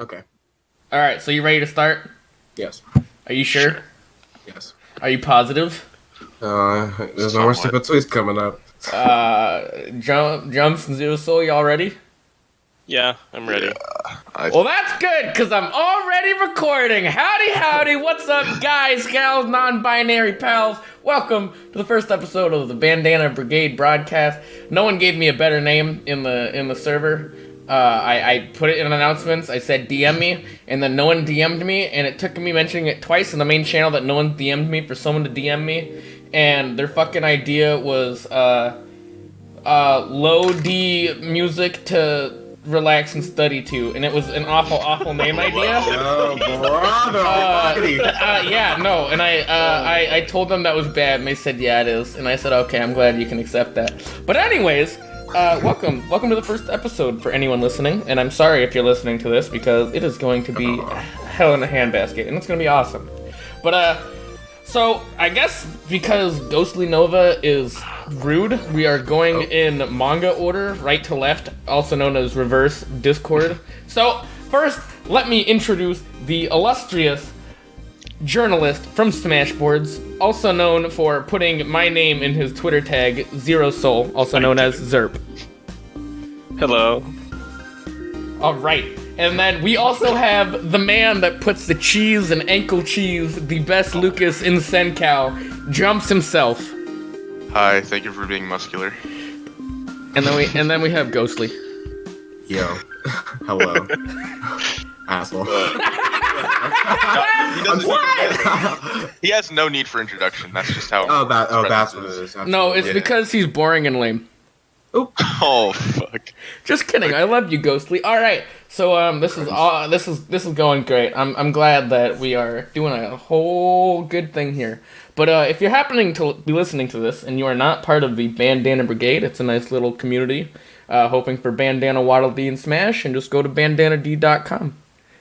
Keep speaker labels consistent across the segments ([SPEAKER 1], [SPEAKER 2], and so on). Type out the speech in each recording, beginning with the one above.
[SPEAKER 1] Okay.
[SPEAKER 2] All right, so you ready to start?
[SPEAKER 1] Yes.
[SPEAKER 2] Are you sure?
[SPEAKER 1] Yes.
[SPEAKER 2] Are you positive?
[SPEAKER 1] There's no more stupid tweets coming up.
[SPEAKER 2] JuMpZ and ZeroSoul, y'all ready?
[SPEAKER 3] Yeah, I'm ready.
[SPEAKER 2] Well, that's good, because I'm already recording. Howdy, what's up, guys, gals, non-binary pals? Welcome to the first episode of the Bandana Brigade broadcast. No one gave me a better name in the server. I put it in announcements. I said DM me, and then no one DM'd me, and it took me mentioning it twice in the main channel that no one DM'd me for someone to DM me, and their fucking idea was low D music to relax and study to, and it was an awful name idea.
[SPEAKER 1] Oh, brother!
[SPEAKER 2] Yeah, no, and I told them that was bad, and they said, yeah, it is, and I said, okay, I'm glad you can accept that. But anyways, welcome to the first episode for anyone listening, and I'm sorry if you're listening to this, because it is going to be hell in a handbasket, and it's going to be awesome. But, so, I guess because GhostlyNova is rude, we are going in manga order, right to left, also known as reverse Discord. So, first, let me introduce the illustrious journalist from Smashboards, also known for putting my name in his Twitter tag, ZeroSoul, also known as Zerp.
[SPEAKER 3] Hello.
[SPEAKER 2] Alright, and then we also have the man that puts the cheese and ankle cheese, the best Lucas in Senkow, JuMpZ himself.
[SPEAKER 4] Hi, thank you for being muscular.
[SPEAKER 2] And then we have Ghostly.
[SPEAKER 1] Yo. Hello. Asshole.
[SPEAKER 4] He has no need for introduction. That's just how.
[SPEAKER 1] That's what it is.
[SPEAKER 2] No, it's because he's boring and lame.
[SPEAKER 4] Oh fuck.
[SPEAKER 2] Just kidding. I love you, Ghostly. All right. So this is going great. I'm glad that we are doing a whole good thing here. But if you're happening to be listening to this and you are not part of the Bandana Brigade, it's a nice little community. Hoping for Bandana, Waddle Dee, and Smash, and just go to bandanad.com.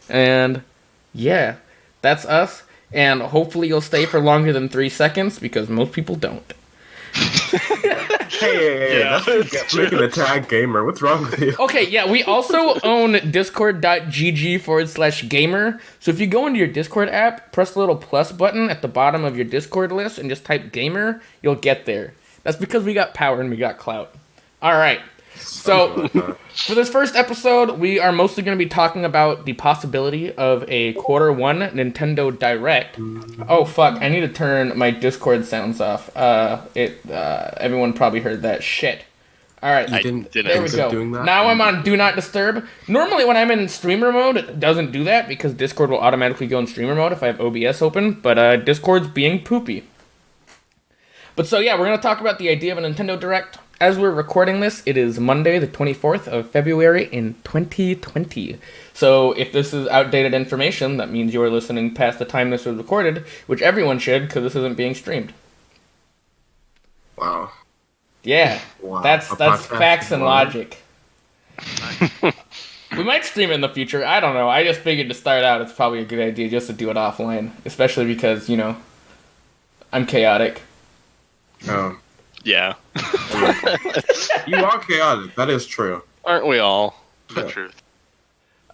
[SPEAKER 2] And yeah, that's us. And hopefully you'll stay for longer than 3 seconds because most people don't.
[SPEAKER 1] Hey,
[SPEAKER 3] Yeah,
[SPEAKER 1] that's making a tag gamer. What's wrong with you?
[SPEAKER 2] Okay, yeah, we also own discord.gg/gamer. So if you go into your Discord app, press the little plus button at the bottom of your Discord list and just type gamer, you'll get there. That's because we got power and we got clout. Alright, so for this first episode, we are mostly going to be talking about the possibility of a Q1 Nintendo Direct. Oh fuck, I need to turn my Discord sounds off. Everyone probably heard that shit. Alright, there we go. Now I'm on Do Not Disturb. Normally when I'm in streamer mode, it doesn't do that because Discord will automatically go in streamer mode if I have OBS open, but Discord's being poopy. But so yeah, we're going to talk about the idea of a Nintendo Direct. As we're recording this, it is Monday, the 24th of February in 2020. So if this is outdated information, that means you're listening past the time this was recorded, which everyone should, because this isn't being streamed.
[SPEAKER 1] Wow.
[SPEAKER 2] Yeah,
[SPEAKER 1] Wow.
[SPEAKER 2] that's facts and
[SPEAKER 1] Wow.
[SPEAKER 2] logic. We might stream it in the future, I don't know. I just figured to start out, it's probably a good idea just to do it offline, especially because, you know, I'm chaotic.
[SPEAKER 1] Oh.
[SPEAKER 3] Yeah.
[SPEAKER 1] You are chaotic. That is true.
[SPEAKER 3] Aren't we all?
[SPEAKER 4] The truth.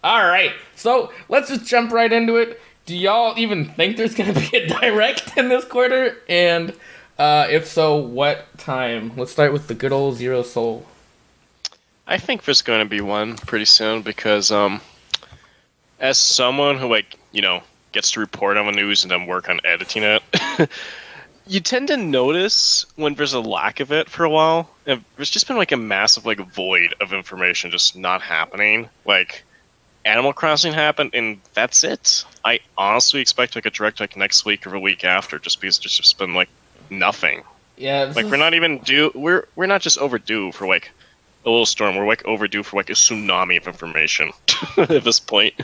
[SPEAKER 2] Alright, so let's just jump right into it. Do y'all even think there's gonna be a Direct in this quarter? And if so, what time? Let's start with the good old ZeroSoul.
[SPEAKER 3] I think there's going to be one pretty soon because, as someone who, gets to report on the news and then work on editing it, you tend to notice when there's a lack of it for a while. And there's just been, a massive, void of information just not happening. Animal Crossing happened, and that's it. I honestly expect, a direct, next week or the week after, just because there's just been, nothing.
[SPEAKER 2] Yeah,
[SPEAKER 3] We're not even due. We're not just overdue for a little storm. We're overdue for a tsunami of information at this point.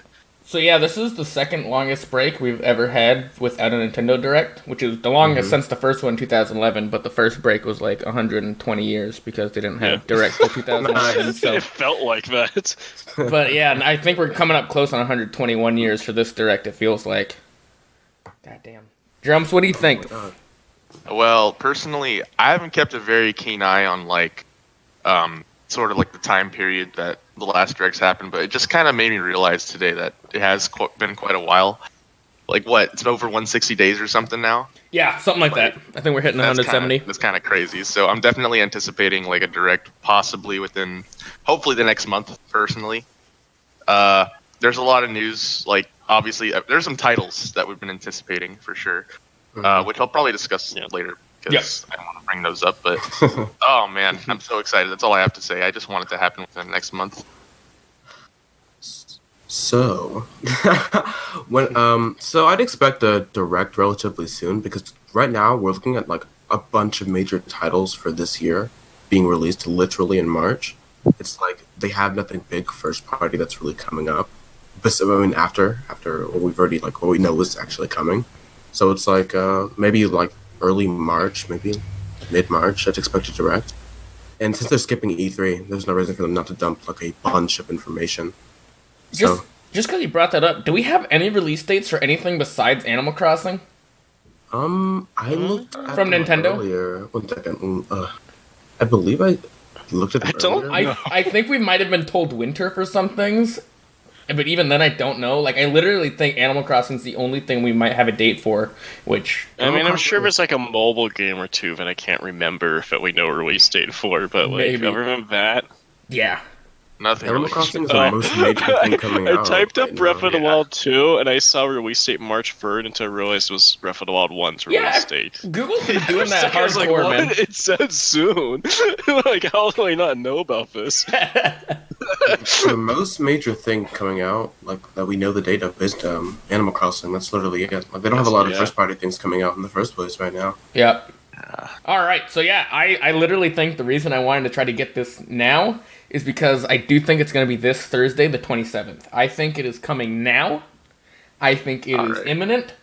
[SPEAKER 2] So yeah, this is the second longest break we've ever had without a Nintendo Direct, which is the longest since the first one in 2011, but the first break was 120 years because they didn't have Direct till 2011. So.
[SPEAKER 3] It felt like that.
[SPEAKER 2] But yeah, I think we're coming up close on 121 years for this Direct, it feels like. Goddamn. JuMpZ, what do you think?
[SPEAKER 1] Oh
[SPEAKER 4] Well, personally, I haven't kept a very keen eye on sort of the time period that the last directs happened, but it just kind of made me realize today that it has been quite a while. Like what? It's over 160 days or something now.
[SPEAKER 2] Yeah, something like that. I think we're hitting 170.
[SPEAKER 4] That's kind of crazy. So I'm definitely anticipating like a direct, possibly within, hopefully the next month. Personally, there's a lot of news. Like obviously, there's some titles that we've been anticipating for sure, which I'll probably discuss later because I don't want to bring those up. But oh man, I'm so excited. That's all I have to say. I just want it to happen within the next month.
[SPEAKER 1] So, so I'd expect a direct relatively soon because right now we're looking at like a bunch of major titles for this year being released literally in March. It's like they have nothing big first party that's really coming up. But so, I mean, after what we've already like what we know is actually coming. So it's like maybe like early March, maybe mid-March. I'd expect a direct. And since they're skipping E3, there's no reason for them not to dump like a bunch of information.
[SPEAKER 2] Just because you brought that up, do we have any release dates for anything besides Animal Crossing?
[SPEAKER 1] I looked at
[SPEAKER 2] from
[SPEAKER 1] them
[SPEAKER 2] Nintendo.
[SPEAKER 1] Earlier. 1 second. I believe I looked at them earlier.
[SPEAKER 2] I think we might have been told winter for some things, but even then I don't know. Like I literally think Animal Crossing's the only thing we might have a date for. Which
[SPEAKER 3] I mean, I'm sure there's like a mobile game or two that I can't remember if we know a release date for, but like other than that,
[SPEAKER 2] yeah.
[SPEAKER 4] Nothing.
[SPEAKER 1] Animal Crossing is the most major thing coming out.
[SPEAKER 3] I typed up
[SPEAKER 1] right
[SPEAKER 3] Breath
[SPEAKER 1] now.
[SPEAKER 3] of the Wild 2, and I saw release date March 3rd until I realized it was Breath of the Wild 1's release date.
[SPEAKER 2] Google's been doing that
[SPEAKER 3] I was like,
[SPEAKER 2] hardcore,
[SPEAKER 3] what?
[SPEAKER 2] man.
[SPEAKER 3] It said soon. Like, how do I not know about this?
[SPEAKER 1] The most major thing coming out, like that we know the date of, is Animal Crossing. That's literally it. Like they don't have a lot of first party things coming out in the first place right now.
[SPEAKER 2] Yep. All right, so yeah, I literally think the reason I wanted to try to get this now is because I do think it's going to be this Thursday, the 27th. I think it is coming now. I think it is imminent.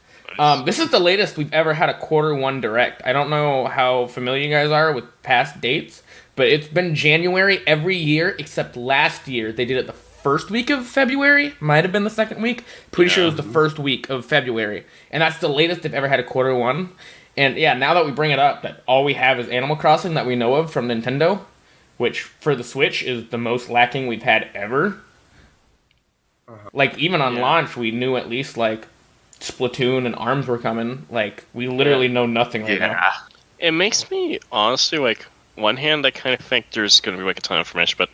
[SPEAKER 2] This is the latest we've ever had a Q1 direct. I don't know how familiar you guys are with past dates, but it's been January every year except last year. They did it the first week of February. Might have been the second week. Pretty sure it was the first week of February. And that's the latest they've ever had a Q1. And yeah, now that we bring it up, that all we have is Animal Crossing that we know of from Nintendo, which for the Switch is the most lacking we've had ever. Like, even on launch, we knew at least, like, Splatoon and ARMS were coming. Like, we literally know nothing right now.
[SPEAKER 3] It makes me, honestly, like, one hand, I kind of think there's going to be, like, a ton of information, but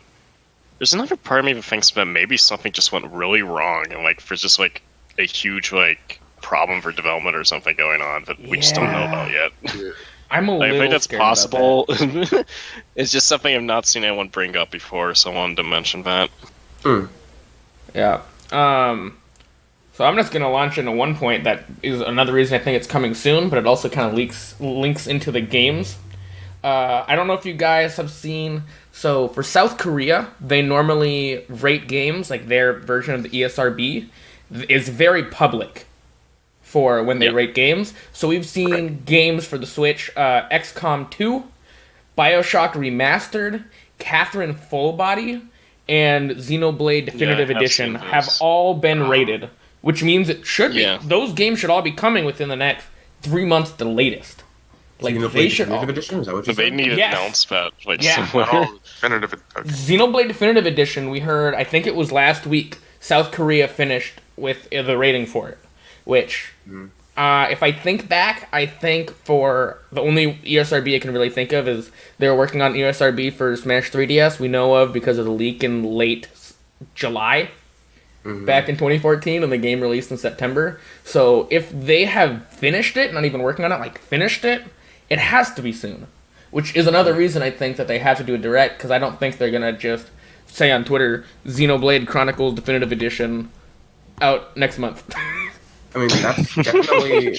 [SPEAKER 3] there's another part of me that thinks that maybe something just went really wrong, and, like, there's just, like, a huge, like, problem for development or something going on that we just don't know about yet.
[SPEAKER 2] I'm a little
[SPEAKER 3] I think that's
[SPEAKER 2] scared
[SPEAKER 3] possible.
[SPEAKER 2] about that.
[SPEAKER 3] It's just something I've not seen anyone bring up before, so I wanted to mention that.
[SPEAKER 2] Yeah. So I'm just going to launch into one point that is another reason I think it's coming soon, but it also kind of links into the games. I don't know if you guys have seen... So for South Korea, they normally rate games, like their version of the ESRB is very public for when they rate games. So we've seen games for the Switch, XCOM 2, BioShock Remastered, Catherine Full Body, and Xenoblade Definitive Edition have all been rated, which means it should be. Those games should all be coming within the next 3 months at the latest. Like, they should all...
[SPEAKER 1] Edition? Is that what you
[SPEAKER 3] They
[SPEAKER 1] said?
[SPEAKER 3] need to announce that, like, somewhere.
[SPEAKER 2] Xenoblade Definitive Edition, we heard, I think it was last week, South Korea finished with the rating for it. Which, if I think back, I think for the only ESRB I can really think of is they were working on ESRB for Smash 3DS, we know of because of the leak in late July, back in 2014, and the game released in September. So if they have finished it, not even working on it, like finished it, it has to be soon. Which is another reason I think that they have to do a direct, because I don't think they're going to just say on Twitter, Xenoblade Chronicles Definitive Edition out next month.
[SPEAKER 1] I mean, that's definitely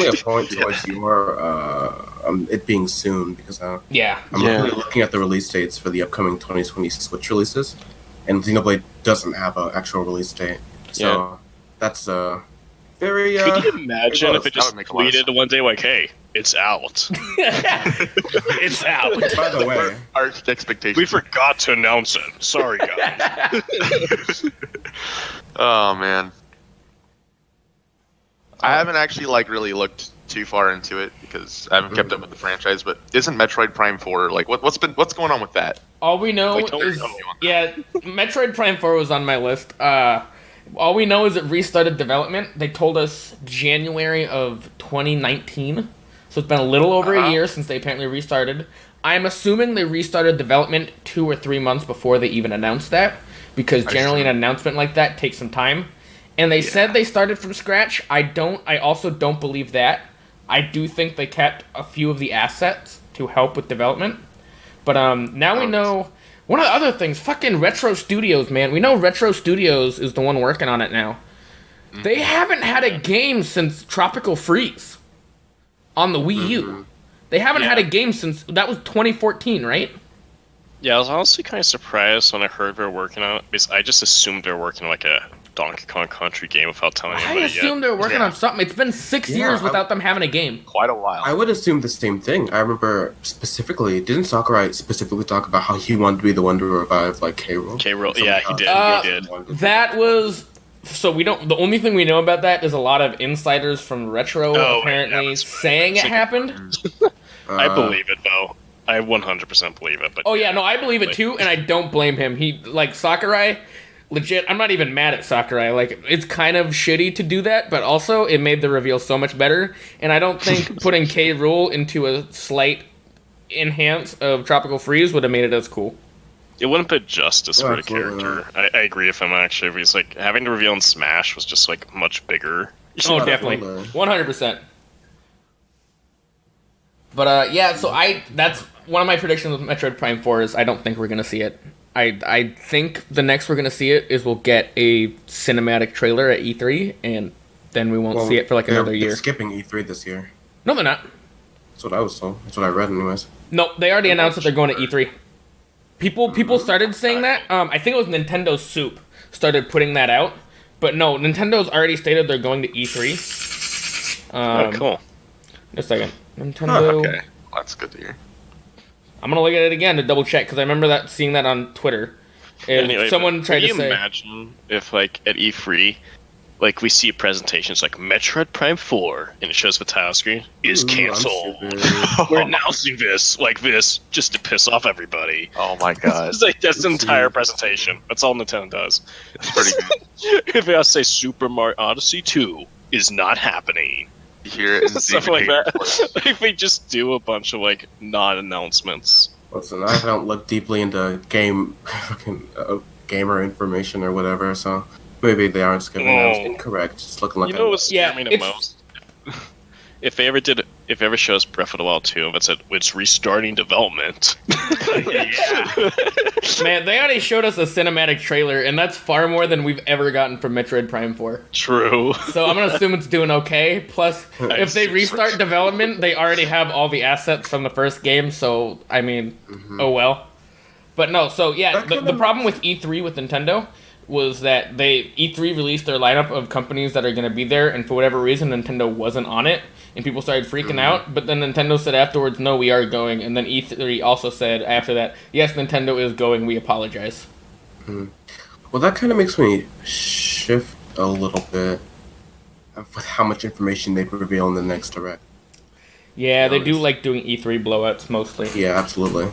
[SPEAKER 1] a point towards your it being soon because I'm really looking at the release dates for the upcoming 2020 Switch releases, and Xenoblade doesn't have an actual release date, so that's very.
[SPEAKER 3] Could you imagine if it just tweeted one day like, "Hey, it's out."
[SPEAKER 2] It's out.
[SPEAKER 1] By the way,
[SPEAKER 4] our expectations.
[SPEAKER 3] We forgot to announce it. Sorry, guys.
[SPEAKER 4] Oh man. I haven't actually like really looked too far into it because I haven't kept up with the franchise. But isn't Metroid Prime 4 like what's going on with that?
[SPEAKER 2] All we know
[SPEAKER 3] Like, don't
[SPEAKER 2] is
[SPEAKER 3] tell me on
[SPEAKER 2] Metroid Prime 4 was on my list. All we know is it restarted development. They told us January of 2019, so it's been a little over a year since they apparently restarted. I'm assuming they restarted development 2 or 3 months before they even announced that, because generally an announcement like that takes some time. And they said they started from scratch. I also don't believe that. I do think they kept a few of the assets to help with development. But now we know. One of the other things, fucking Retro Studios, man. We know Retro Studios is the one working on it now. They haven't had a game since Tropical Freeze on the Wii U. They haven't had a game since, that was 2014, right?
[SPEAKER 3] Yeah, I was honestly kind of surprised when I heard they were working on it, because I just assumed they were working on like a Donkey Kong Country game without telling anybody
[SPEAKER 2] I assumed they were working on something. It's been 6 years without them having a game.
[SPEAKER 4] Quite a while.
[SPEAKER 1] I would assume the same thing. I remember specifically, didn't Sakurai specifically talk about how he wanted to be the one to revive like K-Rool?
[SPEAKER 3] K-Rool, yeah, he did. He did.
[SPEAKER 2] That was... So we don't... The only thing we know about that is a lot of insiders from Retro apparently saying it happened.
[SPEAKER 3] I believe it, though. I 100% believe it. But
[SPEAKER 2] oh, yeah, no, I believe it, too, and I don't blame him. He, like, Sakurai... Legit, I'm not even mad at Sakurai. Like, it's kind of shitty to do that, but also it made the reveal so much better. And I don't think putting K-Rool into a slight enhance of Tropical Freeze would have made it as cool.
[SPEAKER 3] It wouldn't put justice for the character. I agree with him, actually. Because, like, having to reveal in Smash was just, like, much bigger.
[SPEAKER 2] Oh, definitely. 100%. But, yeah, so that's one of my predictions with Metroid Prime 4 is I don't think we're going to see it. I think the next we're going to see it is we'll get a cinematic trailer at E3, and then we won't see it for like another year.
[SPEAKER 1] They're skipping E3 this year.
[SPEAKER 2] No, they're not.
[SPEAKER 1] That's what I was told. That's what I read anyways.
[SPEAKER 2] No, they already announced that they're going to E3. People started saying that. I think it was Nintendo Soup started putting that out. But no, Nintendo's already stated they're going to E3.
[SPEAKER 3] Oh, cool.
[SPEAKER 2] Just a second. Nintendo...
[SPEAKER 4] Okay, that's good to hear.
[SPEAKER 2] I'm gonna look at it again to double check because I remember seeing that on Twitter.
[SPEAKER 3] Anyway,
[SPEAKER 2] someone tried to say.
[SPEAKER 3] Can you imagine if, like, at E3, like, we see presentations like Metroid Prime 4, and it shows the title screen is canceled. We're announcing this like this just to piss off everybody.
[SPEAKER 4] Oh my god!
[SPEAKER 3] It's like that's the entire presentation. That's all Nintendo does.
[SPEAKER 4] It's pretty good.
[SPEAKER 3] If I say Super Mario Odyssey 2 is not happening.
[SPEAKER 4] You hear it in
[SPEAKER 3] Stuff like that. Like, we just do a bunch of, like, non-announcements.
[SPEAKER 1] Listen, I don't look deeply into gamer information or whatever, so maybe they aren't skipping. I was incorrect. It's looking like
[SPEAKER 3] you know what's scaring me the most? If they ever shows Breath of the Wild 2, it said it's restarting development.
[SPEAKER 2] Yeah. Man, they already showed us a cinematic trailer, and that's far more than we've ever gotten from Metroid Prime 4.
[SPEAKER 3] True.
[SPEAKER 2] So I'm gonna assume it's doing okay. Plus, if they restart development, they already have all the assets from the first game, so, I mean, oh well. But no, so yeah, the problem with E3 with Nintendo was that E3 released their lineup of companies that are going to be there, and for whatever reason, Nintendo wasn't on it, and people started freaking out, but then Nintendo said afterwards, no, we are going, and then E3 also said after that, yes, Nintendo is going, we apologize.
[SPEAKER 1] Well, that kind of makes me shift a little bit with how much information they reveal in the next Direct.
[SPEAKER 2] Yeah, they do like doing E3 blowouts, mostly.
[SPEAKER 1] Yeah, absolutely.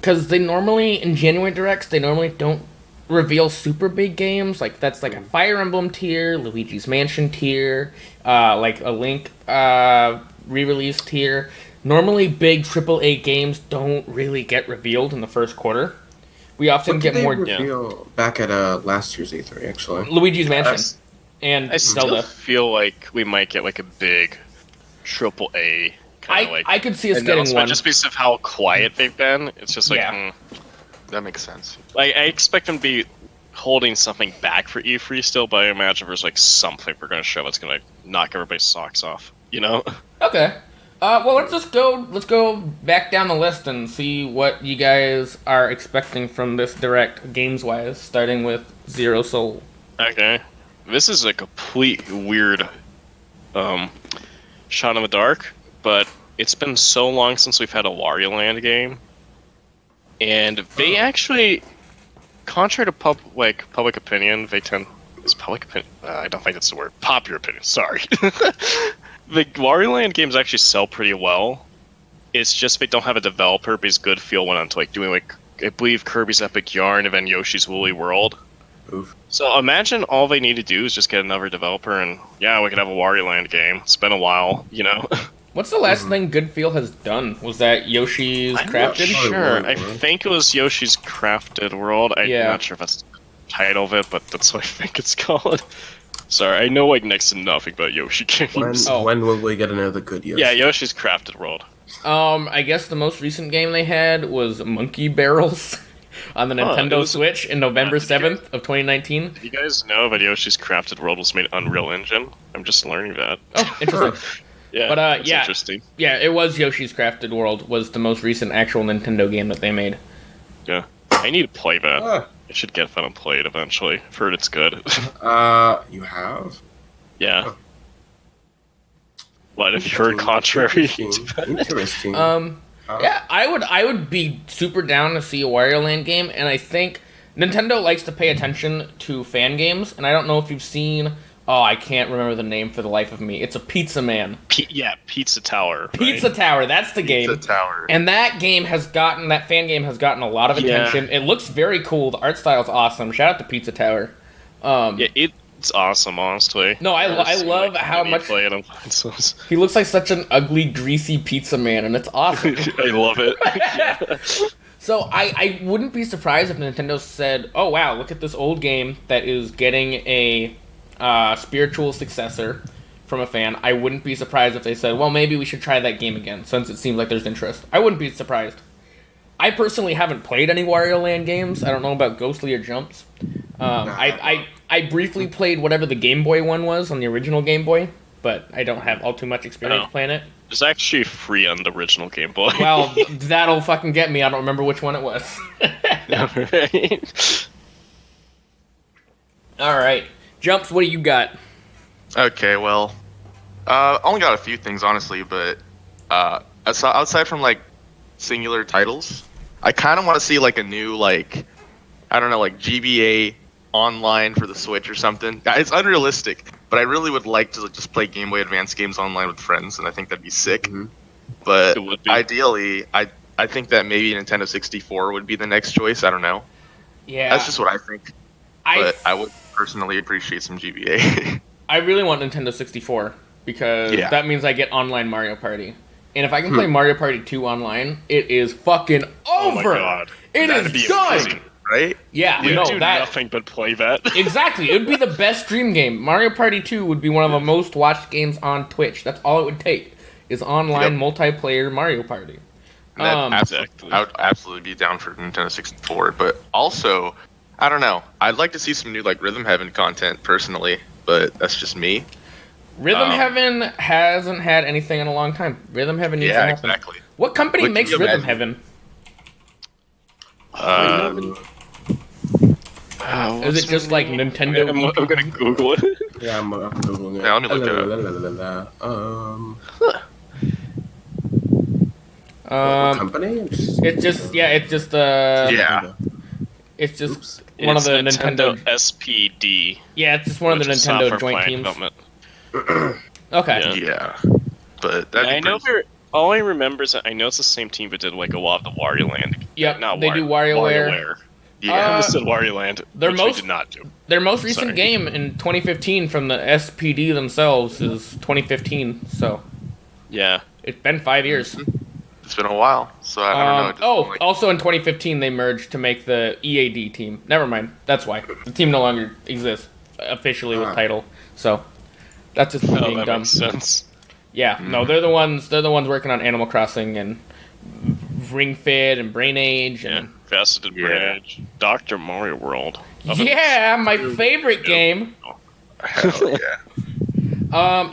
[SPEAKER 2] Because they normally, in January Directs, they normally don't reveal super big games. Like, that's like a Fire Emblem tier, Luigi's Mansion tier, like a Link re-release tier. Normally, big AAA games don't really get revealed in the first quarter. We often get more
[SPEAKER 1] reveal back at last year's E3, actually.
[SPEAKER 2] Luigi's Mansion and
[SPEAKER 3] I
[SPEAKER 2] Zelda.
[SPEAKER 3] still feel like we might get like a big AAA kind of like.
[SPEAKER 2] I could see us getting one
[SPEAKER 3] just because of how quiet they've been. It's just like.
[SPEAKER 4] That makes sense.
[SPEAKER 3] I expect them to be holding something back for E3 still, but I imagine there's like something we're going to show that's going to knock everybody's socks off, you know?
[SPEAKER 2] Okay. Well, let's go back down the list and see what you guys are expecting from this Direct games-wise, starting with ZeroSoul.
[SPEAKER 3] Okay. This is a complete weird shot in the dark, but it's been so long since we've had a Wario Land game. And they actually, contrary to public opinion, they tend... Is public opinion? I don't think that's the word. Popular opinion, sorry. the Wario Land games actually sell pretty well. It's just they don't have a developer because Good Feel went on to like doing like I believe Kirby's Epic Yarn and then Yoshi's Woolly World.
[SPEAKER 1] Oof.
[SPEAKER 3] So imagine all they need to do is just get another developer and yeah, we could have a Wario Land game. It's been a while, you know.
[SPEAKER 2] What's the last thing Good Feel has done? Was that Yoshi's
[SPEAKER 3] I'm not
[SPEAKER 2] Crafted?
[SPEAKER 3] sure. I think it was Yoshi's Crafted World. I'm not sure if that's the title of it, but that's what I think it's called. Sorry, I know like next to nothing about Yoshi games.
[SPEAKER 1] When will we get another good Yoshi?
[SPEAKER 3] Yeah, Yoshi's Crafted World.
[SPEAKER 2] I guess the most recent game they had was Monkey Barrels on the Nintendo Switch in November 7th of 2019.
[SPEAKER 3] Do you guys know that Yoshi's Crafted World was made Unreal Engine? I'm just learning that.
[SPEAKER 2] Oh, interesting.
[SPEAKER 3] Yeah,
[SPEAKER 2] but yeah,
[SPEAKER 3] interesting.
[SPEAKER 2] Yeah, it was Yoshi's Crafted World was the most recent actual Nintendo game that they made.
[SPEAKER 3] Yeah, I need to play that. I should get that and play it eventually. I've heard it's good.
[SPEAKER 1] You have?
[SPEAKER 3] Yeah. Oh. What if you heard contrary?
[SPEAKER 1] Interesting.
[SPEAKER 2] Yeah, I would be super down to see a Wario Land game, and I think Nintendo likes to pay attention to fan games, and I don't know if you've seen. Oh, I can't remember the name for the life of me. It's a Pizza Man.
[SPEAKER 3] Pizza Tower. Right?
[SPEAKER 2] Pizza Tower, that's the game.
[SPEAKER 4] Pizza Tower.
[SPEAKER 2] And that fan game has gotten a lot of attention. It looks very cool. The art style's awesome. Shout out to Pizza Tower.
[SPEAKER 3] Yeah, it's awesome, honestly.
[SPEAKER 2] No, I love how much he looks like such an ugly, greasy pizza man, and it's awesome.
[SPEAKER 3] I love it. Yeah.
[SPEAKER 2] So I wouldn't be surprised if Nintendo said, "Oh wow, look at this old game that is getting a spiritual successor from a fan." I wouldn't be surprised if they said, "Well, maybe we should try that game again," since it seems like there's interest. I wouldn't be surprised. I personally haven't played any Wario Land games. I don't know about Ghostly or JuMpZ. I briefly played whatever the Game Boy one was on the original Game Boy, but I don't have all too much experience playing it.
[SPEAKER 3] It's actually free on the original Game Boy.
[SPEAKER 2] Well, that'll fucking get me. I don't remember which one it was. All right. JuMpZ, what do you got?
[SPEAKER 4] Okay, well, only got a few things, honestly, but outside from, like, singular titles, I kind of want to see, like, a new, like, I don't know, like, GBA online for the Switch or something. It's unrealistic, but I really would like to just play Game Boy Advance games online with friends, and I think that'd be sick. Mm-hmm. But ideally, I think that maybe Nintendo 64 would be the next choice. I don't know.
[SPEAKER 2] Yeah.
[SPEAKER 4] That's just what I think. But I would personally appreciate some GBA.
[SPEAKER 2] I really want Nintendo 64 because that means I get online Mario Party. And if I can play Mario Party 2 online, it is fucking over.
[SPEAKER 3] Oh my god.
[SPEAKER 2] It
[SPEAKER 3] That'd
[SPEAKER 2] is done.
[SPEAKER 4] Amazing, right?
[SPEAKER 2] Yeah,
[SPEAKER 3] you do nothing but play that.
[SPEAKER 2] Exactly. It would be the best dream game. Mario Party 2 would be one of the most watched games on Twitch. That's all it would take is online multiplayer Mario Party.
[SPEAKER 4] I would absolutely be down for Nintendo 64, but also, I don't know. I'd like to see some new like Rhythm Heaven content personally, but that's just me.
[SPEAKER 2] Rhythm Heaven hasn't had anything in a long time. Rhythm Heaven needs to happen.
[SPEAKER 4] Exactly.
[SPEAKER 2] What company makes Rhythm Heaven? Is it just like Nintendo?
[SPEAKER 3] I'm gonna Google it.
[SPEAKER 1] Yeah, I'm Googling it.
[SPEAKER 4] Yeah, let me look it up.
[SPEAKER 1] What company?
[SPEAKER 2] It's just It's just one of the Nintendo
[SPEAKER 3] SPD.
[SPEAKER 2] Yeah, it's just one of the Nintendo joint teams. Okay.
[SPEAKER 4] Yeah. But that'd be
[SPEAKER 3] all I remember is that I know it's the same team that did like a lot of the Wario Land.
[SPEAKER 2] Yep, they do WarioWare.
[SPEAKER 3] Yeah, they did Wario Land. They did not do.
[SPEAKER 2] Their most recent game in 2015 from the SPD themselves is 2015. So.
[SPEAKER 3] Yeah.
[SPEAKER 2] It's been 5 years.
[SPEAKER 4] It's been a while, so I don't know.
[SPEAKER 2] Also in 2015 they merged to make the EAD team. Never mind. That's why the team no longer exists officially with title. So that's just being dumb.
[SPEAKER 3] Makes sense.
[SPEAKER 2] Yeah, no, they're the ones working on Animal Crossing and Ring Fit and Brain Age and
[SPEAKER 3] Faceted Bridge, Dr. Mario World.
[SPEAKER 2] Yeah, my favorite game.
[SPEAKER 4] Hell yeah.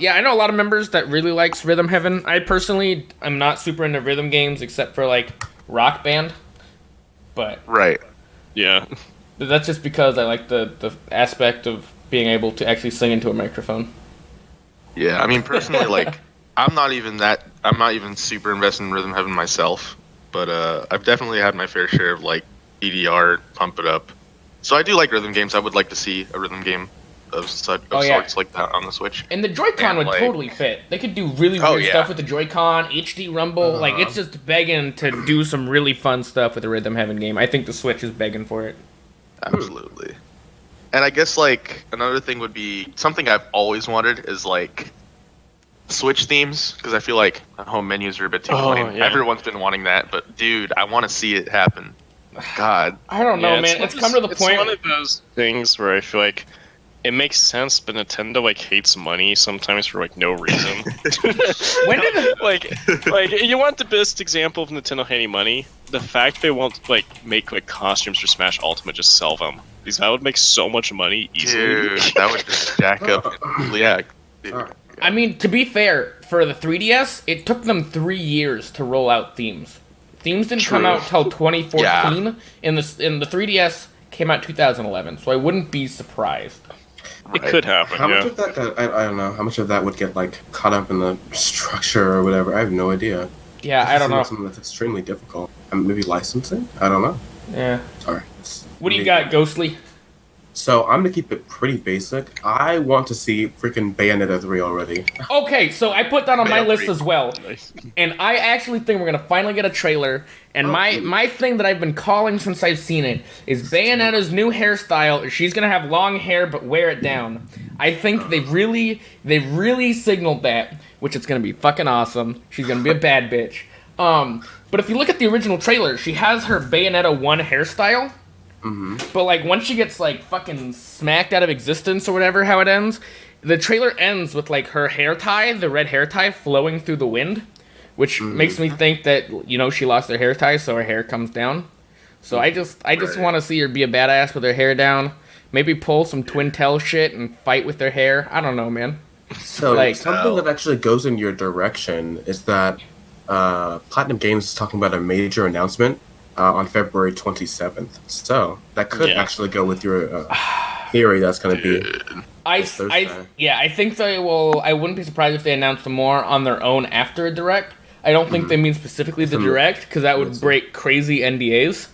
[SPEAKER 2] Yeah, I know a lot of members that really likes Rhythm Heaven. I personally am not super into rhythm games except for like Rock Band. But
[SPEAKER 3] Yeah.
[SPEAKER 2] That's just because I like the aspect of being able to actually sing into a microphone.
[SPEAKER 4] Yeah, I mean personally like I'm not even super invested in Rhythm Heaven myself, but I've definitely had my fair share of like EDR, Pump It Up. So I do like rhythm games. I would like to see a rhythm game sorts like that on the Switch.
[SPEAKER 2] And the Joy-Con would
[SPEAKER 4] like-
[SPEAKER 2] totally fit. They could do really
[SPEAKER 4] Oh,
[SPEAKER 2] weird
[SPEAKER 4] yeah.
[SPEAKER 2] stuff with the Joy-Con, HD Rumble. Like, it's just begging to do some really fun stuff with the Rhythm Heaven game. I think the Switch is begging for it.
[SPEAKER 4] Absolutely. And I guess like another thing would be something I've always wanted is like Switch themes, because I feel like home menus are a bit too plain.
[SPEAKER 3] Yeah.
[SPEAKER 4] Everyone's been wanting that, but dude, I want to see it happen. God.
[SPEAKER 2] I don't know, man. It's come to the point.
[SPEAKER 3] It's one of those things where I feel like it makes sense, but Nintendo like hates money sometimes for like no reason.
[SPEAKER 2] When did it...
[SPEAKER 3] like you want the best example of Nintendo hating money? The fact they won't like make like costumes for Smash Ultimate, just sell them. Because that would make so much money easily.
[SPEAKER 4] Dude, that would just jack up. Yeah.
[SPEAKER 2] I mean, to be fair, for the 3DS, it took them 3 years to roll out themes. Themes didn't come
[SPEAKER 3] True.
[SPEAKER 2] out till 2014,
[SPEAKER 4] Yeah.
[SPEAKER 2] and the 3DS came out 2011, so I wouldn't be surprised.
[SPEAKER 3] It could happen.
[SPEAKER 1] How
[SPEAKER 3] Yeah.
[SPEAKER 1] much of that? I don't know. How much of that would get like caught up in the structure or whatever? I have no idea.
[SPEAKER 2] Yeah, I don't know.
[SPEAKER 1] Something that's extremely difficult. Maybe licensing? I don't know.
[SPEAKER 2] Yeah.
[SPEAKER 1] Sorry.
[SPEAKER 2] What do you got, Ghostly?
[SPEAKER 1] So I'm gonna keep it pretty basic. I want to see freaking Bayonetta 3 already.
[SPEAKER 2] Okay, so I put that on my
[SPEAKER 3] Bayonetta
[SPEAKER 2] list
[SPEAKER 3] 3.
[SPEAKER 2] as well.
[SPEAKER 3] Nice.
[SPEAKER 2] And I actually think we're gonna finally get a trailer. And my thing that I've been calling since I've seen it is Bayonetta's new hairstyle. She's gonna have long hair but wear it down. I think they really signaled that, which is gonna be fucking awesome. She's gonna be a bad bitch. But if you look at the original trailer, she has her Bayonetta 1 hairstyle. But like once she gets like fucking smacked out of existence or whatever, how it ends, the trailer ends with like her hair tie, the red hair tie, flowing through the wind, which makes me think that she lost her hair tie, so her hair comes down. So I just want to see her be a badass with her hair down, maybe pull some Twin Tail shit and fight with her hair. I don't know, man.
[SPEAKER 1] So
[SPEAKER 2] Like-
[SPEAKER 1] something that actually goes in your direction is that Platinum Games is talking about a major announcement on February 27th. So that could
[SPEAKER 3] Yeah.
[SPEAKER 1] actually go with your theory that's going to be.
[SPEAKER 2] I
[SPEAKER 1] Thursday.
[SPEAKER 2] think they will. I wouldn't be surprised if they announced more on their own after a direct. I don't think they mean specifically the direct, because that would break crazy NDAs.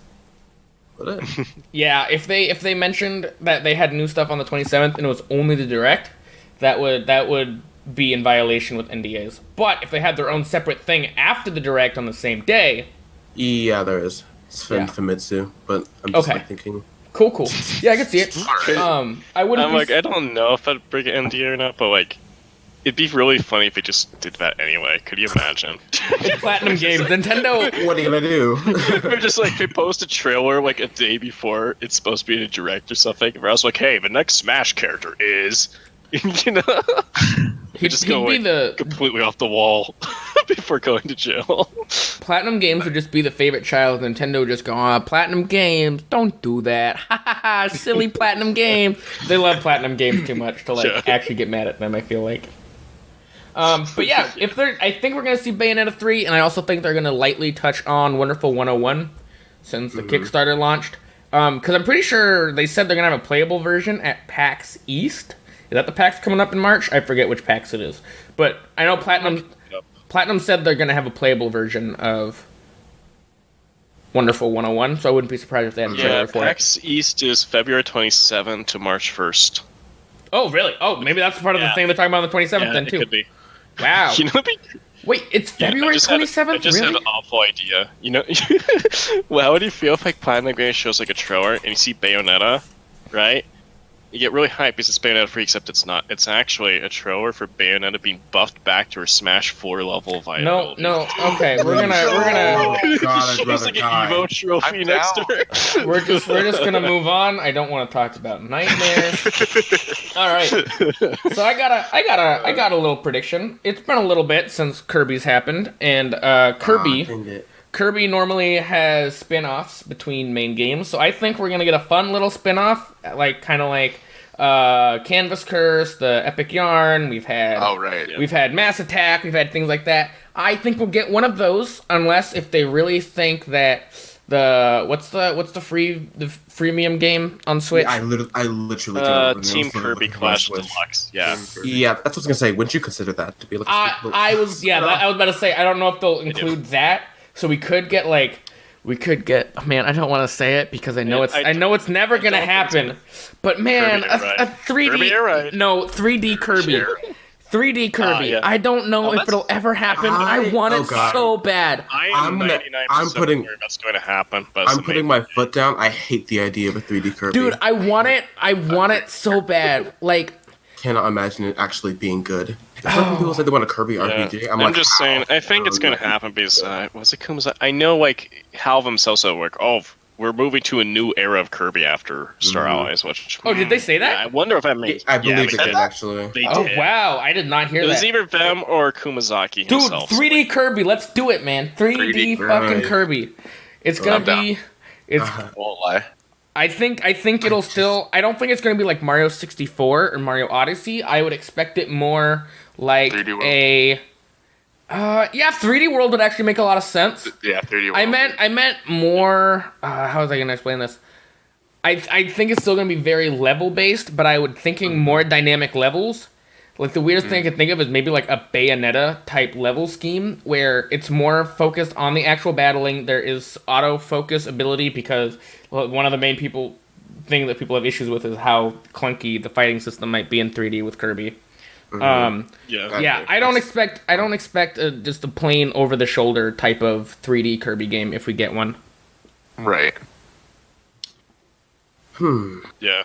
[SPEAKER 1] Would it?
[SPEAKER 2] Yeah, if they mentioned that they had new stuff on the 27th and it was only the direct, that would be in violation with NDAs. But if they had their own separate thing after the direct on the same day,
[SPEAKER 1] Yeah, there is. It's
[SPEAKER 2] Yeah.
[SPEAKER 1] Famitsu, but I'm just
[SPEAKER 2] Okay.
[SPEAKER 1] like thinking.
[SPEAKER 2] cool. Yeah, I could see it. I wouldn't.
[SPEAKER 3] I'm
[SPEAKER 2] be
[SPEAKER 3] like, I don't know if I'd break an NDA or not, but like, it'd be really funny if they just did that anyway. Could you imagine?
[SPEAKER 2] Platinum Games, Nintendo.
[SPEAKER 1] What are you gonna do?
[SPEAKER 3] Or just like they post a trailer like a day before it's supposed to be in a direct or something. Where I was like, hey, the next Smash character is,
[SPEAKER 2] He'd
[SPEAKER 3] just
[SPEAKER 2] be
[SPEAKER 3] go like,
[SPEAKER 2] the
[SPEAKER 3] completely off the wall before going to jail.
[SPEAKER 2] Platinum Games would just be the favorite child. Nintendo would just go, Platinum Games, don't do that. Ha ha ha, silly Platinum Games. They love Platinum Games too much to
[SPEAKER 3] Sure.
[SPEAKER 2] actually get mad at them, I feel like. But yeah, I think we're gonna see Bayonetta 3, and I also think they're gonna lightly touch on Wonderful 101 since the Kickstarter launched. Because I'm pretty sure they said they're gonna have a playable version at PAX East. Is that the PAX coming up in March? I forget which PAX it is. But I know Platinum said they're gonna have a playable version of Wonderful 101, so I wouldn't be surprised if they had a
[SPEAKER 3] Yeah,
[SPEAKER 2] trailer for it.
[SPEAKER 3] PAX East is February 27 to March 1st.
[SPEAKER 2] Oh, really? Oh, maybe that's part of the
[SPEAKER 3] Yeah.
[SPEAKER 2] thing they're talking about on the 27th then
[SPEAKER 3] it
[SPEAKER 2] too.
[SPEAKER 3] could be.
[SPEAKER 2] Wow.
[SPEAKER 3] You know, it'd be
[SPEAKER 2] Wait, it's
[SPEAKER 3] Yeah,
[SPEAKER 2] February
[SPEAKER 3] I
[SPEAKER 2] 27th?
[SPEAKER 3] just
[SPEAKER 2] Really?
[SPEAKER 3] had an awful idea. Well, how would you feel if like Platinum Games shows like a trailer and you see Bayonetta, right? You get really hyped because it's Bayonetta free, except it's not. It's actually a trailer for Bayonetta being buffed back to her Smash 4 level viability.
[SPEAKER 2] No. Okay, we're gonna
[SPEAKER 1] Oh, God, I'd
[SPEAKER 3] She's
[SPEAKER 1] rather
[SPEAKER 3] like an
[SPEAKER 1] die.
[SPEAKER 3] Evo trophy
[SPEAKER 4] I'm
[SPEAKER 3] next
[SPEAKER 4] down.
[SPEAKER 3] to her.
[SPEAKER 2] we're just gonna move on. I don't want to talk about nightmares. All right. So I got a little prediction. It's been a little bit since Kirby's happened, and Kirby normally has spin-offs between main games, so I think we're gonna get a fun little spin-off, like Canvas Curse, the Epic Yarn. We've had we've had Mass Attack, we've had things like that. I think we'll get one of those, unless if they really think that what's the freemium game on Switch?
[SPEAKER 1] I literally don't
[SPEAKER 3] Team
[SPEAKER 1] know.
[SPEAKER 3] Kirby Clash Deluxe. Yeah.
[SPEAKER 1] Yeah, that's what I was gonna say. Wouldn't you consider that to be like?
[SPEAKER 2] I was about to say I don't know if they'll include that, so we could get like We could get, man, I don't want to say it because I know
[SPEAKER 3] Man,
[SPEAKER 2] it's never going to
[SPEAKER 3] don't think
[SPEAKER 2] happen. But man,
[SPEAKER 3] Kirby, you're
[SPEAKER 2] a
[SPEAKER 3] right.
[SPEAKER 2] 3D
[SPEAKER 3] Kirby, you're right.
[SPEAKER 2] No, 3D Kirby.
[SPEAKER 3] Sure.
[SPEAKER 2] 3D Kirby.
[SPEAKER 3] Yeah.
[SPEAKER 2] I don't know
[SPEAKER 3] Oh,
[SPEAKER 2] if
[SPEAKER 3] that's-
[SPEAKER 2] it'll ever happen. I want
[SPEAKER 1] oh
[SPEAKER 2] it
[SPEAKER 1] God.
[SPEAKER 2] so bad.
[SPEAKER 3] I
[SPEAKER 1] I'm
[SPEAKER 3] am
[SPEAKER 1] gonna-
[SPEAKER 3] 99%
[SPEAKER 1] I'm putting-
[SPEAKER 3] sure that's going to happen. But
[SPEAKER 1] I'm putting my foot down. I hate the idea of a 3D Kirby.
[SPEAKER 2] Dude, I want it. I want it so bad. Like,
[SPEAKER 1] Cannot imagine it actually being good. It's like when people say they want a Kirby RPG.
[SPEAKER 3] I'm
[SPEAKER 1] like,
[SPEAKER 3] just
[SPEAKER 1] how?
[SPEAKER 3] saying. I think it's going to happen because was it KhumZ? I know like how themselves at work. Oh, we're moving to a new era of Kirby after Star Allies. Which
[SPEAKER 2] oh, did they say
[SPEAKER 3] yeah, I
[SPEAKER 2] that?
[SPEAKER 3] wonder if that means.
[SPEAKER 1] I believe
[SPEAKER 3] yeah,
[SPEAKER 1] they did actually.
[SPEAKER 3] They
[SPEAKER 2] Oh
[SPEAKER 3] did.
[SPEAKER 2] wow, I did not hear
[SPEAKER 3] It was
[SPEAKER 2] that.
[SPEAKER 3] either them or Kumazaki
[SPEAKER 2] Dude,
[SPEAKER 3] himself.
[SPEAKER 2] 3D Kirby, let's do it, man. 3D fucking
[SPEAKER 1] right.
[SPEAKER 2] Kirby. It's gonna
[SPEAKER 4] I'm down.
[SPEAKER 2] be. It's.
[SPEAKER 4] Won't lie.
[SPEAKER 2] I think it'll still. I don't think it's gonna be like Mario 64 or Mario Odyssey. I would expect it more like
[SPEAKER 4] 3D World.
[SPEAKER 2] a. Yeah, 3D World would actually make a lot of sense.
[SPEAKER 4] Yeah, 3D.
[SPEAKER 2] I meant more. How was I gonna explain this? I think it's still gonna be very level based, but I would thinking more dynamic levels. Like the weirdest thing I could think of is maybe like a Bayonetta type level scheme where it's more focused on the actual battling. There is autofocus ability because one of the main thing that people have issues with is how clunky the fighting system might be in 3D with Kirby.
[SPEAKER 3] Yeah.
[SPEAKER 2] Yeah, I don't expect just a plain over the shoulder type of 3D Kirby game if we get one.
[SPEAKER 4] Right.
[SPEAKER 3] Yeah.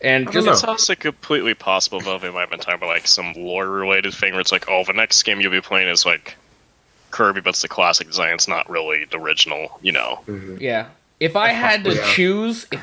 [SPEAKER 2] And
[SPEAKER 1] don't
[SPEAKER 2] just
[SPEAKER 1] know.
[SPEAKER 3] It's also completely possible, though, they might have been talking about, like, some lore-related thing where it's like, oh, the next game you'll be playing is, like, Kirby, but it's the classic design. It's not really the original, you know.
[SPEAKER 2] yeah. If I had to choose a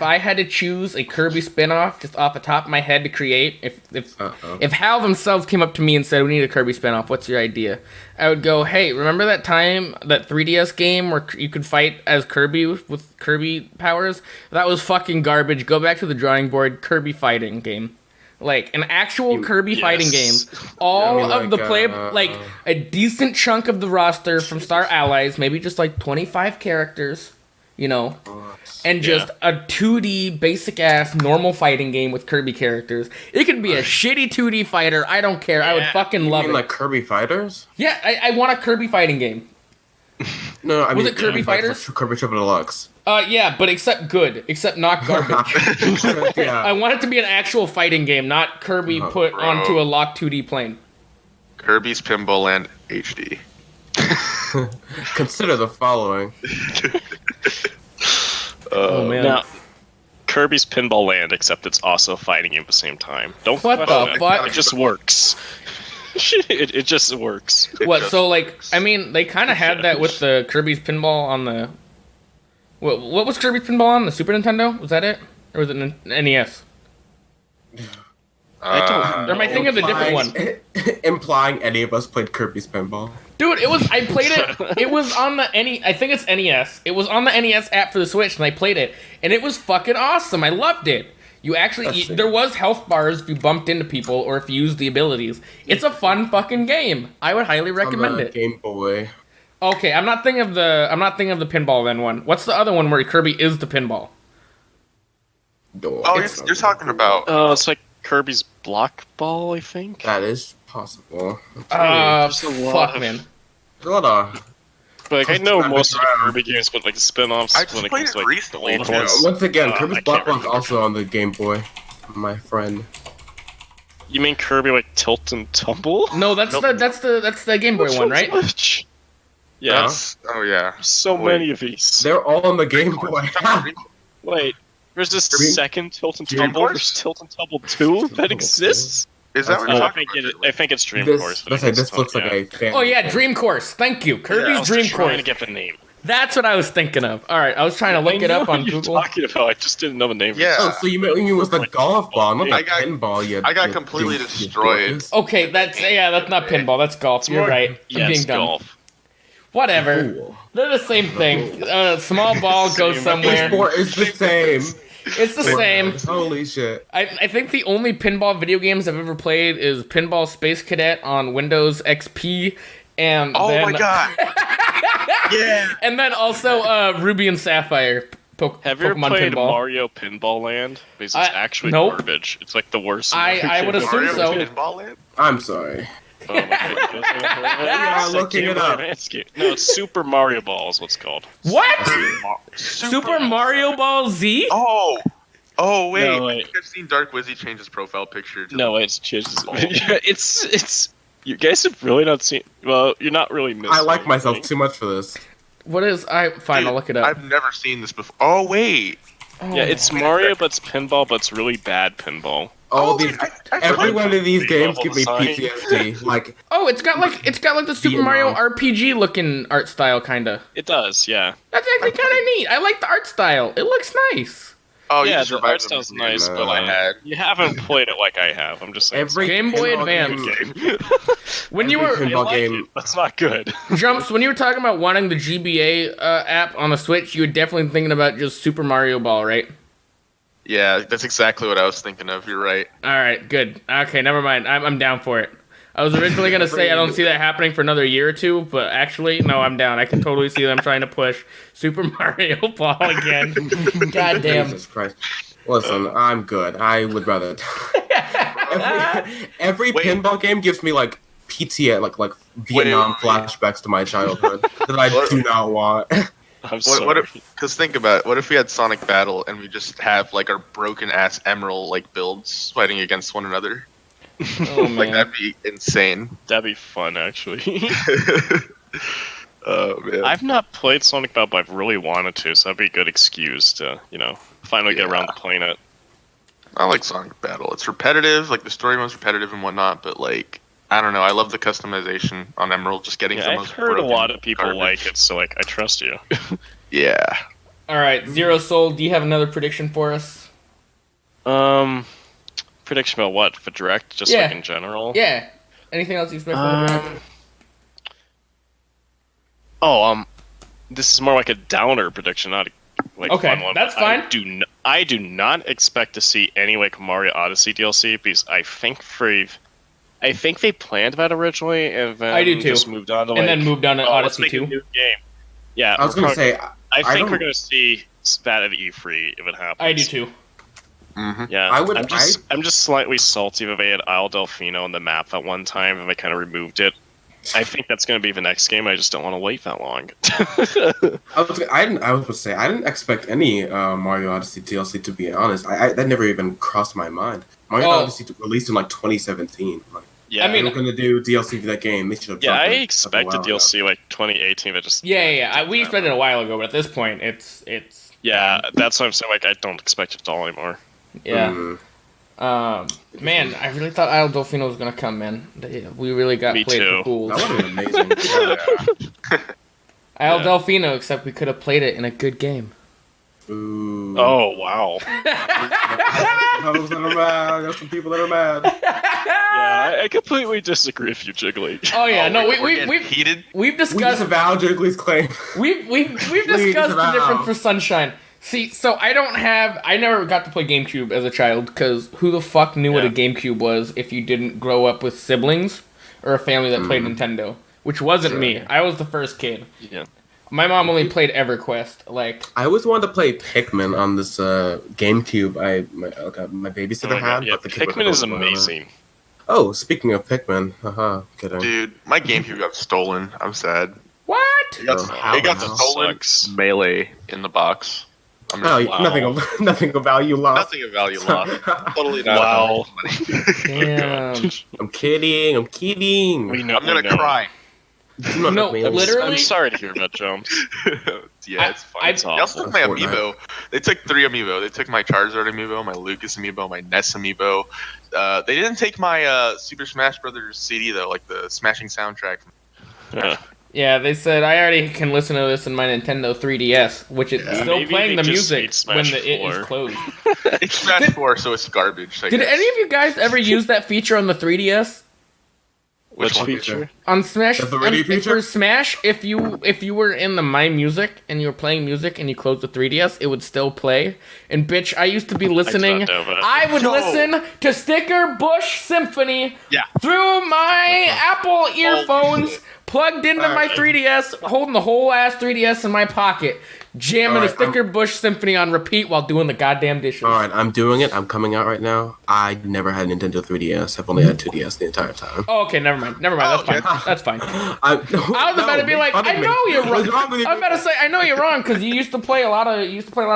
[SPEAKER 2] Kirby spinoff just off the top of my head to create, if HAL themselves came up to me and said we need a Kirby spinoff, what's your idea? I would go, hey, remember that time that 3DS game where you could fight as Kirby with Kirby powers? That was fucking garbage. Go back to the drawing board. Kirby fighting game. Like an actual Kirby fighting game. All
[SPEAKER 1] Yeah, I mean,
[SPEAKER 2] of the
[SPEAKER 1] like,
[SPEAKER 2] play, like a decent chunk of the roster from Star Allies, maybe just like 25 characters. You know, and just a 2D basic ass normal fighting game with Kirby characters. It could be a shitty 2D fighter. I don't care. I would fucking
[SPEAKER 1] You
[SPEAKER 2] love
[SPEAKER 1] mean
[SPEAKER 2] it.
[SPEAKER 1] like Kirby Fighters?
[SPEAKER 2] Yeah, I want a Kirby fighting game.
[SPEAKER 1] No, I mean
[SPEAKER 2] it Kirby Fighters?
[SPEAKER 1] Kirby Triple Deluxe.
[SPEAKER 2] Yeah, but except not garbage. I
[SPEAKER 1] Yeah.
[SPEAKER 2] want it to be an actual fighting game, not Kirby put
[SPEAKER 4] bro.
[SPEAKER 2] onto a locked 2D plane.
[SPEAKER 4] Kirby's Pinball Land HD.
[SPEAKER 1] Consider the following.
[SPEAKER 2] Oh man.
[SPEAKER 3] Now, Kirby's Pinball Land, except it's also fighting you at the same time. Don't
[SPEAKER 2] What
[SPEAKER 3] question
[SPEAKER 2] the
[SPEAKER 3] it.
[SPEAKER 2] fuck?
[SPEAKER 3] It just works. it just works.
[SPEAKER 2] What? So like, I mean, they kind of had that with the Kirby's Pinball on the. What was Kirby's Pinball on the Super Nintendo? Was that it, or was it NES? Or am I thinking of a different one?
[SPEAKER 1] Implying any of us played Kirby's Pinball.
[SPEAKER 2] Dude, I played it. It was on the I think it's NES. It was on the NES app for the Switch, and I played it, and it was fucking awesome. I loved it. You actually, there was health bars if you bumped into people or if you used the abilities. It's a fun fucking game. I would highly recommend it.
[SPEAKER 1] Game Boy.
[SPEAKER 2] Okay, I'm not thinking of the pinball then one. What's the other one where Kirby is the pinball?
[SPEAKER 4] Oh, you're talking about.
[SPEAKER 3] Oh, it's like Kirby's Block Ball, I think.
[SPEAKER 1] That is possible.
[SPEAKER 3] There's a lot
[SPEAKER 2] Fuck
[SPEAKER 3] of-
[SPEAKER 2] man.
[SPEAKER 1] There's a lot of.
[SPEAKER 3] But like, I know most of the
[SPEAKER 1] Around.
[SPEAKER 3] Kirby games, but like the spin-offs
[SPEAKER 4] I
[SPEAKER 3] when
[SPEAKER 4] just
[SPEAKER 3] it
[SPEAKER 4] played
[SPEAKER 3] comes
[SPEAKER 4] it
[SPEAKER 3] to like
[SPEAKER 4] recently,
[SPEAKER 3] old
[SPEAKER 4] too.
[SPEAKER 3] ones.
[SPEAKER 1] Once again,
[SPEAKER 3] I
[SPEAKER 1] Kirby's
[SPEAKER 3] can't
[SPEAKER 1] Block Block's
[SPEAKER 3] remember.
[SPEAKER 1] also on the Game Boy. My friend.
[SPEAKER 3] You mean Kirby like Tilt and Tumble?
[SPEAKER 2] No, that's the Game Boy one, right?
[SPEAKER 3] Yes.
[SPEAKER 4] Oh yeah.
[SPEAKER 3] So
[SPEAKER 4] Wait.
[SPEAKER 3] many of these.
[SPEAKER 1] They're all on the Game Boy.
[SPEAKER 3] Wait, there's this
[SPEAKER 1] Kirby?
[SPEAKER 3] second Tilt and
[SPEAKER 4] Dream
[SPEAKER 3] Tumble.
[SPEAKER 4] Course?
[SPEAKER 3] There's Tilt and Tumble 2 that exists.
[SPEAKER 4] Is that what you're
[SPEAKER 3] I
[SPEAKER 4] talking
[SPEAKER 3] think
[SPEAKER 4] about?
[SPEAKER 3] I think it's Dream
[SPEAKER 1] This,
[SPEAKER 3] Course.
[SPEAKER 1] let's say this looks like a fan.
[SPEAKER 2] Oh yeah, Dream Course. Thank you,
[SPEAKER 3] I
[SPEAKER 2] Kirby's
[SPEAKER 3] was
[SPEAKER 2] Dream
[SPEAKER 3] trying
[SPEAKER 2] Course.
[SPEAKER 3] to get the name.
[SPEAKER 2] That's what I was thinking of. All right, I was trying to look it up on
[SPEAKER 3] I know what
[SPEAKER 2] Google.
[SPEAKER 3] you're talking about. I just didn't know the name.
[SPEAKER 4] Yeah.
[SPEAKER 1] Oh, so you meant it was the golf ball, not the
[SPEAKER 4] I got-
[SPEAKER 1] pinball.
[SPEAKER 4] I got completely destroyed.
[SPEAKER 2] Okay, that's not pinball. That's golf. You're right. I'm
[SPEAKER 3] Yeah,
[SPEAKER 2] being
[SPEAKER 3] it's
[SPEAKER 2] dumb.
[SPEAKER 3] golf.
[SPEAKER 2] Whatever.
[SPEAKER 1] Cool.
[SPEAKER 2] They're the same thing. Small ball goes
[SPEAKER 3] Same.
[SPEAKER 2] somewhere.
[SPEAKER 1] Sport is the same.
[SPEAKER 2] It's the same.
[SPEAKER 1] Holy shit.
[SPEAKER 2] I think the only pinball video games I've ever played is Pinball Space Cadet on Windows XP, and
[SPEAKER 4] Oh
[SPEAKER 2] then,
[SPEAKER 4] my god. Yeah.
[SPEAKER 2] and then also Ruby and Sapphire.
[SPEAKER 3] Have you ever
[SPEAKER 2] Pokemon
[SPEAKER 3] played
[SPEAKER 2] Pinball.
[SPEAKER 3] Mario Pinball Land? Because it's actually
[SPEAKER 2] nope.
[SPEAKER 3] garbage. It's like the worst.
[SPEAKER 2] I would assume
[SPEAKER 4] Mario
[SPEAKER 2] so.
[SPEAKER 4] Pinball Land?
[SPEAKER 1] I'm sorry.
[SPEAKER 3] Oh my goodness.
[SPEAKER 1] Yeah, looking it up.
[SPEAKER 3] No, it's Super Mario Ball is what's called.
[SPEAKER 2] What? Super Mario Ball Z?
[SPEAKER 4] Oh wait,
[SPEAKER 3] No,
[SPEAKER 4] I
[SPEAKER 3] wait.
[SPEAKER 4] think I've seen Dark Wizzy change his profile picture. To
[SPEAKER 3] No, it's just it's. You guys have really not seen. Well, you're not really missing.
[SPEAKER 1] I like myself
[SPEAKER 3] anything.
[SPEAKER 1] too much for this.
[SPEAKER 2] What is fine, I'll look it up.
[SPEAKER 4] I've never seen this before. Oh wait,
[SPEAKER 3] Yeah, it's Mario, but it's pinball, but it's really bad pinball.
[SPEAKER 1] All these, every
[SPEAKER 4] played
[SPEAKER 1] one of these games
[SPEAKER 3] level
[SPEAKER 1] give me
[SPEAKER 3] design.
[SPEAKER 1] PTSD. Like,
[SPEAKER 2] Oh, it's got like the Super Mario RPG looking art style kinda.
[SPEAKER 3] It does, yeah.
[SPEAKER 2] That's actually kinda neat. I like the art style. It looks nice.
[SPEAKER 4] oh
[SPEAKER 3] Yeah,
[SPEAKER 4] you just
[SPEAKER 3] the
[SPEAKER 4] revived
[SPEAKER 3] art
[SPEAKER 4] the
[SPEAKER 3] style's
[SPEAKER 4] memory
[SPEAKER 3] nice,
[SPEAKER 4] of
[SPEAKER 3] but
[SPEAKER 4] what I had.
[SPEAKER 3] you haven't played it like I have. I'm just saying.
[SPEAKER 1] every
[SPEAKER 2] Game Boy
[SPEAKER 1] pinball
[SPEAKER 2] Advance.
[SPEAKER 1] game-
[SPEAKER 2] When you
[SPEAKER 1] Every
[SPEAKER 2] were
[SPEAKER 1] pinball
[SPEAKER 3] I like
[SPEAKER 1] game.
[SPEAKER 3] it. That's not good.
[SPEAKER 2] Jumps, when you were talking about wanting the GBA app on the Switch, you were definitely thinking about just Super Mario Ball, right?
[SPEAKER 4] Yeah, that's exactly what I was thinking of. You're right.
[SPEAKER 2] All right, good. Okay, never mind. I'm down for it. I was originally gonna say I don't see that happening for another year or two, but actually, no, I'm down. I can totally see them trying to push Super Mario Ball again. God damn.
[SPEAKER 1] Jesus Christ. Listen, I'm good. I would rather. every
[SPEAKER 4] Wait.
[SPEAKER 1] pinball game gives me like PTA, like Vietnam
[SPEAKER 4] wait.
[SPEAKER 1] flashbacks to my childhood that I do not want.
[SPEAKER 3] I'm sorry.
[SPEAKER 4] What if? Because think about it. What if we had Sonic Battle and we just have like our broken ass Emerald like builds fighting against one another?
[SPEAKER 2] Oh
[SPEAKER 4] Like
[SPEAKER 2] man.
[SPEAKER 4] that'd be insane.
[SPEAKER 3] That'd be fun, actually.
[SPEAKER 4] Oh man.
[SPEAKER 3] I've not played Sonic Battle, but I've really wanted to, so that'd be a good excuse to, finally get around to playing it.
[SPEAKER 4] I like Sonic Battle. It's repetitive, like the story mode's repetitive and whatnot, but like I don't know. I love the customization on Emerald. Just getting
[SPEAKER 3] Yeah,
[SPEAKER 4] the
[SPEAKER 3] I've
[SPEAKER 4] most
[SPEAKER 3] heard a
[SPEAKER 4] broken
[SPEAKER 3] lot of people
[SPEAKER 4] garbage.
[SPEAKER 3] like it, so I trust you.
[SPEAKER 4] Yeah.
[SPEAKER 2] All right, ZeroSoul, do you have another prediction for us?
[SPEAKER 3] Prediction about what? For Direct? Just
[SPEAKER 2] Yeah.
[SPEAKER 3] like in general?
[SPEAKER 2] Yeah. Anything else you expect from the draft?
[SPEAKER 3] This is more like a downer prediction, not a
[SPEAKER 2] Okay,
[SPEAKER 3] fun one.
[SPEAKER 2] that's
[SPEAKER 3] but
[SPEAKER 2] fine.
[SPEAKER 3] I do not expect to see any like Mario Odyssey DLC because I think they planned that originally and then
[SPEAKER 2] I do too.
[SPEAKER 3] just moved on to
[SPEAKER 2] And then moved on to
[SPEAKER 3] let's
[SPEAKER 2] Odyssey
[SPEAKER 3] make a
[SPEAKER 2] 2.
[SPEAKER 3] new game. Yeah,
[SPEAKER 1] I was gonna say,
[SPEAKER 3] I think
[SPEAKER 1] don't-
[SPEAKER 3] we're gonna see that at E3 if it happens.
[SPEAKER 2] I do too.
[SPEAKER 3] Yeah,
[SPEAKER 1] I would-
[SPEAKER 3] I'm just slightly salty that they had Isle Delfino on the map at one time and they kind of removed it. I think that's going to be the next game. I just don't want to wait that long.
[SPEAKER 1] I was gonna say I didn't expect any Mario Odyssey DLC, to be honest. That never even crossed my mind. Mario
[SPEAKER 2] Oh.
[SPEAKER 1] Odyssey released in like 2017. Like,
[SPEAKER 3] Yeah,
[SPEAKER 2] I mean,
[SPEAKER 1] they were gonna do DLC for that game. They should have.
[SPEAKER 3] yeah, I
[SPEAKER 1] dropped it a
[SPEAKER 3] expected
[SPEAKER 1] while ago.
[SPEAKER 3] DLC like 2018, but just
[SPEAKER 2] Yeah. We expected it a while ago, but at this point, it's
[SPEAKER 3] yeah, that's what I'm saying. Like, I don't expect it at all anymore.
[SPEAKER 2] yeah.
[SPEAKER 1] Mm.
[SPEAKER 2] Man, I really thought Isle Delfino was gonna come, man. We really got
[SPEAKER 3] Me
[SPEAKER 2] played
[SPEAKER 3] too.
[SPEAKER 2] for fools.
[SPEAKER 1] That would have been amazing.
[SPEAKER 2] Isle
[SPEAKER 3] Yeah.
[SPEAKER 2] Delfino, except we could have played it in a good game.
[SPEAKER 1] Ooh.
[SPEAKER 3] Oh wow.
[SPEAKER 1] Those that are mad. There's some people that are mad.
[SPEAKER 3] Yeah, I completely disagree with you, Jiggly.
[SPEAKER 2] Oh yeah, no,
[SPEAKER 4] we're
[SPEAKER 2] we've
[SPEAKER 4] getting heated.
[SPEAKER 2] we've
[SPEAKER 1] We
[SPEAKER 2] discussed
[SPEAKER 1] disavow Jiggly's claim.
[SPEAKER 2] we've discussed the
[SPEAKER 1] disavow.
[SPEAKER 2] difference for Sunshine. See, so I never got to play GameCube as a child because who the fuck knew what a
[SPEAKER 3] Yeah.
[SPEAKER 2] GameCube was if you didn't grow up with siblings or a family that played Nintendo, which wasn't me. I was the first kid.
[SPEAKER 3] Yeah.
[SPEAKER 2] My mom only played EverQuest. Like,
[SPEAKER 1] I always wanted to play Pikmin on this GameCube. My babysitter had.
[SPEAKER 3] Yeah,
[SPEAKER 1] but the kid
[SPEAKER 3] Pikmin
[SPEAKER 1] wasn't
[SPEAKER 3] is
[SPEAKER 1] going to it.
[SPEAKER 3] amazing.
[SPEAKER 1] Oh, speaking of Pikmin, haha, kidding.
[SPEAKER 4] Dude, my GameCube got stolen. I'm sad.
[SPEAKER 2] what?
[SPEAKER 4] It got,
[SPEAKER 1] How
[SPEAKER 4] it got
[SPEAKER 1] the hell?
[SPEAKER 4] stolen.
[SPEAKER 3] Sucks.
[SPEAKER 4] Melee in the box. I'm
[SPEAKER 1] Oh,
[SPEAKER 4] just,
[SPEAKER 3] Wow.
[SPEAKER 1] nothing of value lost.
[SPEAKER 4] nothing of value lost. Totally not.
[SPEAKER 3] Wow.
[SPEAKER 2] Damn.
[SPEAKER 1] I'm kidding.
[SPEAKER 3] We know.
[SPEAKER 4] I'm gonna
[SPEAKER 3] we know.
[SPEAKER 4] cry.
[SPEAKER 1] Do not
[SPEAKER 2] No,
[SPEAKER 1] make me
[SPEAKER 2] literally-
[SPEAKER 3] I'm sorry to hear about Jumps.
[SPEAKER 4] Yeah, it's fine.
[SPEAKER 3] It's
[SPEAKER 4] They also took my
[SPEAKER 1] Fortnite.
[SPEAKER 4] amiibo. They took 3 amiibo. They took my Charizard amiibo, my Lucas amiibo, my Ness amiibo. They didn't take my Super Smash Brothers CD though, like the smashing soundtrack.
[SPEAKER 3] Yeah.
[SPEAKER 2] Yeah, they said I already can listen to this in my Nintendo 3DS, which is still
[SPEAKER 3] Maybe
[SPEAKER 2] playing
[SPEAKER 3] they
[SPEAKER 2] the
[SPEAKER 3] just
[SPEAKER 2] music
[SPEAKER 3] made Smash
[SPEAKER 2] when it
[SPEAKER 3] 4.
[SPEAKER 2] is closed.
[SPEAKER 4] It's Smash 4, so it's garbage. I
[SPEAKER 2] Did
[SPEAKER 4] guess.
[SPEAKER 2] any of you guys ever use that feature on the 3DS?
[SPEAKER 3] Which
[SPEAKER 4] one?
[SPEAKER 3] feature?
[SPEAKER 2] On Smash,
[SPEAKER 1] The 3D feature?
[SPEAKER 2] for Smash, if you were in the My Music and you were playing music and you closed the 3DS, it would still play. And bitch, I used to be listening.
[SPEAKER 3] know that.
[SPEAKER 2] I would
[SPEAKER 4] No.
[SPEAKER 2] listen to Sticker Bush Symphony
[SPEAKER 4] Yeah.
[SPEAKER 2] through my Apple earphones plugged into my 3DS, holding the whole ass 3DS in my pocket, jamming a Sticker Bush Symphony on repeat while doing the goddamn dishes.
[SPEAKER 1] Alright, I'm doing it. I'm coming out right now. I never had a Nintendo 3DS. I've only had 2DS the entire time.
[SPEAKER 2] Oh, okay, never mind. That's fine. I was about to be like, I know you're wrong. I was about to say, I know you're wrong because you used to play a lot of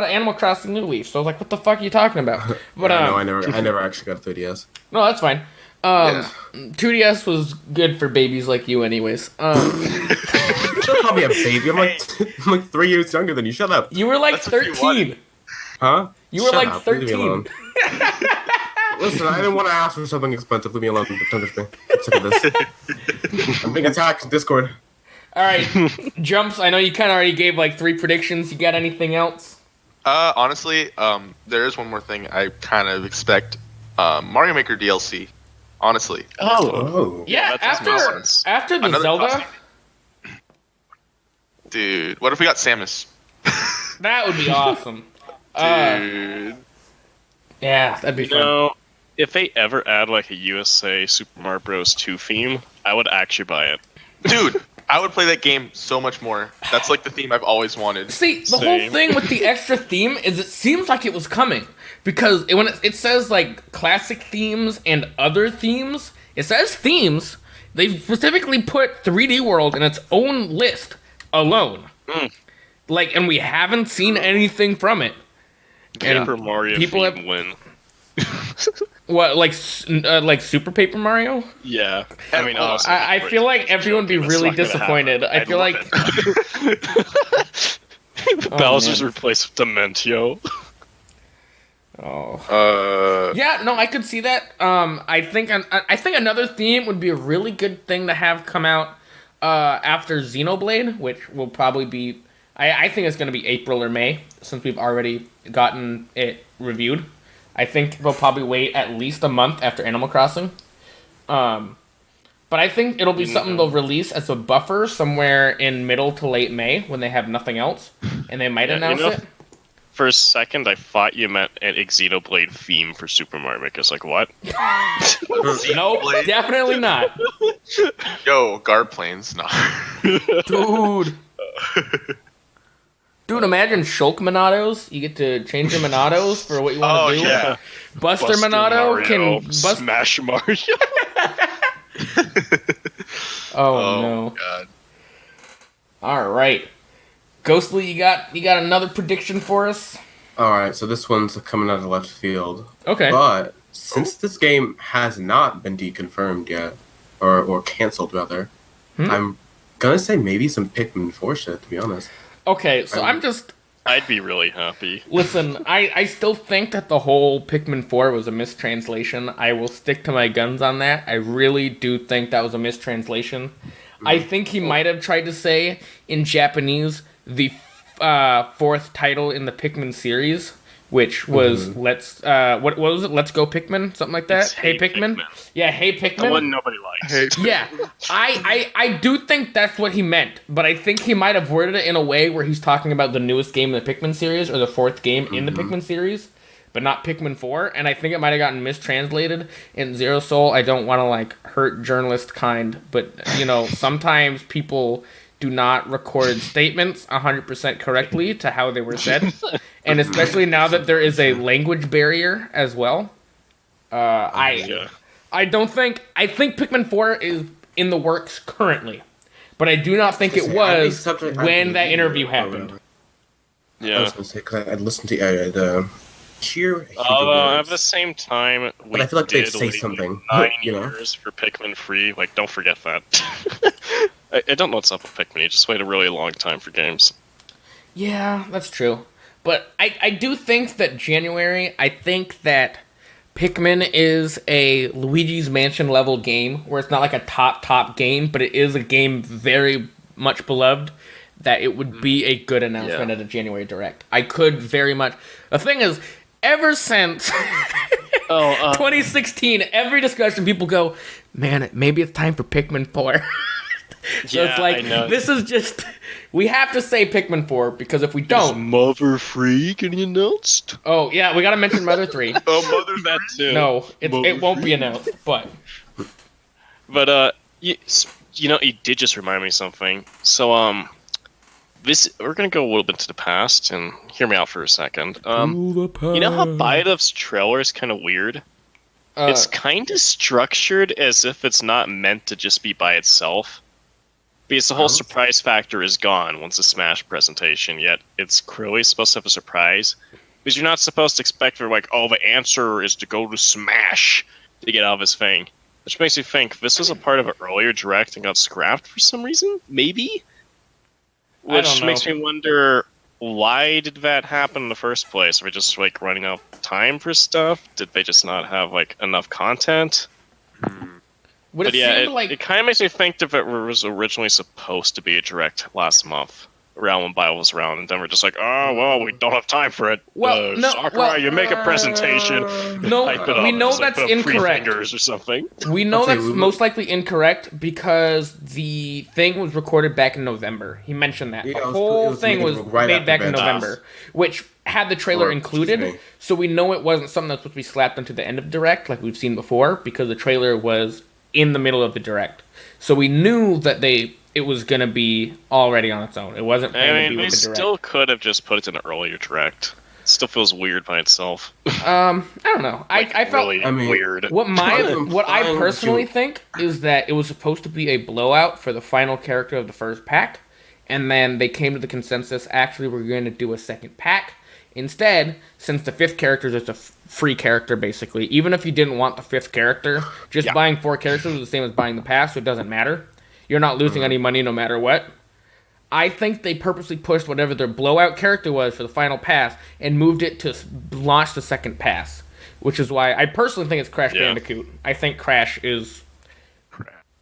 [SPEAKER 2] Animal Crossing New Leaf. So I was like, what the fuck are you talking about? But
[SPEAKER 1] no, I never actually got a 3DS.
[SPEAKER 2] No, that's fine. 2DS was good for babies like you, anyways.
[SPEAKER 1] Don't call me a baby. I'm like 3 years younger than you. Shut up.
[SPEAKER 2] You were like 13.
[SPEAKER 1] Huh?
[SPEAKER 2] You were like 13.
[SPEAKER 1] Listen, I didn't want to ask for something expensive. Leave me alone. Don't touch me. I'm sick of this. I'm being attacked in Discord.
[SPEAKER 2] All right, Jumps. I know you kind of already gave like 3 predictions. You got anything else?
[SPEAKER 4] Honestly, there is one more thing I kind of expect. Mario Maker DLC. Honestly.
[SPEAKER 3] Oh.
[SPEAKER 2] Yeah, after the
[SPEAKER 4] Another
[SPEAKER 2] Zelda.
[SPEAKER 4] costume. Dude, what if we got Samus?
[SPEAKER 2] That would be awesome.
[SPEAKER 3] Dude.
[SPEAKER 2] Yeah, that'd be fun.
[SPEAKER 3] No, if they ever add like a USA Super Mario Bros. 2 theme, I would actually buy it.
[SPEAKER 4] Dude, I would play that game so much more. That's like the theme I've always wanted.
[SPEAKER 2] See, the whole thing with the extra theme is it seems like it was coming. Because when it says like classic themes and other themes, it says themes. They specifically put 3D World in its own list alone. Like, and we haven't seen anything from it.
[SPEAKER 3] Paper Mario
[SPEAKER 2] people
[SPEAKER 3] theme win.
[SPEAKER 2] What, like Super Paper Mario?
[SPEAKER 3] Yeah. I mean, honestly,
[SPEAKER 2] I feel like everyone would be really disappointed. I feel like
[SPEAKER 3] Bowser's replaced with Dementio.
[SPEAKER 2] Yeah, no, I could see that. I think another theme would be a really good thing to have come out after Xenoblade, which will probably be. I think it's going to be April or May, since we've already gotten it reviewed. I think they'll probably wait at least a month after Animal Crossing. But I think it'll be something they'll release as a buffer somewhere in middle to late May when they have nothing else, and they might announce it.
[SPEAKER 3] For a second, I thought you meant an Xenoblade theme for Super Mario Maker. I was like, what?
[SPEAKER 2] Nope, definitely not.
[SPEAKER 4] Yo, guard planes, nah.
[SPEAKER 2] Dude, imagine Shulk Monados. You get to change your Monados for what you want to do.
[SPEAKER 4] Yeah.
[SPEAKER 2] Buster Monado
[SPEAKER 3] Mario,
[SPEAKER 2] can
[SPEAKER 3] Smash Mario.
[SPEAKER 2] Oh no.
[SPEAKER 4] God.
[SPEAKER 2] All right. Ghostly, you got another prediction for us?
[SPEAKER 1] Alright, so this one's coming out of left field.
[SPEAKER 2] Okay.
[SPEAKER 1] But since this game has not been deconfirmed yet, or canceled rather, I'm gonna say maybe some Pikmin 4 shit, to be honest.
[SPEAKER 2] Okay, so
[SPEAKER 3] I'd be really happy.
[SPEAKER 2] Listen, I still think that the whole Pikmin 4 was a mistranslation. I will stick to my guns on that. I really do think that was a mistranslation. I think he might have tried to say in Japanese the 4th title in the Pikmin series, which was what was it? Let's Go Pikmin, something like that.
[SPEAKER 3] It's
[SPEAKER 2] Hey Pikmin. Yeah, Hey Pikmin.
[SPEAKER 3] The one nobody likes.
[SPEAKER 2] Yeah, I do think that's what he meant, but I think he might have worded it in a way where he's talking about the newest game in the Pikmin series or the 4th game in the Pikmin series, but not Pikmin 4. And I think it might have gotten mistranslated in ZeroSoul. I don't want to like hurt journalist kind, but you know sometimes people do not record statements 100% correctly to how they were said, and especially now that there is a language barrier as well. I think Pikmin 4 is in the works currently, but I do not think it was when that interview happened.
[SPEAKER 3] Yeah.
[SPEAKER 1] I was gonna say, because I listened to the
[SPEAKER 3] at the same time,
[SPEAKER 1] but I feel like they'd say something.
[SPEAKER 3] 9
[SPEAKER 1] you know?
[SPEAKER 3] years for Pikmin 3. Like, don't forget that. I don't know what's up with Pikmin. You just wait a really long time for games.
[SPEAKER 2] Yeah, that's true. But I do think that January, I think that Pikmin is a Luigi's Mansion level game, where it's not like a top game, but it is a game very much beloved, that it would be a good announcement at a January Direct. I could very much... The thing is, ever since 2016, every discussion, people go, man, maybe it's time for Pikmin 4. So it's like, this is just... We have to say Pikmin 4, because if we don't...
[SPEAKER 3] Is Mother 3 getting announced?
[SPEAKER 2] Oh, yeah, we gotta mention Mother 3.
[SPEAKER 3] Mother that too.
[SPEAKER 2] No, it won't be announced, but...
[SPEAKER 3] But, you did just remind me of something. So, we're gonna go a little bit to the past, and hear me out for a second. You know how Bidef's trailer is kind of weird? It's kind of structured as if it's not meant to just be by itself. Because the whole surprise factor is gone once the Smash presentation, yet it's clearly supposed to have a surprise. Because you're not supposed to expect for like, oh, the answer is to go to Smash to get out of this thing. Which makes me think this was a part of an earlier direct and got scrapped for some reason? Maybe? Which makes me wonder, why did that happen in the first place? Are we just like running out of time for stuff? Did they just not have like enough content? But yeah, it kind of makes me think that it was originally supposed to be a direct last month, around when Bio was around, and then we're just like, oh, well, we don't have time for it.
[SPEAKER 2] Well, no,
[SPEAKER 3] Sakurai, you make a presentation.
[SPEAKER 2] No, we know that's incorrect.
[SPEAKER 3] Or something.
[SPEAKER 2] We know that's most likely incorrect because the thing was recorded back in November. He mentioned that. The whole thing was made back in November, which had the trailer included, so we know it wasn't something that's supposed to be slapped onto the end of Direct like we've seen before, because the trailer was in the middle of the Direct. So we knew that it was going to be already on its own. It wasn't planned to be with the Direct.
[SPEAKER 3] They still could have just put it in an earlier Direct. It still feels weird by itself.
[SPEAKER 2] I don't know. I felt
[SPEAKER 3] really weird.
[SPEAKER 2] What I personally think is that it was supposed to be a blowout for the final character of the first pack, and then they came to the consensus, actually, we're going to do a second pack. Instead, since the fifth character is just a free character, basically, even if you didn't want the fifth character, just buying 4 characters is the same as buying the pass, so it doesn't matter. You're not losing any money no matter what. I think they purposely pushed whatever their blowout character was for the final pass and moved it to launch the second pass, which is why I personally think it's Crash Bandicoot. I think Crash is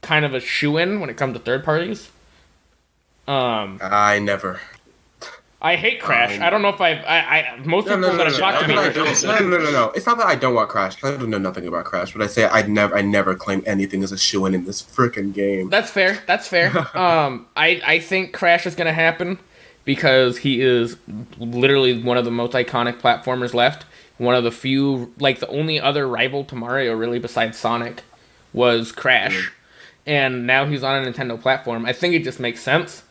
[SPEAKER 2] kind of a shoo-in when it comes to third parties. I hate Crash. I don't know if most people that have talked to me.
[SPEAKER 1] No. It's not that I don't want Crash. I don't know nothing about Crash, but I say I never claim anything as a shoo-in in this freaking game.
[SPEAKER 2] That's fair. I think Crash is gonna happen because he is literally one of the most iconic platformers left. One of the few, like the only other rival to Mario really besides Sonic was Crash, and now he's on a Nintendo platform. I think it just makes sense.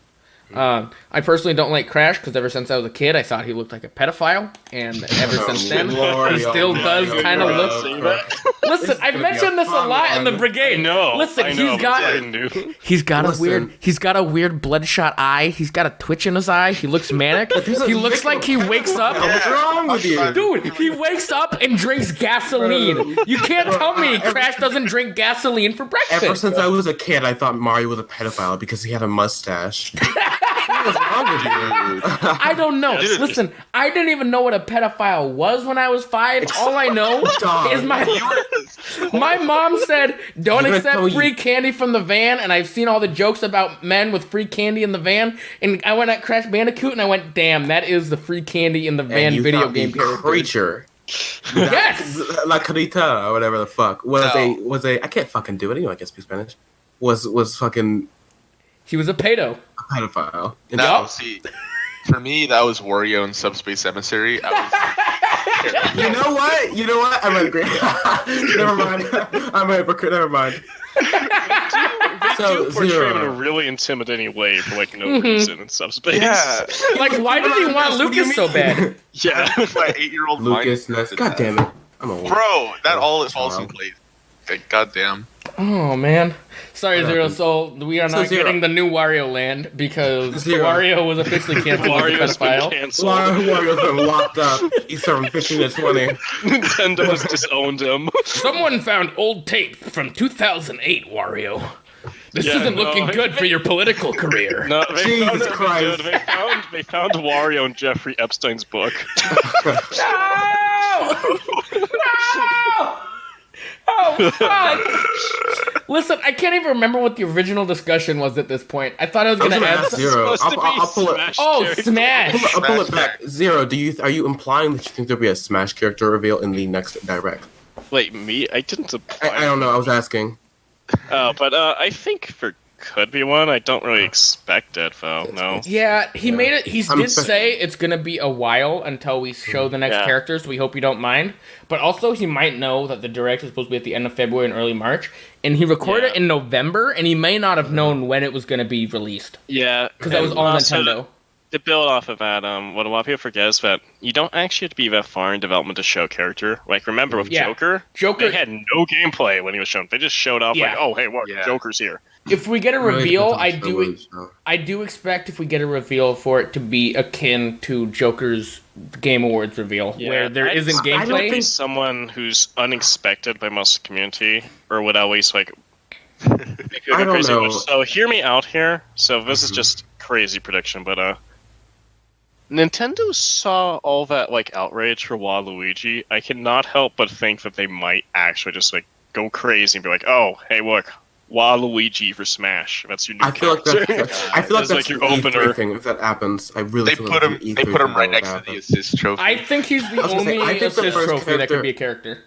[SPEAKER 2] I personally don't like Crash because ever since I was a kid, I thought he looked like a pedophile, and ever since then, he still does kind of look. Listen, I've mentioned this a lot in the Brigade. Listen, he's got a weird bloodshot eye. He's got a twitch in his eye. He looks manic. He looks like he wakes up.
[SPEAKER 1] What's wrong with you,
[SPEAKER 2] dude? He wakes up and drinks gasoline. You can't tell me Crash doesn't drink gasoline for breakfast.
[SPEAKER 1] Ever since I was a kid, I thought Mario was a pedophile because he had a mustache. What's wrong with you?
[SPEAKER 2] I don't know. Listen, I didn't even know what a pedophile was when I was 5. All I know is my mom said, don't accept free candy from the van, and I've seen all the jokes about men with free candy in the van, and I went at Crash Bandicoot, and I went, damn, that is the free candy in the van video game character.
[SPEAKER 1] Creature.
[SPEAKER 2] Yes!
[SPEAKER 1] La Carita, or whatever the fuck. Was a I can't fucking do it. Anyone can speak Spanish. Was fucking...
[SPEAKER 2] He was a pedo.
[SPEAKER 1] A pedophile.
[SPEAKER 4] No, see, for me, that was Wario in Subspace Emissary.
[SPEAKER 1] You know what? I might agree. Never mind. I'm a hypocrite. Never mind.
[SPEAKER 3] They do portray him in a really intimidating way for like no reason in Subspace.
[SPEAKER 4] Yeah.
[SPEAKER 2] Like, why did he want Lucas so bad?
[SPEAKER 3] Yeah.
[SPEAKER 4] My 8-year-old
[SPEAKER 1] Lucas
[SPEAKER 4] mind.
[SPEAKER 1] God damn it. I'm a
[SPEAKER 4] Bro, that all falls in place. God damn.
[SPEAKER 2] Oh, man. Sorry, ZeroSoul. We are not getting the new Wario Land because Wario was officially canceled as a pedophile.
[SPEAKER 1] Wario's been locked up. He's serving 15 to 20.
[SPEAKER 3] Nintendo has disowned him.
[SPEAKER 2] Someone found old tape from 2008, Wario. This isn't looking good for your political career.
[SPEAKER 3] No,
[SPEAKER 1] Jesus Christ.
[SPEAKER 3] They found Wario in Jeffrey Epstein's book.
[SPEAKER 2] No! No! Oh, fuck! Listen, I can't even remember what the original discussion was at this point. I thought I was gonna add
[SPEAKER 1] Zero. I'll pull it.
[SPEAKER 2] Oh, Smash!
[SPEAKER 1] I'll pull it back. Zero. Are you implying that you think there'll be a Smash character reveal in the next Direct?
[SPEAKER 3] Wait, me? I didn't.
[SPEAKER 1] I don't know. I was asking.
[SPEAKER 3] But I think there could be one. I don't really expect it, though. No.
[SPEAKER 2] Yeah, he made it. He
[SPEAKER 1] I'm
[SPEAKER 2] did
[SPEAKER 1] expect-
[SPEAKER 2] say it's gonna be a while until we show the next
[SPEAKER 3] Yeah.
[SPEAKER 2] character, so we hope you don't mind. But also, he might know that the direct is supposed to be at the end of February and early March, and he recorded it in November, and he may not have known when it was gonna be released
[SPEAKER 3] Yeah,
[SPEAKER 2] because that was all Nintendo.
[SPEAKER 3] To build off of that, what a lot of people forget is that you don't actually have to be that far in development to show character. Like, remember with
[SPEAKER 2] Yeah.
[SPEAKER 3] Joker,
[SPEAKER 2] Joker-
[SPEAKER 3] they had no gameplay when he was shown. They just showed up
[SPEAKER 2] Yeah.
[SPEAKER 3] like, oh, hey, what?
[SPEAKER 4] Yeah.
[SPEAKER 3] Joker's here.
[SPEAKER 2] If we get a
[SPEAKER 1] Really
[SPEAKER 2] reveal,
[SPEAKER 1] depends on the show.
[SPEAKER 2] I do expect if we get a reveal for it to be akin to Joker's Game Awards reveal, where there isn't
[SPEAKER 1] I don't
[SPEAKER 2] gameplay.
[SPEAKER 1] think-
[SPEAKER 3] Someone who's unexpected by most of the community, or would always like.
[SPEAKER 1] I don't know.
[SPEAKER 3] So hear me out here. So this is just crazy prediction, but Nintendo saw all that like outrage for Waluigi. I cannot help but think that they might actually just like go crazy and be like, "Oh, hey, look, Waluigi for Smash. That's your new
[SPEAKER 1] I feel like
[SPEAKER 3] character."
[SPEAKER 1] that's, I feel like
[SPEAKER 3] It's
[SPEAKER 1] that's
[SPEAKER 3] like
[SPEAKER 1] an
[SPEAKER 3] your
[SPEAKER 1] E3
[SPEAKER 3] opener.
[SPEAKER 1] thing. If that happens, I really
[SPEAKER 4] They
[SPEAKER 1] feel
[SPEAKER 4] put
[SPEAKER 1] like
[SPEAKER 4] him.
[SPEAKER 1] it's an
[SPEAKER 4] They
[SPEAKER 1] E3
[SPEAKER 4] put him
[SPEAKER 1] thing
[SPEAKER 4] right
[SPEAKER 1] that
[SPEAKER 4] next
[SPEAKER 1] would
[SPEAKER 4] to the
[SPEAKER 1] happen.
[SPEAKER 4] assist trophy.
[SPEAKER 2] I think he's the
[SPEAKER 1] I was gonna say,
[SPEAKER 2] only
[SPEAKER 1] I think the
[SPEAKER 2] assist
[SPEAKER 1] first
[SPEAKER 2] trophy that
[SPEAKER 1] character-
[SPEAKER 2] could be a character.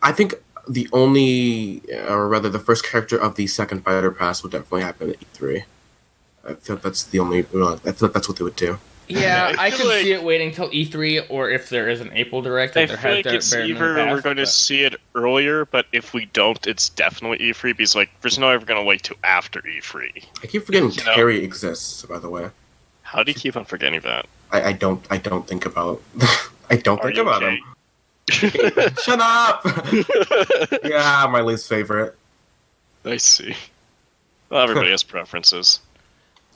[SPEAKER 1] I think the only, or rather, the first character of the second fighter pass would definitely happen at E3. I feel like that's the only. I feel like that's what they would do.
[SPEAKER 2] Yeah,
[SPEAKER 3] I
[SPEAKER 2] I
[SPEAKER 3] feel
[SPEAKER 2] could
[SPEAKER 3] like-
[SPEAKER 2] see it waiting till E3, or if there is an April Direct.
[SPEAKER 3] I
[SPEAKER 2] That there
[SPEAKER 3] feel
[SPEAKER 2] has
[SPEAKER 3] like
[SPEAKER 2] there
[SPEAKER 3] it's
[SPEAKER 2] been in the
[SPEAKER 3] either
[SPEAKER 2] past,
[SPEAKER 3] we're going to
[SPEAKER 2] but-
[SPEAKER 3] see it earlier, but if we don't, it's definitely E3 because like there's no ever going to wait till after E3.
[SPEAKER 1] I keep forgetting
[SPEAKER 3] You know.
[SPEAKER 1] Terry exists. By the way,
[SPEAKER 3] How do you keep on forgetting that?
[SPEAKER 1] I don't think about. I don't
[SPEAKER 3] Are
[SPEAKER 1] think
[SPEAKER 3] you
[SPEAKER 1] about
[SPEAKER 3] okay?
[SPEAKER 1] him. Shut up. Yeah, my least favorite.
[SPEAKER 3] I see. Well, everybody has preferences.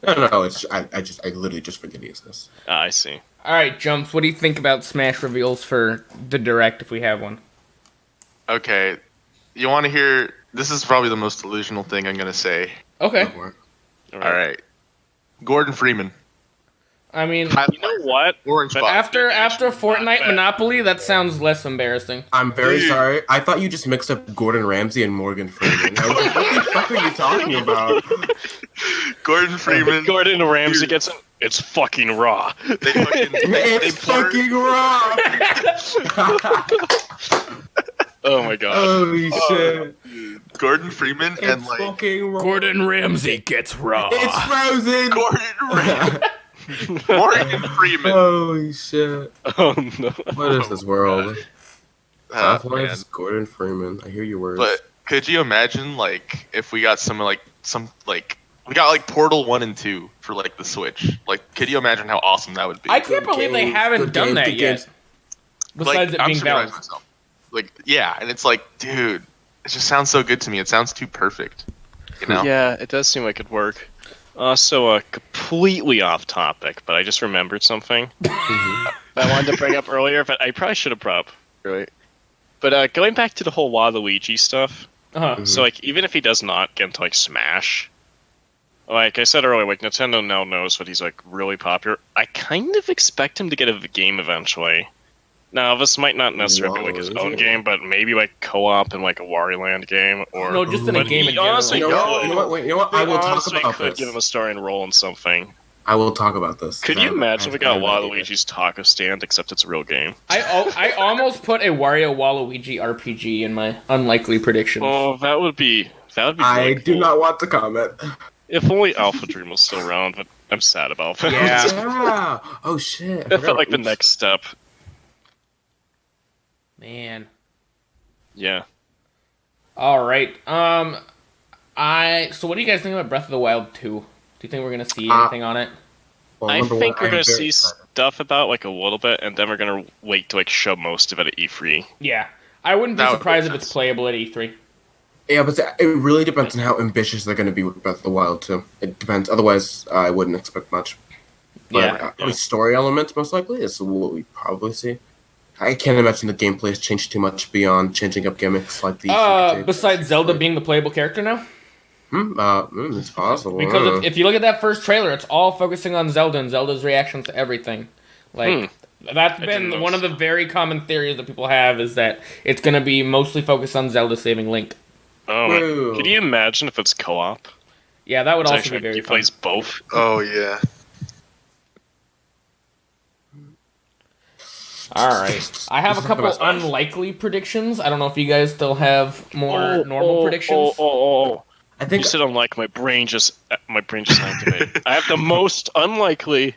[SPEAKER 1] No, it's I literally just forget he exists.
[SPEAKER 3] I see.
[SPEAKER 2] All right, Jumps. What do you think about Smash reveals for the Direct if we have one?
[SPEAKER 4] Okay, you want to hear? This is probably the most delusional thing I'm gonna say.
[SPEAKER 2] Okay.
[SPEAKER 4] All right, Gordon Freeman.
[SPEAKER 2] I mean,
[SPEAKER 3] You know what?
[SPEAKER 4] Orange
[SPEAKER 3] But
[SPEAKER 4] box.
[SPEAKER 2] after Fortnite
[SPEAKER 3] bad.
[SPEAKER 2] Monopoly, that sounds less embarrassing.
[SPEAKER 1] I'm very
[SPEAKER 4] Dude.
[SPEAKER 1] sorry. I thought you just mixed up Gordon Ramsay and Morgan Freeman. I was like, what the fuck are you talking about?
[SPEAKER 4] Gordon Freeman.
[SPEAKER 3] Gordon Ramsay
[SPEAKER 4] Dude.
[SPEAKER 3] gets it. It's fucking raw.
[SPEAKER 4] They fucking.
[SPEAKER 1] It's
[SPEAKER 4] blurred-
[SPEAKER 1] fucking raw.
[SPEAKER 3] Oh my god.
[SPEAKER 1] Holy shit!
[SPEAKER 4] Gordon Freeman and
[SPEAKER 1] It's
[SPEAKER 4] like
[SPEAKER 1] fucking raw.
[SPEAKER 2] Gordon Ramsay gets raw.
[SPEAKER 1] It's frozen.
[SPEAKER 4] Gordon Freeman. Morgan Freeman.
[SPEAKER 1] Holy shit!
[SPEAKER 3] Oh no.
[SPEAKER 1] What is this world?
[SPEAKER 4] Oh,
[SPEAKER 1] Half-Life
[SPEAKER 4] man.
[SPEAKER 1] is Gordon Freeman. I hear your words.
[SPEAKER 4] But could you imagine like if we got some we got like Portal 1 and 2 for like the Switch. Like could you imagine how awesome that would be?
[SPEAKER 2] I can't believe they
[SPEAKER 1] games,
[SPEAKER 2] haven't
[SPEAKER 1] good
[SPEAKER 2] done
[SPEAKER 1] games,
[SPEAKER 2] that
[SPEAKER 1] good
[SPEAKER 2] yet.
[SPEAKER 1] games.
[SPEAKER 2] Besides it
[SPEAKER 4] I'm
[SPEAKER 2] being
[SPEAKER 4] surprised
[SPEAKER 2] Valve.
[SPEAKER 4] myself. Like yeah, and it's like dude, it just sounds so good to me. It sounds too perfect. You know?
[SPEAKER 3] Yeah, it does seem like it'd work. Also, completely off topic, but I just remembered something that I wanted to bring up earlier, but I probably should have brought up. Right. But going back to the whole Waluigi stuff,
[SPEAKER 2] Uh-huh.
[SPEAKER 3] so like even if he does not get into like Smash, like I said earlier, like Nintendo now knows that he's like really popular. I kind of expect him to get a game eventually. Now this might not necessarily be like his own
[SPEAKER 1] Waluigi.
[SPEAKER 3] game, but maybe like co-op in like a Wario Land game, or
[SPEAKER 2] No, just in a
[SPEAKER 3] But
[SPEAKER 2] game
[SPEAKER 3] he
[SPEAKER 2] in general.
[SPEAKER 3] honestly
[SPEAKER 1] You know what?
[SPEAKER 3] could.
[SPEAKER 1] You know what? Wait, you know what? I will talk
[SPEAKER 3] honestly
[SPEAKER 1] about
[SPEAKER 3] could
[SPEAKER 1] this.
[SPEAKER 3] give him a starring role in something.
[SPEAKER 1] I will talk about this.
[SPEAKER 3] Could
[SPEAKER 1] I
[SPEAKER 3] you
[SPEAKER 1] have-
[SPEAKER 3] imagine
[SPEAKER 1] I
[SPEAKER 3] if we got
[SPEAKER 1] have an idea.
[SPEAKER 3] Waluigi's taco stand, except it's a real game?
[SPEAKER 2] I almost put a Wario Waluigi RPG in my unlikely predictions.
[SPEAKER 3] Oh, that would be
[SPEAKER 1] I
[SPEAKER 3] really
[SPEAKER 1] do
[SPEAKER 3] cool.
[SPEAKER 1] not want to comment.
[SPEAKER 3] If only Alpha Dream was still around, but I'm sad about that.
[SPEAKER 2] Yeah.
[SPEAKER 1] Yeah. Oh shit. I
[SPEAKER 3] That felt
[SPEAKER 1] forgot.
[SPEAKER 3] like the
[SPEAKER 1] Oops.
[SPEAKER 3] next step.
[SPEAKER 2] Man.
[SPEAKER 3] Yeah.
[SPEAKER 2] All right. So what do you guys think about Breath of the Wild 2? Do you think we're gonna see anything on it?
[SPEAKER 1] Well,
[SPEAKER 3] I
[SPEAKER 1] number
[SPEAKER 3] think
[SPEAKER 1] one,
[SPEAKER 3] we're
[SPEAKER 1] I'm
[SPEAKER 3] gonna
[SPEAKER 1] very
[SPEAKER 3] see
[SPEAKER 1] excited.
[SPEAKER 3] stuff about like a little bit, and then we're gonna wait to like show most of it at E3.
[SPEAKER 2] Yeah. I wouldn't be
[SPEAKER 4] That would
[SPEAKER 2] surprised
[SPEAKER 4] make
[SPEAKER 2] if it's
[SPEAKER 4] sense.
[SPEAKER 2] playable at E E3.
[SPEAKER 1] Yeah, but it really depends on how ambitious they're going to be with Breath of the Wild too. It depends. Otherwise, I wouldn't expect much. But
[SPEAKER 2] Yeah.
[SPEAKER 1] story elements most likely is what we probably see. I can't imagine the gameplay has changed too much beyond changing up gimmicks like the.
[SPEAKER 2] Besides Zelda being the playable character now?
[SPEAKER 1] It's possible.
[SPEAKER 2] Because if you look at that first trailer, it's all focusing on Zelda and Zelda's reactions to everything. Like that's
[SPEAKER 3] didn't
[SPEAKER 2] been one of the
[SPEAKER 3] notice.
[SPEAKER 2] very common theories that people have is that it's going to be mostly focused on Zelda saving Link.
[SPEAKER 3] Oh, my.
[SPEAKER 1] Whoa.
[SPEAKER 3] Could you imagine if it's co-op?
[SPEAKER 2] Yeah, that would
[SPEAKER 3] It's
[SPEAKER 2] also
[SPEAKER 3] actually,
[SPEAKER 2] be very
[SPEAKER 3] he
[SPEAKER 2] fun.
[SPEAKER 3] plays both.
[SPEAKER 4] Oh yeah.
[SPEAKER 2] All right, I have a
[SPEAKER 1] Let's talk
[SPEAKER 2] couple
[SPEAKER 1] about Smash.
[SPEAKER 2] unlikely predictions. I don't know if you guys still have more normal predictions.
[SPEAKER 1] I think
[SPEAKER 3] You said unlikely. My brain just activated. I have the most unlikely,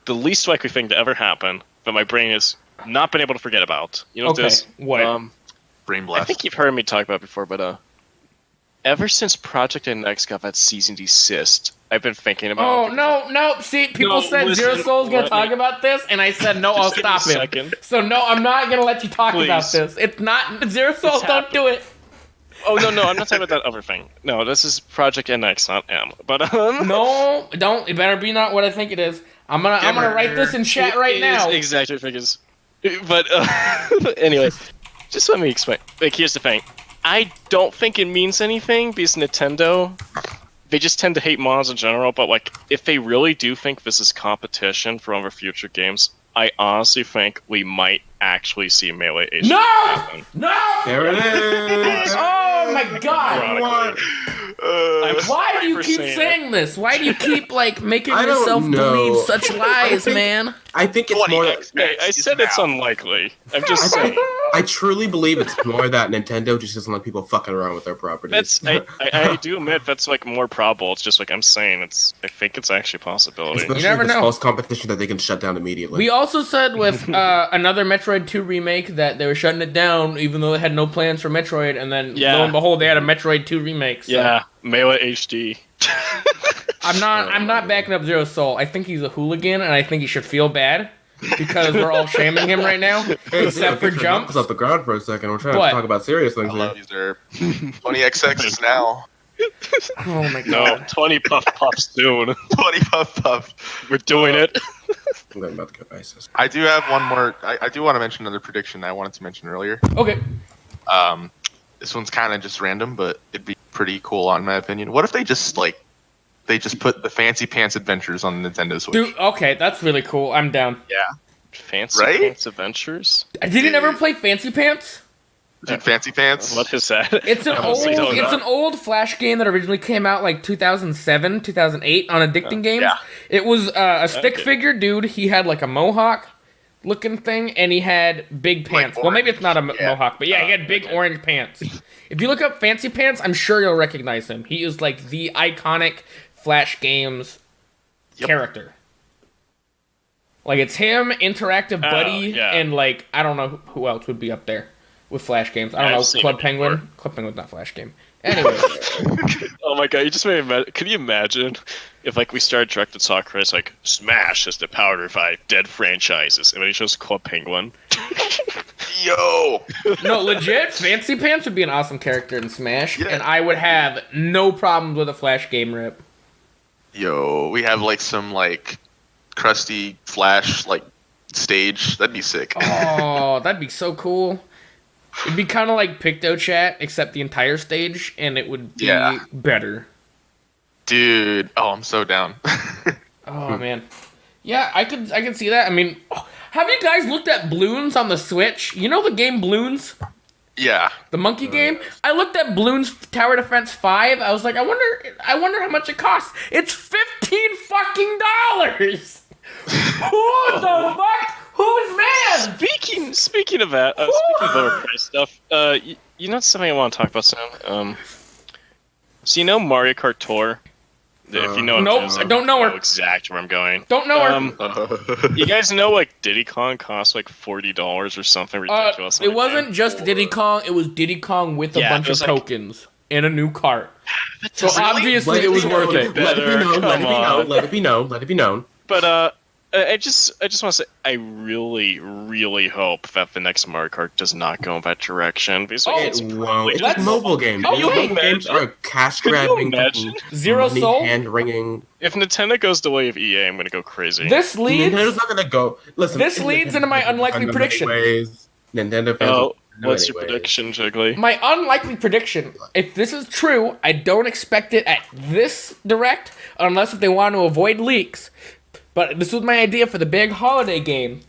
[SPEAKER 3] the least likely thing to ever happen that my brain has not been able to forget about. You know what
[SPEAKER 2] Okay,
[SPEAKER 3] this?
[SPEAKER 2] what?
[SPEAKER 4] Brain blast.
[SPEAKER 3] I think you've heard me talk about it before, but ever since Project NX got that cease and desist, I've been thinking about.
[SPEAKER 2] Oh no! See, people
[SPEAKER 3] No,
[SPEAKER 2] said
[SPEAKER 3] listen,
[SPEAKER 2] ZeroSoul's gonna
[SPEAKER 3] let
[SPEAKER 2] talk
[SPEAKER 3] me-
[SPEAKER 2] about this, and I said no. I'll
[SPEAKER 3] Just give me a
[SPEAKER 2] stop him.
[SPEAKER 3] second.
[SPEAKER 2] So no, I'm not gonna let you talk about
[SPEAKER 3] Please.
[SPEAKER 2] this. It's not ZeroSoul.
[SPEAKER 3] It's
[SPEAKER 2] Don't do it.
[SPEAKER 3] Oh no, I'm not talking about that other thing. No, this is Project NX, not M. But
[SPEAKER 2] No, don't. It better be not what I think it is. I'm gonna write this in chat right
[SPEAKER 3] It
[SPEAKER 2] now.
[SPEAKER 3] is exactly because. But anyway, just let me explain. Like, here's the thing. I don't think it means anything because Nintendo, they just tend to hate mods in general. But like, if they really do think this is competition for other future games, I honestly think we might actually see Melee HD
[SPEAKER 2] No!
[SPEAKER 3] happen.
[SPEAKER 2] No!
[SPEAKER 1] There it is.
[SPEAKER 2] Oh my god!
[SPEAKER 3] Ironically.
[SPEAKER 2] Why do you keep
[SPEAKER 3] saying
[SPEAKER 2] saying this? Why do you keep like making
[SPEAKER 1] I don't
[SPEAKER 2] yourself
[SPEAKER 1] know.
[SPEAKER 2] believe such lies,
[SPEAKER 1] think-
[SPEAKER 2] man?
[SPEAKER 1] I think it's more.
[SPEAKER 4] 20x.
[SPEAKER 3] Hey, I said it's unlikely. I'm just saying.
[SPEAKER 1] I truly believe it's more that Nintendo just doesn't like people fucking around with their properties.
[SPEAKER 3] That's I do admit that's like more probable. It's just like I'm saying. I think it's actually a possibility.
[SPEAKER 1] Especially
[SPEAKER 2] You never
[SPEAKER 1] if it's
[SPEAKER 2] know.
[SPEAKER 1] false competition that they can shut down immediately.
[SPEAKER 2] We also said with another Metroid 2 remake that they were shutting it down, even though they had no plans for Metroid, and then
[SPEAKER 3] Yeah.
[SPEAKER 2] lo and behold, they had a Metroid 2 remake. So.
[SPEAKER 3] Yeah, Melee HD.
[SPEAKER 2] I'm not backing up ZeroSoul. I think he's a hooligan, and I think he should feel bad because we're all shaming him right now, except for
[SPEAKER 1] Jump
[SPEAKER 2] Jump.
[SPEAKER 1] off the ground for a second. We're trying
[SPEAKER 2] What?
[SPEAKER 1] to talk about serious things
[SPEAKER 4] I
[SPEAKER 1] here.
[SPEAKER 4] love you, sir. 20xx now.
[SPEAKER 2] Oh my
[SPEAKER 3] No,
[SPEAKER 2] god.
[SPEAKER 3] 20 puff soon.
[SPEAKER 4] 20 puff puff.
[SPEAKER 3] We're doing it.
[SPEAKER 1] I'm about to get ISIS.
[SPEAKER 4] I do have one more. I do want to mention another prediction I wanted to mention earlier.
[SPEAKER 2] Okay.
[SPEAKER 4] This one's kind of just random, but it'd be pretty cool in my opinion. What if they just put the Fancy Pants Adventures on the Nintendo Switch?
[SPEAKER 2] Dude, okay, that's really cool. I'm down.
[SPEAKER 3] Fancy
[SPEAKER 4] Right?
[SPEAKER 3] Pants Adventures?
[SPEAKER 2] Did you never play Fancy Pants?
[SPEAKER 4] Dude, Fancy Pants.
[SPEAKER 3] What is that?
[SPEAKER 2] It's an
[SPEAKER 3] Honestly, don't know.
[SPEAKER 2] old Flash game that originally came out like 2007, 2008 on Addicting Games.
[SPEAKER 3] yeah.
[SPEAKER 2] It was a stick
[SPEAKER 3] Okay.
[SPEAKER 2] figure dude. He had like a mohawk looking thing, and he had big pants. Well, maybe it's not a mohawk, but yeah, he had big orange pants. If you look up Fancy Pants, I'm sure you'll recognize him. He is like the iconic Flash Games character. Like, it's him, Interactive Buddy,
[SPEAKER 3] yeah.
[SPEAKER 2] and like, I don't know who else would be up there with Flash Games. I don't
[SPEAKER 3] I've
[SPEAKER 2] know,
[SPEAKER 3] seen
[SPEAKER 2] Club
[SPEAKER 3] it
[SPEAKER 2] Penguin?
[SPEAKER 3] before.
[SPEAKER 2] Club Penguin's not Flash Game. Anyway.
[SPEAKER 3] Oh my god, you just made me Could you imagine if like we started directed soccer as like Smash is the power to revive dead franchises, and then he shows Club Penguin.
[SPEAKER 4] Yo.
[SPEAKER 2] No, legit, Fancy Pants would be an awesome character in Smash,
[SPEAKER 4] Yeah.
[SPEAKER 2] and I would have no problems with a Flash game rip.
[SPEAKER 4] Yo, we have like some like crusty Flash like stage. That'd be sick.
[SPEAKER 2] Oh, that'd be so cool. It'd be kind of like PictoChat, except the entire stage, and it would be better.
[SPEAKER 4] Dude, oh, I'm so down.
[SPEAKER 2] Oh man, yeah, I could see that. I mean, have you guys looked at Bloons on the Switch? You know the game Bloons,
[SPEAKER 4] Yeah.
[SPEAKER 2] the monkey game. I looked at Bloons Tower Defense 5. I was like, I wonder how much it costs. It's $15 fucking dollars. Who the fuck? Who's mad?
[SPEAKER 3] Speaking of that, speaking of lower price stuff, you know something I want to talk about soon. So you know Mario Kart Tour? If you know,
[SPEAKER 2] Nope,
[SPEAKER 3] it is,
[SPEAKER 2] I don't know her.
[SPEAKER 3] exactly where I'm going.
[SPEAKER 2] Don't know her.
[SPEAKER 3] You guys know like Diddy Kong costs like $40 or something ridiculous.
[SPEAKER 2] It wasn't just Diddy Kong. It was Diddy Kong with a
[SPEAKER 3] Yeah,
[SPEAKER 2] bunch
[SPEAKER 3] it
[SPEAKER 2] of
[SPEAKER 3] was like-
[SPEAKER 2] tokens and a new cart. So
[SPEAKER 3] Really?
[SPEAKER 2] obviously it was worth it.
[SPEAKER 1] Let it be known. Let it be
[SPEAKER 3] Come
[SPEAKER 1] known.
[SPEAKER 3] on.
[SPEAKER 1] Let it be known. Let it be known.
[SPEAKER 3] But I just want to say I really, really hope that the next Mario Kart does not go in that direction because like,
[SPEAKER 2] Oh,
[SPEAKER 3] it's
[SPEAKER 1] It
[SPEAKER 3] probably
[SPEAKER 1] won't. It's
[SPEAKER 2] let's-
[SPEAKER 1] like mobile games.
[SPEAKER 2] Oh,
[SPEAKER 1] Mobile
[SPEAKER 2] wait.
[SPEAKER 1] games are cash
[SPEAKER 3] Could you
[SPEAKER 1] grabbing,
[SPEAKER 3] imagine?
[SPEAKER 2] ZeroSoul?
[SPEAKER 1] hand wringing.
[SPEAKER 3] if Nintendo goes the way of EA, I'm gonna go crazy.
[SPEAKER 2] This leads.
[SPEAKER 1] Nintendo's not gonna go. Listen.
[SPEAKER 2] This leads into my unlikely prediction.
[SPEAKER 1] Nintendo fans.
[SPEAKER 3] Oh,
[SPEAKER 1] will
[SPEAKER 3] what's your
[SPEAKER 1] anyways.
[SPEAKER 3] prediction, Jiggly?
[SPEAKER 2] My unlikely prediction. If this is true, I don't expect it at this direct, unless if they want to avoid leaks. But this was my idea for the big holiday game.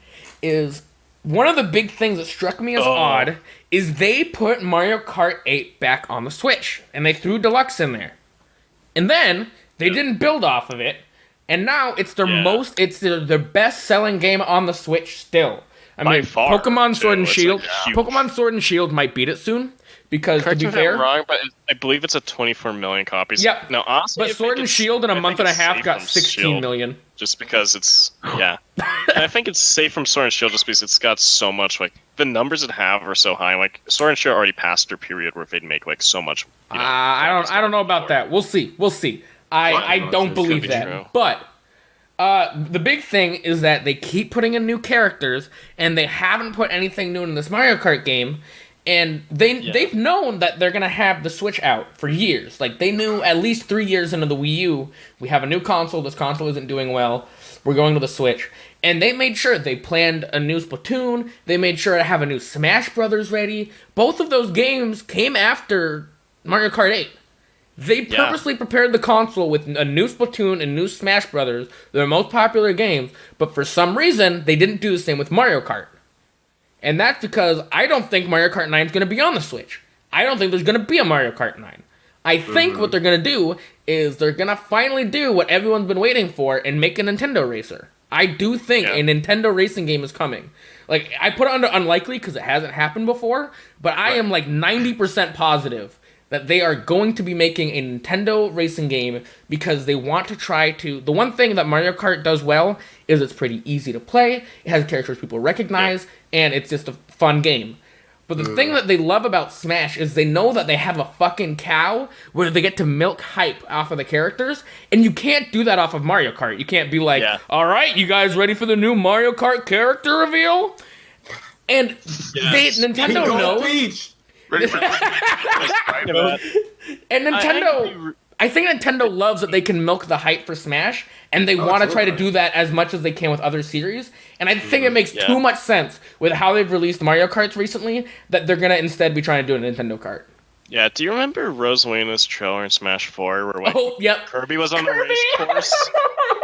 [SPEAKER 2] Is one of the big things that struck me as odd is they put Mario Kart 8 back on the Switch, and they threw Deluxe in there. And then they didn't build off of it, and now it's their their best selling game on the Switch still. I
[SPEAKER 3] By
[SPEAKER 2] mean,
[SPEAKER 3] far,
[SPEAKER 2] Pokemon Sword
[SPEAKER 3] too.
[SPEAKER 2] and
[SPEAKER 3] It's,
[SPEAKER 2] Shield.
[SPEAKER 3] like, huge.
[SPEAKER 2] Pokemon Sword and Shield might beat it soon. Because
[SPEAKER 3] Correct
[SPEAKER 2] to
[SPEAKER 3] me
[SPEAKER 2] be
[SPEAKER 3] if
[SPEAKER 2] fair,
[SPEAKER 3] I'm wrong, but I believe it's at 24 million copies.
[SPEAKER 2] Yep.
[SPEAKER 3] No, honestly,
[SPEAKER 2] but
[SPEAKER 3] I think
[SPEAKER 2] Sword and
[SPEAKER 3] it's-
[SPEAKER 2] Shield in a
[SPEAKER 3] I
[SPEAKER 2] month
[SPEAKER 3] think
[SPEAKER 2] and a
[SPEAKER 3] it's
[SPEAKER 2] half
[SPEAKER 3] safe
[SPEAKER 2] got
[SPEAKER 3] from
[SPEAKER 2] 16
[SPEAKER 3] Shield,
[SPEAKER 2] million.
[SPEAKER 3] just because it's and I think it's safe from Sword and Shield just because it's got so much like the numbers it have are so high. Like Sword and Shield already passed their period where they'd make like so much.
[SPEAKER 2] I don't know about that. We'll see. I don't believe
[SPEAKER 3] be
[SPEAKER 2] that.
[SPEAKER 3] true.
[SPEAKER 2] But the big thing is that they keep putting in new characters, and they haven't put anything new in this Mario Kart game. And they've known that they're gonna have the Switch out for years. Like they knew at least 3 years into the Wii U, we have a new console. This console isn't doing well. We're going to the Switch, and they made sure they planned a new Splatoon. They made sure to have a new Smash Brothers ready. Both of those games came after Mario Kart 8. They purposely prepared the console with a new Splatoon and new Smash Brothers, their most popular games, but for some reason, they didn't do the same with Mario Kart. And that's because I don't think Mario Kart 9 is going to be on the Switch. I don't think there's going to be a Mario Kart 9. I think what they're going to do is they're going to finally do what everyone's been waiting for and make a Nintendo racer. I do think a Nintendo racing game is coming. Like, I put it under unlikely because it hasn't happened before, but I am like 90% positive that they are going to be making a Nintendo racing game because they want to try to... The one thing that Mario Kart does well is it's pretty easy to play, it has characters people recognize, and it's just a fun game. But the thing that they love about Smash is they know that they have a fucking cow where they get to milk hype off of the characters, and you can't do that off of Mario Kart. You can't be like, alright, you guys ready for the new Mario Kart character reveal? And Nintendo knows...
[SPEAKER 4] Ready for
[SPEAKER 2] And Nintendo, I think Nintendo loves that they can milk the hype for Smash, and they want to try to do that as much as they can with other series. And I think it makes too much sense with how they've released Mario Karts recently that they're gonna instead be trying to do a Nintendo Kart.
[SPEAKER 3] Yeah, do you remember Rosalina's trailer in Smash 4 where Kirby was on the race course?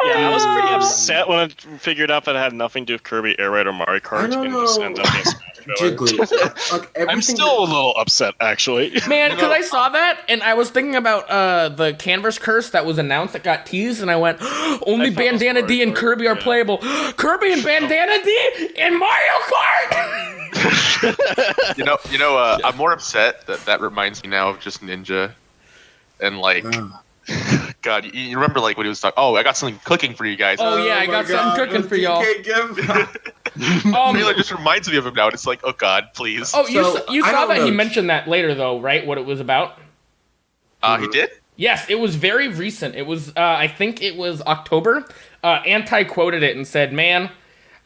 [SPEAKER 3] Yeah, I was pretty upset when I figured out that it had nothing to do with Kirby Air Raid or Mario Kart and just ended up being Smash
[SPEAKER 1] Jiggly. Like,
[SPEAKER 3] I'm still a little upset, actually.
[SPEAKER 2] Man, because I saw that, and I was thinking about the Canvas Curse that was announced that got teased, and I went, only Bandana D and Kirby are playable. Kirby and Bandana D in Mario Kart!
[SPEAKER 4] I'm more upset that reminds me now of just Ninja, and like, God, you remember like when he was talking? Oh, I got something cooking for you guys.
[SPEAKER 2] Oh yeah, I got something cooking for y'all.
[SPEAKER 4] Taylor just reminds me of him now, and it's like, oh God, please.
[SPEAKER 2] Oh, you saw that he mentioned that later though, right? What it was about?
[SPEAKER 4] He did.
[SPEAKER 2] Yes, it was very recent. It was, I think it was October. Anti quoted it and said, "Man,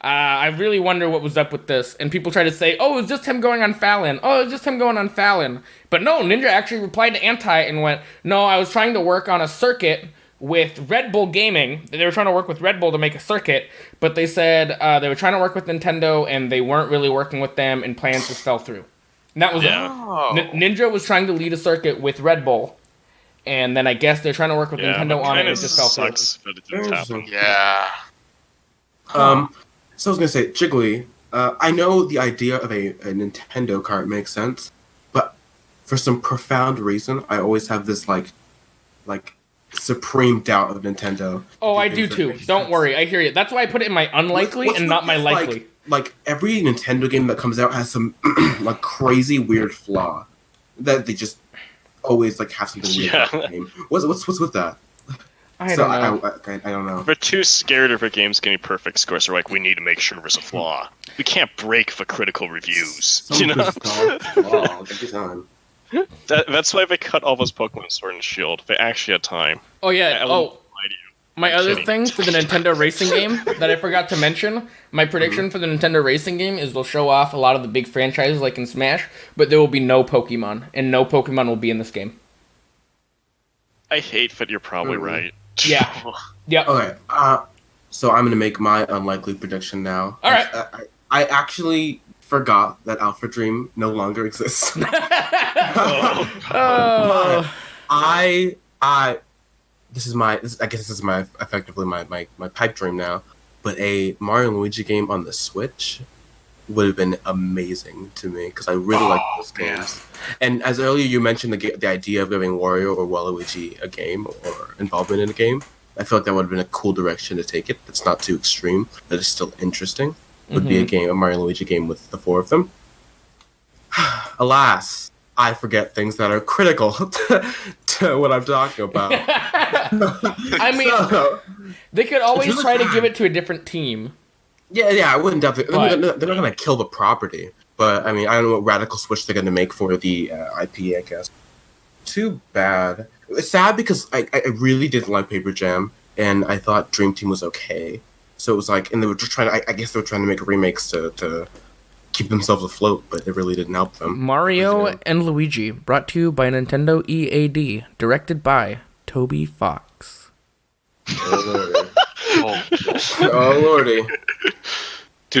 [SPEAKER 2] I really wonder what was up with this." And people try to say, "Oh, it's just him going on Fallon. Oh, it's just him going on Fallon." But no, Ninja actually replied to Anti and went, "No, I was trying to work on a circuit with Red Bull Gaming. They were trying to work with Red Bull to make a circuit, but they said they were trying to work with Nintendo and they weren't really working with them and plans just fell through." And that was Ninja was trying to lead a circuit with Red Bull. And then I guess they're trying to work with Nintendo on it and it just fell through.
[SPEAKER 3] But it didn't happen.
[SPEAKER 4] Yeah.
[SPEAKER 1] So I was gonna say, Jiggly, I know the idea of a Nintendo cart makes sense, but for some profound reason, I always have this like supreme doubt of Nintendo.
[SPEAKER 2] Oh, I do too. Don't worry, I hear you. That's why I put it in my unlikely and not my likely.
[SPEAKER 1] Like every Nintendo game that comes out has some like crazy weird flaw that they just always like have something weird about the game. What's with that?
[SPEAKER 2] I don't
[SPEAKER 1] know.
[SPEAKER 3] We're too scared of our games getting perfect scores. So we're like, we need to make sure there's a flaw. We can't break the critical reviews. That's why they cut all those Pokemon Sword and Shield. They actually had time.
[SPEAKER 2] Oh yeah. My other thing for the Nintendo racing game that I forgot to mention, my prediction for the Nintendo racing game is they'll show off a lot of the big franchises like in Smash, but there will be no Pokemon, and no Pokemon will be in this game.
[SPEAKER 3] I hate that you're probably right.
[SPEAKER 2] Yeah. Yep.
[SPEAKER 1] Okay. So I'm gonna make my unlikely prediction now.
[SPEAKER 2] All right.
[SPEAKER 1] I actually forgot that Alpha Dream no longer exists. But I guess this is effectively my pipe dream now. But a Mario and Luigi game on the Switch would have been amazing to me because I really like those games. And as earlier you mentioned the idea of giving Wario or Waluigi a game or involvement in a game, I feel like that would have been a cool direction to take it. It's not too extreme, but it's still interesting. Would be a Mario and Luigi game with the four of them. Alas, I forget things that are critical to what I'm talking about.
[SPEAKER 2] I mean,
[SPEAKER 1] So,
[SPEAKER 2] they could always
[SPEAKER 1] really
[SPEAKER 2] try to
[SPEAKER 1] fun.
[SPEAKER 2] give it to a different team.
[SPEAKER 1] yeah, I wouldn't definitely.
[SPEAKER 2] But-
[SPEAKER 1] They're not gonna kill the property, but I mean, I don't know what radical switch they're gonna make for the IP. I guess. Too bad. It's sad because I really didn't like Paper Jam, and I thought Dream Team was okay. So it was like, and they were just trying. I guess they were trying to make remakes to keep themselves afloat, but it really didn't help them.
[SPEAKER 2] Mario and Luigi, brought to you by Nintendo EAD, directed by Toby Fox.
[SPEAKER 1] Oh
[SPEAKER 4] Oh,
[SPEAKER 1] lordy.
[SPEAKER 3] Do.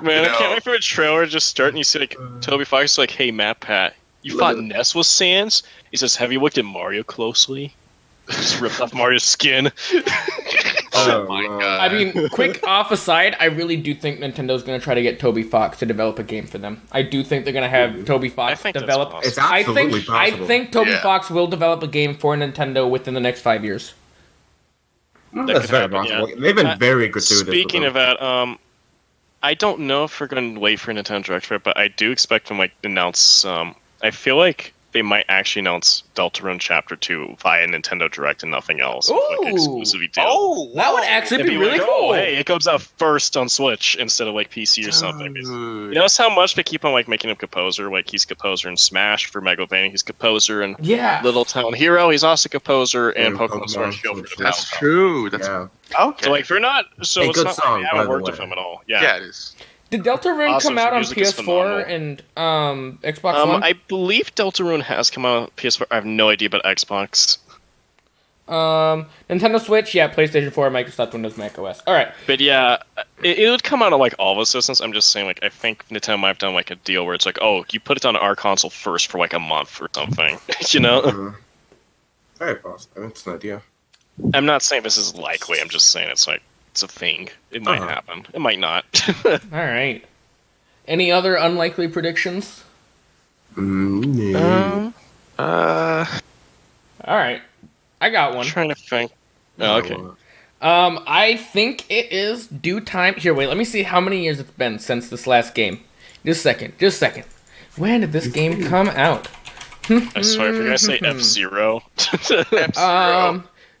[SPEAKER 3] Man, I can't wait for a trailer to just start and you see like Toby Fox is like, "Hey, Matt Pat, you fought Ness with Sans?" He says, "Have you looked at Mario closely?" Just ripped off Mario's skin.
[SPEAKER 4] Oh my god.
[SPEAKER 2] I mean, quick off aside, I really do think Nintendo's going to try to get Toby Fox to develop a game for them. I do think they're going to have Toby
[SPEAKER 3] I
[SPEAKER 2] Fox
[SPEAKER 3] think that's
[SPEAKER 2] develop.
[SPEAKER 3] possible.
[SPEAKER 1] It's absolutely
[SPEAKER 2] I
[SPEAKER 1] possible.
[SPEAKER 2] think Toby
[SPEAKER 4] Yeah.
[SPEAKER 2] Fox will develop a game for Nintendo within the next 5 years.
[SPEAKER 1] That's
[SPEAKER 3] could
[SPEAKER 1] very
[SPEAKER 3] happen,
[SPEAKER 1] possible.
[SPEAKER 3] yeah.
[SPEAKER 1] They've been very gratuitous.
[SPEAKER 3] Speaking
[SPEAKER 1] with
[SPEAKER 3] of that, I don't know if we're going to wait for Nintendo Direct for it, but I do expect them like to announce. I feel like they might actually announce Deltarune Chapter 2 via Nintendo Direct and nothing else. With, like,
[SPEAKER 2] Ooh.
[SPEAKER 3] exclusivity deal.
[SPEAKER 4] Oh,
[SPEAKER 2] That would actually
[SPEAKER 3] It'd
[SPEAKER 2] be really
[SPEAKER 3] like,
[SPEAKER 2] cool.
[SPEAKER 3] Oh, hey, it comes out first on Switch instead of like PC or something. You
[SPEAKER 4] dude.
[SPEAKER 3] notice how much they keep on like making him composer? Like he's composer in Smash for Megalovania, he's composer in
[SPEAKER 2] Yeah.
[SPEAKER 3] Little Town Hero, he's also composer in
[SPEAKER 1] And
[SPEAKER 3] Pokemon
[SPEAKER 1] Pokemon
[SPEAKER 3] Sword and Shield
[SPEAKER 1] Sword
[SPEAKER 3] for
[SPEAKER 1] and
[SPEAKER 3] the
[SPEAKER 4] That's
[SPEAKER 3] Power.
[SPEAKER 4] true. That's
[SPEAKER 1] yeah.
[SPEAKER 4] okay.
[SPEAKER 3] So like they're not so
[SPEAKER 1] Hey,
[SPEAKER 3] it's
[SPEAKER 1] good
[SPEAKER 3] not
[SPEAKER 1] song,
[SPEAKER 3] they
[SPEAKER 1] by
[SPEAKER 3] haven't
[SPEAKER 1] the
[SPEAKER 3] worked
[SPEAKER 1] way.
[SPEAKER 3] with him at all.
[SPEAKER 4] Yeah, it is.
[SPEAKER 2] Did Deltarune
[SPEAKER 3] Also,
[SPEAKER 2] come out on
[SPEAKER 3] music is
[SPEAKER 2] PS4
[SPEAKER 3] phenomenal.
[SPEAKER 2] and Xbox One?
[SPEAKER 3] I believe Deltarune has come out on PS4. I have no idea about Xbox.
[SPEAKER 2] Nintendo Switch, yeah, PlayStation 4, Microsoft Windows, Mac OS. All right.
[SPEAKER 3] But yeah, it would come out on like all the systems. I'm just saying, like, I think Nintendo might have done like a deal where it's like, oh, you put it on our console first for like a month or something. You know?
[SPEAKER 1] Very possible. That's an idea.
[SPEAKER 3] I'm not saying this is likely. I'm just saying it's like it's a thing. It might happen. It might not.
[SPEAKER 2] All right. Any other unlikely predictions?
[SPEAKER 1] No.
[SPEAKER 2] All right. I got one.
[SPEAKER 3] I'm trying to think. Oh, okay.
[SPEAKER 2] I think it is due time. Here, wait. Let me see how many years it's been since this last game. Just a second. Just a second. When did this game come out?
[SPEAKER 3] I swear, if you're gonna say F-Zero.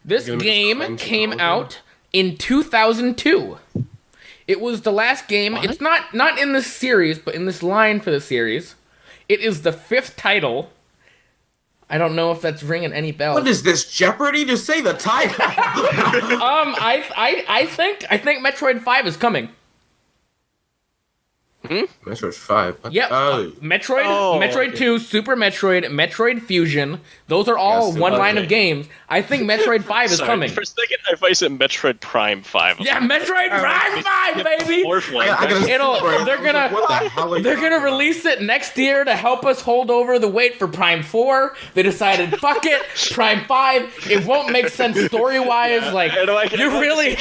[SPEAKER 2] This
[SPEAKER 1] You're gonna
[SPEAKER 2] game
[SPEAKER 1] make a
[SPEAKER 2] came
[SPEAKER 1] claim
[SPEAKER 2] out in 2002. It was the last game.
[SPEAKER 3] What?
[SPEAKER 2] It's not in this series, but in this line for the series. It is the 5th title. I don't know if that's ringing any bells.
[SPEAKER 1] What is this, Jeopardy? Just say the title.
[SPEAKER 2] I think Metroid 5 is coming.
[SPEAKER 1] Metroid 5. What?
[SPEAKER 2] Yep.
[SPEAKER 1] Oh.
[SPEAKER 2] Metroid,
[SPEAKER 3] Oh,
[SPEAKER 2] Metroid
[SPEAKER 3] okay.
[SPEAKER 2] 2, Super Metroid, Metroid Fusion. Those are all
[SPEAKER 1] Yes,
[SPEAKER 2] one line
[SPEAKER 3] okay.
[SPEAKER 2] of games. I think Metroid 5 is
[SPEAKER 3] Sorry,
[SPEAKER 2] coming.
[SPEAKER 3] For a second, I thought you said Metroid Prime 5.
[SPEAKER 2] Yeah, Metroid Prime 5, baby.
[SPEAKER 3] Fourth one.
[SPEAKER 1] I gotta
[SPEAKER 2] They're gonna-
[SPEAKER 1] What the hell are you
[SPEAKER 2] They're
[SPEAKER 1] talking
[SPEAKER 2] gonna
[SPEAKER 1] about?
[SPEAKER 2] release it next year to help us hold over the wait for Prime 4. They decided, fuck it, Prime 5. It won't make sense story-wise. Like,
[SPEAKER 3] And like,
[SPEAKER 2] you really...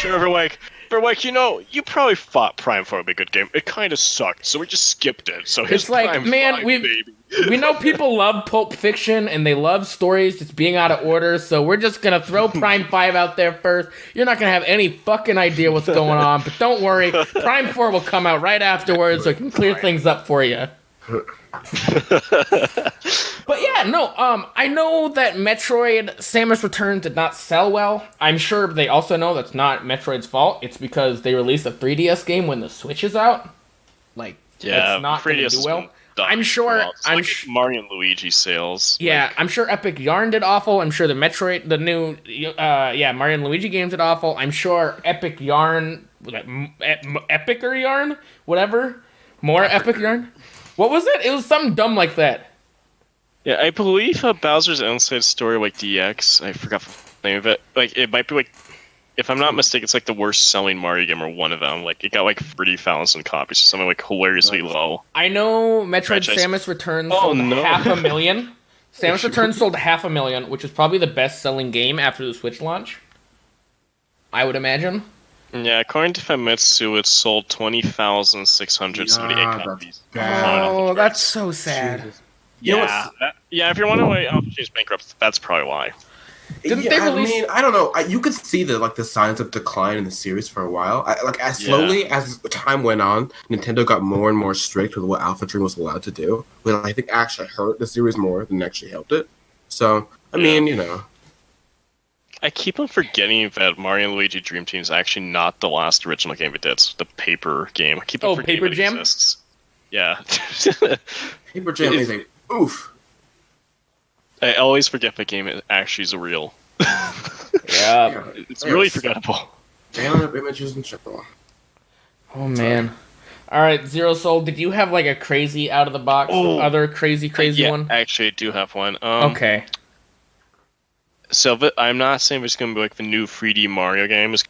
[SPEAKER 3] For like, you know, you probably thought Prime 4 would be a good game. It kind of sucked, so we just skipped it. So here's
[SPEAKER 2] It's like,
[SPEAKER 3] Prime
[SPEAKER 2] man,
[SPEAKER 3] 5,
[SPEAKER 2] we
[SPEAKER 3] baby.
[SPEAKER 2] we know people love Pulp Fiction and they love stories just being out of order, so we're just gonna throw Prime 5 out there first. You're not gonna have any fucking idea what's going on, but don't worry, Prime 4 will come out right afterwards so it can clear things up for you. But yeah, no, I know that Metroid Samus Returns did not sell well. I'm sure they also know that's not Metroid's fault. It's because they released a 3DS game when the Switch is out. Like,
[SPEAKER 3] Yeah,
[SPEAKER 2] it's not
[SPEAKER 3] 3DS
[SPEAKER 2] gonna do
[SPEAKER 3] has
[SPEAKER 2] well.
[SPEAKER 3] been done
[SPEAKER 2] I'm sure-
[SPEAKER 3] well. It's
[SPEAKER 2] I'm
[SPEAKER 3] like
[SPEAKER 2] sh-
[SPEAKER 3] Mario and Luigi sales.
[SPEAKER 2] Yeah, I'm sure Epic Yarn did awful. I'm sure the new Mario and Luigi games did awful. I'm sure Epic Yarn, Epicer Yarn, whatever, more Epic Yarn. What was it? It was something dumb like that.
[SPEAKER 3] Yeah, I believe Bowser's Inside Story, like DX, I forgot the name of it. Like, it might be like, if I'm not mistaken, it's like the worst selling Mario game or one of them. Like, it got like 30,000 copies, something like hilariously low.
[SPEAKER 2] I know Metroid
[SPEAKER 3] Franchise.
[SPEAKER 2] Samus Returns
[SPEAKER 3] Oh,
[SPEAKER 2] sold
[SPEAKER 3] no.
[SPEAKER 2] 500,000. Samus Returns sold 500,000, which is probably the best-selling game after the Switch launch. I would imagine.
[SPEAKER 3] Yeah, according to Famitsu, it sold 20,678
[SPEAKER 1] Yeah,
[SPEAKER 3] copies.
[SPEAKER 1] that's bad.
[SPEAKER 2] Oh, that's so sad.
[SPEAKER 1] Jesus. You know
[SPEAKER 3] Yeah, if you're wondering why Alpha is bankrupt, that's probably why.
[SPEAKER 2] Didn't they release?
[SPEAKER 1] I mean, I don't know. You could see the signs of decline in the series for a while. As slowly as time went on, Nintendo got more and more strict with what Alpha Dream was allowed to do. But I think actually hurt the series more than actually helped it. So I mean, you know.
[SPEAKER 3] I keep on forgetting that Mario and Luigi Dream Team is actually not the last original game it did. It's the paper game. I keep on forgetting
[SPEAKER 2] Paper
[SPEAKER 3] it
[SPEAKER 2] Jam?
[SPEAKER 3] exists. Yeah.
[SPEAKER 1] Paper Jam is a oof.
[SPEAKER 3] I always forget the game actually is real.
[SPEAKER 2] Yeah.
[SPEAKER 3] It's really forgettable.
[SPEAKER 1] Jailing up images and shit.
[SPEAKER 2] Oh man. All right, ZeroSoul. Did you have like a crazy out of the box, other crazy one?
[SPEAKER 3] Actually, I do have one.
[SPEAKER 2] Okay.
[SPEAKER 3] So I'm not saying it's going to be like the new 3D Mario games,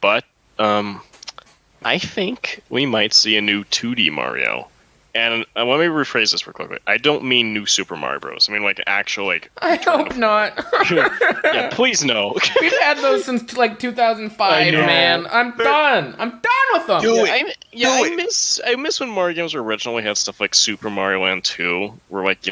[SPEAKER 3] but I think we might see a new 2D Mario. And let me rephrase this real quickly. I don't mean new Super Mario Bros. I mean like actual like.
[SPEAKER 2] I hope not.
[SPEAKER 3] Yeah, please no.
[SPEAKER 2] We've had those since like 2005, man. I'm done. I'm done with them.
[SPEAKER 3] I miss when Mario games originally had stuff like Super Mario Land 2, where like they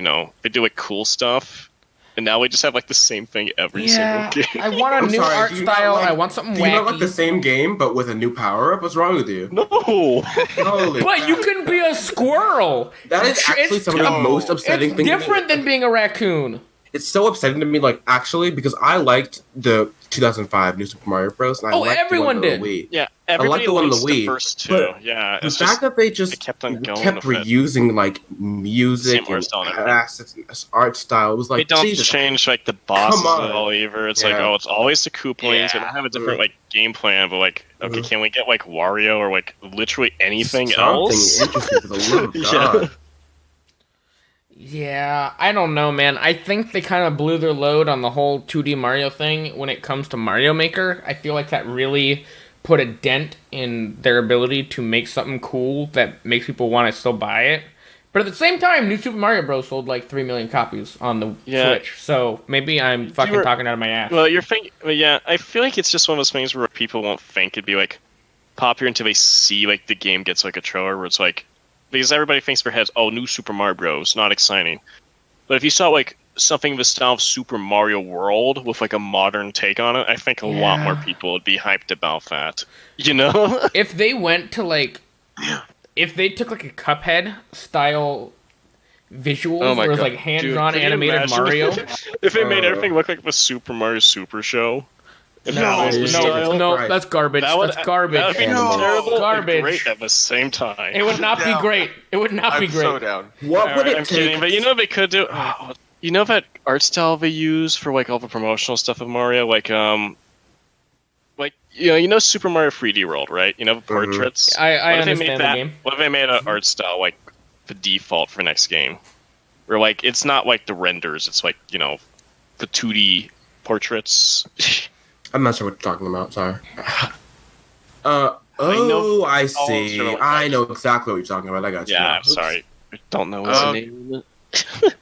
[SPEAKER 3] do like cool stuff. And now we just have like the same thing every single game.
[SPEAKER 2] I want a new art style. I want something wacky.
[SPEAKER 1] Do you not like the same game but with a new power up? What's wrong with you?
[SPEAKER 3] No.
[SPEAKER 2] But you can be a squirrel.
[SPEAKER 1] That is actually some of the most upsetting things.
[SPEAKER 2] It's different than being a raccoon.
[SPEAKER 1] It's so upsetting to me, actually, because I liked the 2005 New Super Mario Bros. And I liked
[SPEAKER 2] everyone
[SPEAKER 1] the one on
[SPEAKER 2] did.
[SPEAKER 1] The Wii.
[SPEAKER 3] Yeah,
[SPEAKER 1] I liked the one on the Wii.
[SPEAKER 3] First two. Yeah,
[SPEAKER 1] the fact that they just kept reusing music and assets and art style, it was like
[SPEAKER 3] they don't
[SPEAKER 1] Jesus.
[SPEAKER 3] change like the bosses at all either. It's like it's always the Koopalings. They don't have a different game plan, but okay, can we get like Wario or like literally anything else?
[SPEAKER 1] Interesting for the love of God.
[SPEAKER 2] Yeah, I don't know, man. I think they kind of blew their load on the whole 2D Mario thing when it comes to Mario Maker. I feel like that really put a dent in their ability to make something cool that makes people want to still buy it. But at the same time, New Super Mario Bros. Sold like 3 million copies on the Switch. So maybe I'm fucking talking out of my ass.
[SPEAKER 3] Well, I feel like it's just one of those things where people won't think it'd be like popular until they see like the game gets like a trailer where it's like, because everybody thinks in their heads, New Super Mario Bros. Not exciting. But if you saw like something in the style of Super Mario World with like a modern take on it, I think a lot more people would be hyped about that.
[SPEAKER 2] If they went to like, if they took like a Cuphead style visuals where it was like hand-drawn animated Mario.
[SPEAKER 3] If they made everything look like the Super Mario Super Show.
[SPEAKER 2] No, that's garbage. That's garbage.
[SPEAKER 3] That would be terrible.
[SPEAKER 2] Garbage.
[SPEAKER 3] Great at the same time.
[SPEAKER 2] It would not be great. It would not be great.
[SPEAKER 4] I'm so down.
[SPEAKER 1] What would it
[SPEAKER 3] I'm
[SPEAKER 1] take?
[SPEAKER 3] kidding, but they could do. You know that art style they use for like all the promotional stuff of Mario, like Super Mario 3D World, right? The portraits.
[SPEAKER 2] I understand the game.
[SPEAKER 3] What if they made an art style like the default for next game, where like it's not like the renders, it's like the 2D portraits.
[SPEAKER 1] I'm not sure what you're talking about. Sorry. I see. I know exactly what you're talking about. I got you.
[SPEAKER 3] Yeah, I'm sorry. I don't know what's the name of it.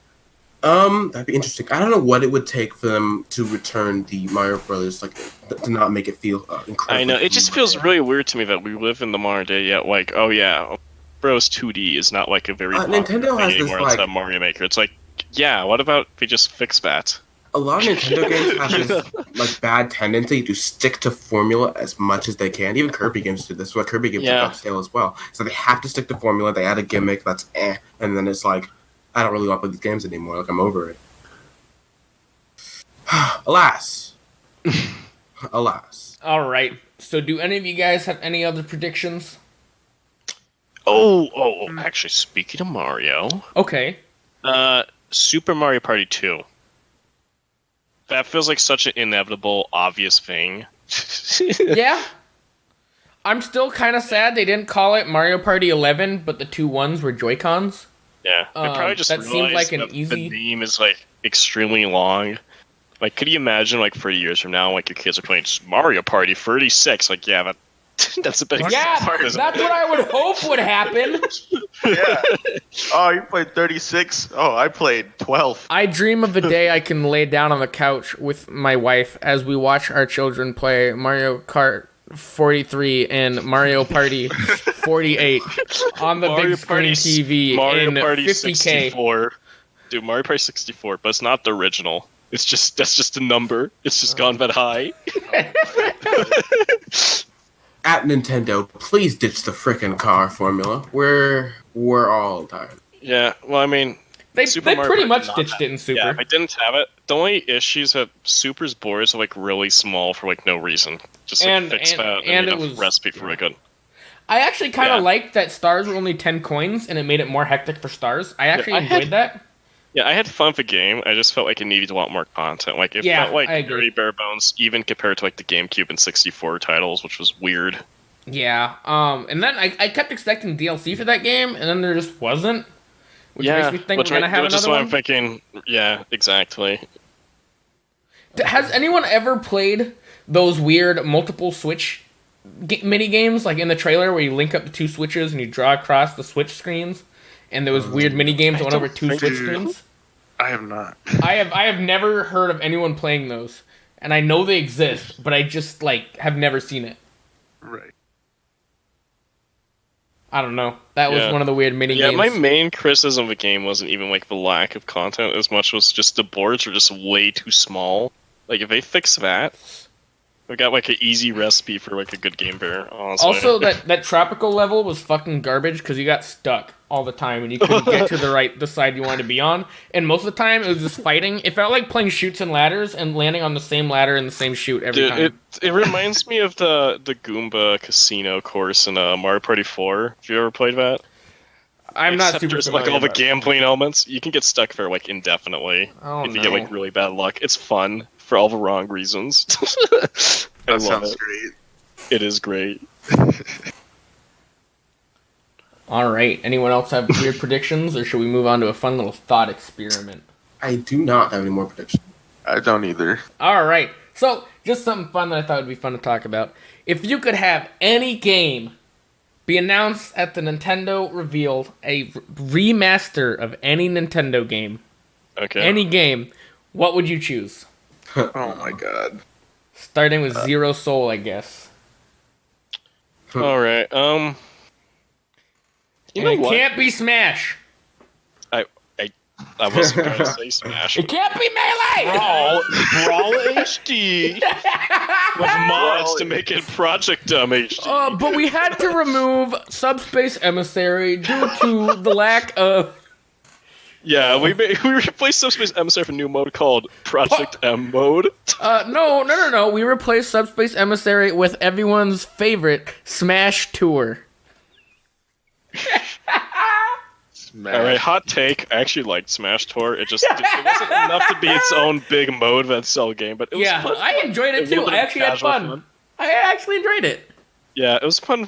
[SPEAKER 1] That'd be interesting. I don't know what it would take for them to return the Mario Brothers, to not make it feel incredible.
[SPEAKER 3] I know. It just feels really weird to me that we live in the modern day yet. Like, Bros 2D is not like a very
[SPEAKER 1] Nintendo has this
[SPEAKER 3] anymore outside Mario Maker. It's like, what about they just fix that?
[SPEAKER 1] A lot of Nintendo games have this bad tendency to stick to formula as much as they can. Even Kirby games do this. Kirby games are stale as well. So they have to stick to formula. They add a gimmick that's and then it's like, I don't really want to play these games anymore. Like, I'm over it. Alas. Alas.
[SPEAKER 2] All right. So do any of you guys have any other predictions?
[SPEAKER 3] Actually, speaking of Mario.
[SPEAKER 2] Okay.
[SPEAKER 3] Super Mario Party 2. That feels like such an inevitable, obvious thing.
[SPEAKER 2] Yeah. I'm still kind of sad they didn't call it Mario Party 11, but the 2 ones were Joy-Cons.
[SPEAKER 3] Yeah, they probably just
[SPEAKER 2] that seemed like an
[SPEAKER 3] The
[SPEAKER 2] easy.
[SPEAKER 3] name is like extremely long. Like, could you imagine 30 years from now, your kids are playing Mario Party 36? Like, that's a big
[SPEAKER 2] part. That's what I would hope would happen.
[SPEAKER 4] Yeah. Oh, you played 36? Oh, I played 12.
[SPEAKER 2] I dream of the day I can lay down on the couch with my wife as we watch our children play Mario Kart 43 and Mario Party 48 on the big screen TV
[SPEAKER 3] Mario
[SPEAKER 2] in
[SPEAKER 3] Party
[SPEAKER 2] 50K.
[SPEAKER 3] 64. Dude, Mario Party 64, but it's not the original. It's just that's just a number. It's just gone that high.
[SPEAKER 1] At Nintendo, please ditch the frickin' car formula. We're all tired.
[SPEAKER 3] Yeah, well, I mean,
[SPEAKER 2] They
[SPEAKER 3] Super Mario
[SPEAKER 2] pretty
[SPEAKER 3] Bros.
[SPEAKER 2] much
[SPEAKER 3] did not
[SPEAKER 2] ditched
[SPEAKER 3] have
[SPEAKER 2] it in Super.
[SPEAKER 3] Yeah, if I didn't have it, the only issues that Super's boards are like really small for like no reason. Just like fix that and
[SPEAKER 2] it
[SPEAKER 3] a
[SPEAKER 2] was
[SPEAKER 3] recipe for good.
[SPEAKER 2] I actually kind of
[SPEAKER 3] Yeah.
[SPEAKER 2] liked that stars were only 10 coins, and it made it more hectic for stars. I actually enjoyed that.
[SPEAKER 3] Yeah, I had fun with the game. I just felt like it needed a lot more content. Like it
[SPEAKER 2] Yeah,
[SPEAKER 3] felt like
[SPEAKER 2] I agree.
[SPEAKER 3] very bare bones, even compared to like the GameCube and 64 titles, which was weird.
[SPEAKER 2] Yeah, and then I kept expecting DLC for that game, and then there just wasn't. Which makes me think we're going to have
[SPEAKER 3] which is
[SPEAKER 2] another
[SPEAKER 3] why
[SPEAKER 2] one.
[SPEAKER 3] I'm thinking, yeah, exactly.
[SPEAKER 2] Has anyone ever played those weird multiple switch mini games, like in the trailer where you link up the two switches and you draw across the switch screens, and there was weird mini games that went over two switch screens?
[SPEAKER 4] I have not.
[SPEAKER 2] I have never heard of anyone playing those, and I know they exist, but I just have never seen it.
[SPEAKER 4] Right.
[SPEAKER 2] I don't know. That was one of the weird mini games.
[SPEAKER 3] Yeah, my main criticism of the game wasn't even like the lack of content as much was just the boards are just way too small. Like if they fix that, we got like an easy recipe for like a good game there. Honestly.
[SPEAKER 2] Also, that tropical level was fucking garbage because you got stuck all the time and you couldn't get to the side you wanted to be on. And most of the time, it was just fighting. It felt like playing chutes and ladders and landing on the same ladder and the same chute every time.
[SPEAKER 3] It reminds me of the Goomba Casino course in Mario Party 4. Have you ever played that?
[SPEAKER 2] I'm not
[SPEAKER 3] Except
[SPEAKER 2] super
[SPEAKER 3] there's
[SPEAKER 2] familiar
[SPEAKER 3] like all the
[SPEAKER 2] about it.
[SPEAKER 3] gambling elements. You can get stuck there like indefinitely if you get like really bad luck. It's fun for all the wrong reasons. I
[SPEAKER 4] That
[SPEAKER 3] love
[SPEAKER 4] sounds
[SPEAKER 3] it.
[SPEAKER 4] great.
[SPEAKER 3] It is great.
[SPEAKER 2] All right. Anyone else have weird predictions, or should we move on to a fun little thought experiment?
[SPEAKER 1] I do not have any more predictions.
[SPEAKER 4] I don't either.
[SPEAKER 2] All right. So, just something fun that I thought would be fun to talk about. If you could have any game be announced at the Nintendo revealed, a remaster of any Nintendo game,
[SPEAKER 3] Okay.
[SPEAKER 2] any game, what would you choose?
[SPEAKER 4] Oh my god.
[SPEAKER 2] Starting with ZeroSoul, I guess.
[SPEAKER 3] All right. You know
[SPEAKER 2] And it
[SPEAKER 3] what?
[SPEAKER 2] can't be Smash.
[SPEAKER 3] I wasn't going to say Smash.
[SPEAKER 2] It can't be Melee.
[SPEAKER 3] Brawl HD with mods to make it Project HD.
[SPEAKER 2] But we had to remove Subspace Emissary due to the lack of.
[SPEAKER 3] Yeah, we replaced Subspace Emissary with a new mode called Project M mode.
[SPEAKER 2] No. We replaced Subspace Emissary with everyone's favorite Smash Tour.
[SPEAKER 4] Smash.
[SPEAKER 3] All right, hot take. I actually liked Smash Tour. It wasn't enough to be its own big mode that cell game, but it was
[SPEAKER 2] Yeah,
[SPEAKER 3] fun.
[SPEAKER 2] I enjoyed it
[SPEAKER 3] A little
[SPEAKER 2] too.
[SPEAKER 3] bit
[SPEAKER 2] I
[SPEAKER 3] of
[SPEAKER 2] actually had
[SPEAKER 3] casual
[SPEAKER 2] fun. I actually enjoyed it.
[SPEAKER 3] Yeah, it was fun.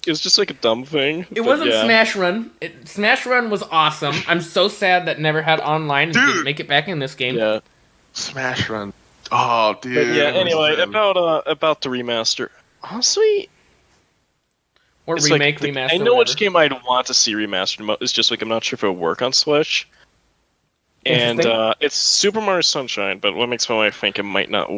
[SPEAKER 3] It was just like a dumb thing.
[SPEAKER 2] It
[SPEAKER 3] but
[SPEAKER 2] wasn't
[SPEAKER 3] yeah.
[SPEAKER 2] Smash Run. Smash Run was awesome. I'm so sad that never had online and didn't
[SPEAKER 4] Dude.
[SPEAKER 2] make it back in this game.
[SPEAKER 3] Yeah.
[SPEAKER 4] Smash Run. Oh, dude.
[SPEAKER 3] But yeah. Anyway,
[SPEAKER 4] listen.
[SPEAKER 3] about the remaster. Honestly,
[SPEAKER 2] Or
[SPEAKER 3] it's
[SPEAKER 2] remake,
[SPEAKER 3] like,
[SPEAKER 2] remaster.
[SPEAKER 3] I know which
[SPEAKER 2] whatever.
[SPEAKER 3] game I'd want to see remastered. It's just like I'm not sure if it'll work on Switch. And
[SPEAKER 2] Interesting.
[SPEAKER 3] it's Super Mario Sunshine, but what makes my wife think it might not?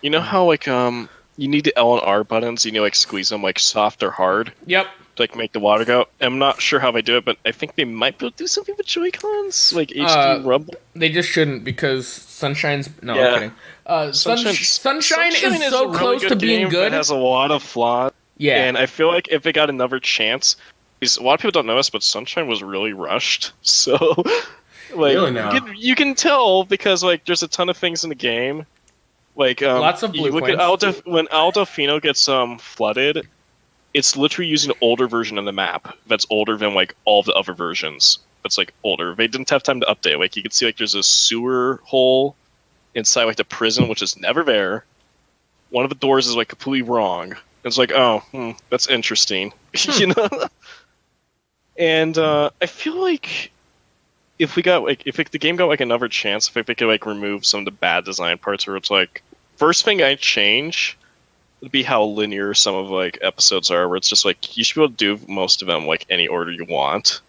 [SPEAKER 3] You know how you need the L and R buttons. You need to like squeeze them like soft or hard
[SPEAKER 2] Yep.
[SPEAKER 3] to like make the water go. I'm not sure how they do it, but I think they might be able to do something with Joy-Cons, like HD Rumble.
[SPEAKER 2] They just shouldn't because Sunshine's. No,
[SPEAKER 3] Yeah.
[SPEAKER 2] I'm kidding. Sunshine is
[SPEAKER 3] a
[SPEAKER 2] so
[SPEAKER 3] really
[SPEAKER 2] close to being
[SPEAKER 3] game, but
[SPEAKER 2] good.
[SPEAKER 3] It has a lot of flaws.
[SPEAKER 2] Yeah.
[SPEAKER 3] And I feel like if it got another chance, because a lot of people don't know this, but Sunshine was really rushed. So, like,
[SPEAKER 1] Really now?
[SPEAKER 3] you can tell because like there's a ton of things in the game. Like,
[SPEAKER 2] Lots of
[SPEAKER 3] you
[SPEAKER 2] blue
[SPEAKER 3] look at
[SPEAKER 2] coins.
[SPEAKER 3] when Aldofino gets flooded, it's literally using an older version of the map that's older than like all the other versions. That's like older. They didn't have time to update. Like you can see like there's a sewer hole inside like the prison, which is never there. One of the doors is like completely wrong. It's like, oh, that's interesting, you know. And I feel like if we got like the game got like another chance, if they could like remove some of the bad design parts, where it's like first thing I'd change would be how linear some of like episodes are, where it's just like you should be able to do most of them like any order you want.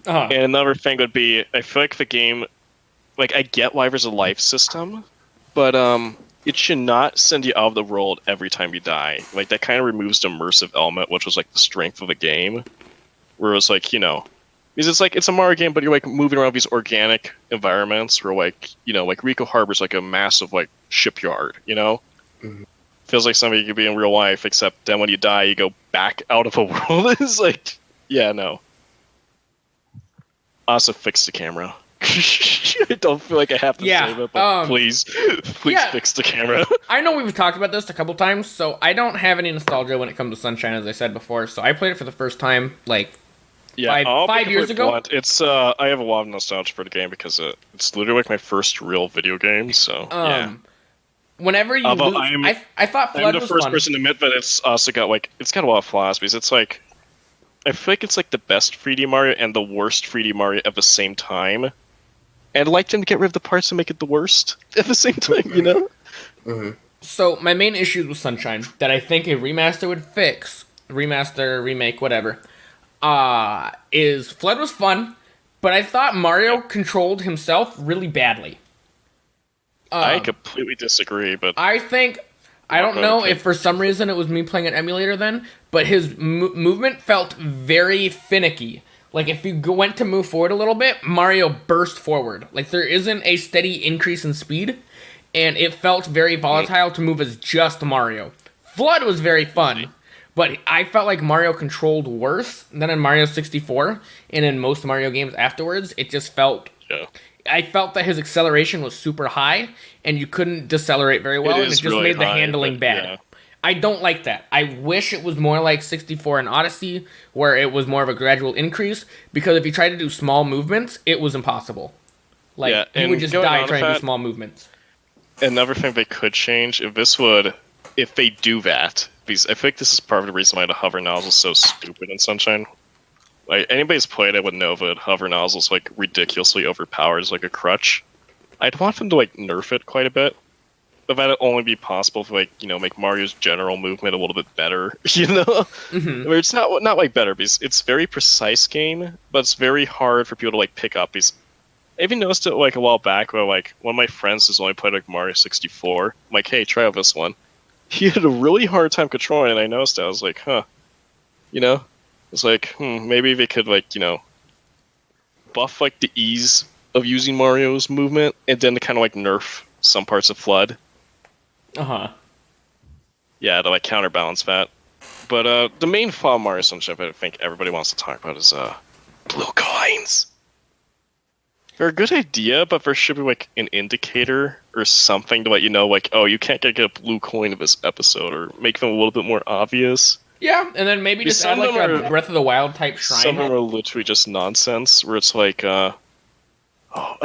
[SPEAKER 2] Uh-huh.
[SPEAKER 3] And another thing would be I feel like the game, like I get why there's a life system, but it should not send you out of the world every time you die. Like that kind of removes the immersive element, which was like the strength of the game. Where it was like, you know, Because it's a Mario game, but you're like moving around these organic environments where like like Rico Harbor's like a massive like shipyard.
[SPEAKER 1] Mhm.
[SPEAKER 3] Feels like something you could be in real life, except then when you die, you go back out of a world. It's like, yeah, no. Also, fix the camera. I don't feel like I have to save it, but please fix the camera.
[SPEAKER 2] I know we've talked about this a couple times, so I don't have any nostalgia when it comes to Sunshine, as I said before. So I played it for the first time, like, five years ago.
[SPEAKER 3] Blunt. It's I have a lot of nostalgia for the game because it's literally like my first real video game. So yeah.
[SPEAKER 2] Whenever you lose, I thought Flood was fun. I'm the first person to admit,
[SPEAKER 3] but it's also got it's got a lot of flaws because it's like I feel like it's like the best 3D Mario and the worst 3D Mario at the same time. And I'd like them to get rid of the parts and make it the worst at the same time,
[SPEAKER 1] Mm-hmm.
[SPEAKER 2] So my main issues with Sunshine that I think a remaster would fix, remaster, remake, whatever, is Flood was fun, but I thought Mario controlled himself really badly.
[SPEAKER 3] I completely disagree, but
[SPEAKER 2] I think I don't know if for some reason it was me playing an emulator then, but his movement felt very finicky. Like if you went to move forward a little bit, Mario burst forward. Like there isn't a steady increase in speed, and it felt very volatile to move as just Mario. Flood was very fun, but I felt like Mario controlled worse than in Mario 64, and in most Mario games afterwards, it just felt...
[SPEAKER 3] Yeah.
[SPEAKER 2] I felt that his acceleration was super high, and you couldn't decelerate very well, and it just really made the handling bad. Yeah. I don't like that. I wish it was more like 64 and Odyssey, where it was more of a gradual increase, because if you tried to do small movements, it was impossible. Like, you would just die trying to do small movements.
[SPEAKER 3] Another thing they could change, if they do that, because I think this is part of the reason why the hover nozzle is so stupid in Sunshine. Like, anybody's played it with Nova, hover nozzle's like ridiculously overpowered as like a crutch. I'd want them to like nerf it quite a bit. But that'd only be possible if like, make Mario's general movement a little bit better,
[SPEAKER 2] Mm-hmm.
[SPEAKER 3] Where it's not like better, because it's very precise game, but it's very hard for people to like pick up. Because I even noticed it like a while back where like one of my friends has only played like Mario 64. I'm like, hey, try out this one. He had a really hard time controlling it, and I noticed that. I was like, huh. It's like, maybe they could like, buff like the ease of using Mario's movement, and then to kind of like nerf some parts of Flood. Yeah, to like counterbalance that. But the main flaw of Mario Sunshine I think everybody wants to talk about is blue coins. They're a good idea, but there should be like an indicator or something to let you know, like, oh, you can't get a blue coin in this episode, or make them a little bit more obvious.
[SPEAKER 2] Yeah, and then maybe just add like a Breath of the Wild type shrine.
[SPEAKER 3] Some of them are literally just nonsense, where it's like, I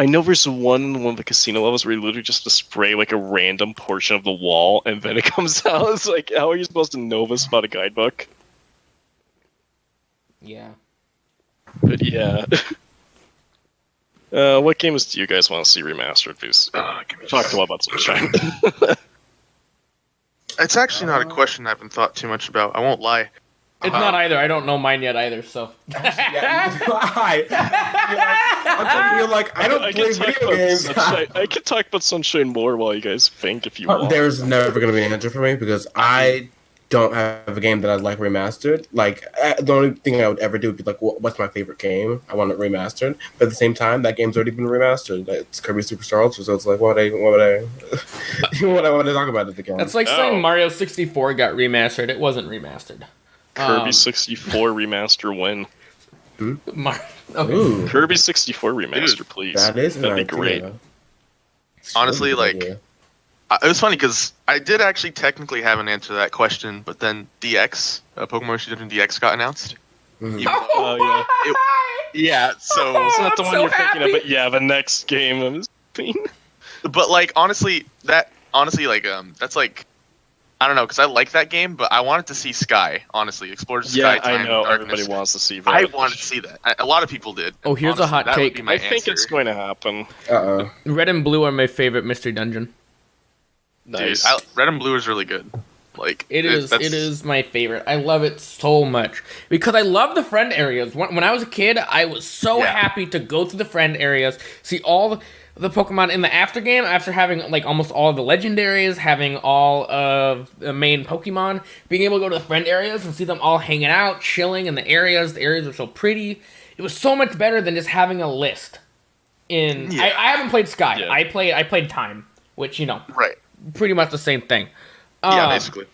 [SPEAKER 3] know there's one of the casino levels where you literally just spray like a random portion of the wall, and then it comes out. It's like, how are you supposed to know this about a guidebook?
[SPEAKER 2] Yeah.
[SPEAKER 3] But yeah. What games do you guys want to see remastered? Because talked a lot about Sunshine.
[SPEAKER 4] It's actually not a question I've been thought too much about. I won't lie.
[SPEAKER 2] It's not either. I don't know mine yet either, so.
[SPEAKER 1] I don't play video games.
[SPEAKER 3] I can talk about Sunshine more while you guys think if you want.
[SPEAKER 1] There's never going to be an answer for me because I don't have a game that I'd like remastered. Like, the only thing I would ever do would be like, what's my favorite game? I want it remastered. But at the same time, that game's already been remastered. It's Kirby Superstar Ultra, so it's like, what would I want to talk about it again?
[SPEAKER 2] That's like saying Mario 64 got remastered. It wasn't remastered.
[SPEAKER 3] Kirby 64 remaster when?
[SPEAKER 2] Okay.
[SPEAKER 3] Kirby 64 remaster, please. That'd be great.
[SPEAKER 4] Honestly, like, it was funny because I did actually technically have an answer to that question, but then DX, Pokemon Fusion DX got announced.
[SPEAKER 1] Mm-hmm.
[SPEAKER 3] Oh,
[SPEAKER 4] yeah. So
[SPEAKER 3] it's not the one
[SPEAKER 2] so
[SPEAKER 3] you're
[SPEAKER 2] happy.
[SPEAKER 3] thinking of, but yeah, the next game.
[SPEAKER 4] But like, honestly, that's like, I don't know, because I like that game, but I wanted to see Sky. Honestly, Explore Sky.
[SPEAKER 3] Yeah,
[SPEAKER 4] Time,
[SPEAKER 3] I know
[SPEAKER 4] Darkness.
[SPEAKER 3] Everybody wants to see that.
[SPEAKER 4] I wanted to see that. A lot of people did.
[SPEAKER 2] Oh, here's a hot take.
[SPEAKER 3] I think it's going to happen.
[SPEAKER 2] Red and Blue are my favorite mystery dungeon.
[SPEAKER 3] Nice.
[SPEAKER 4] Dude, Red and Blue is really good. Like
[SPEAKER 2] it is my favorite. I love it so much because I love the friend areas. When I was a kid, I was so happy to go through the friend areas, see all the Pokemon in the after game, after having like almost all of the legendaries, having all of the main Pokemon, being able to go to the friend areas and see them all hanging out, chilling in the areas. The areas are so pretty. It was so much better than just having a list. I haven't played Sky.
[SPEAKER 3] Yeah.
[SPEAKER 2] I played Time, which
[SPEAKER 4] Right.
[SPEAKER 2] pretty much the same thing.
[SPEAKER 4] Yeah, basically.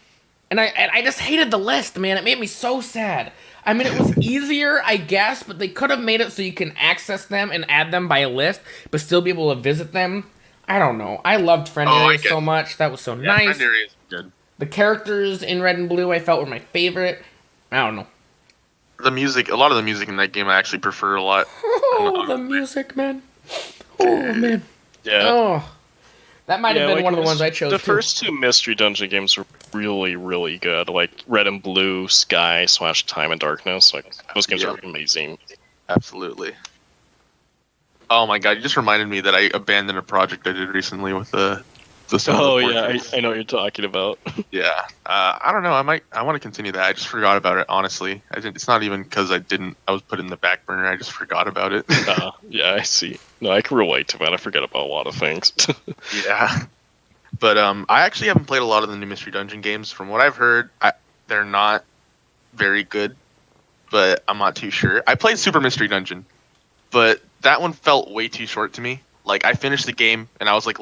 [SPEAKER 2] And I just hated the list, man. It made me so sad. I mean, it was easier, I guess, but they could have made it so you can access them and add them by a list, but still be able to visit them. I don't know. I loved friend areas so much. That was so nice.
[SPEAKER 4] Friend area is good.
[SPEAKER 2] The characters in Red and Blue I felt were my favorite. I don't know.
[SPEAKER 4] The music, a lot of the music in that game I actually prefer a lot.
[SPEAKER 2] Oh, the music, man. Oh, man.
[SPEAKER 3] Yeah.
[SPEAKER 2] Oh. That might have been
[SPEAKER 3] like,
[SPEAKER 2] one of the ones I chose,
[SPEAKER 3] The
[SPEAKER 2] too.
[SPEAKER 3] first two Mystery Dungeon games were really, really good. Like Red and Blue, Sky / Time and Darkness. Like those games are amazing.
[SPEAKER 4] Absolutely. Oh my god, you just reminded me that I abandoned a project I did recently with the
[SPEAKER 3] Oh yeah, I know what you're talking about.
[SPEAKER 4] Yeah. I don't know. I want to continue that. I just forgot about it. Honestly, it's not even because I was put in the back burner. I just forgot about it.
[SPEAKER 3] Yeah, I see. No, I can relate to that. I forget about a lot of things.
[SPEAKER 4] Yeah. But I actually haven't played a lot of the new Mystery Dungeon games. From what I've heard, they're not very good, but I'm not too sure. I played Super Mystery Dungeon, but that one felt way too short to me. Like I finished the game and I was like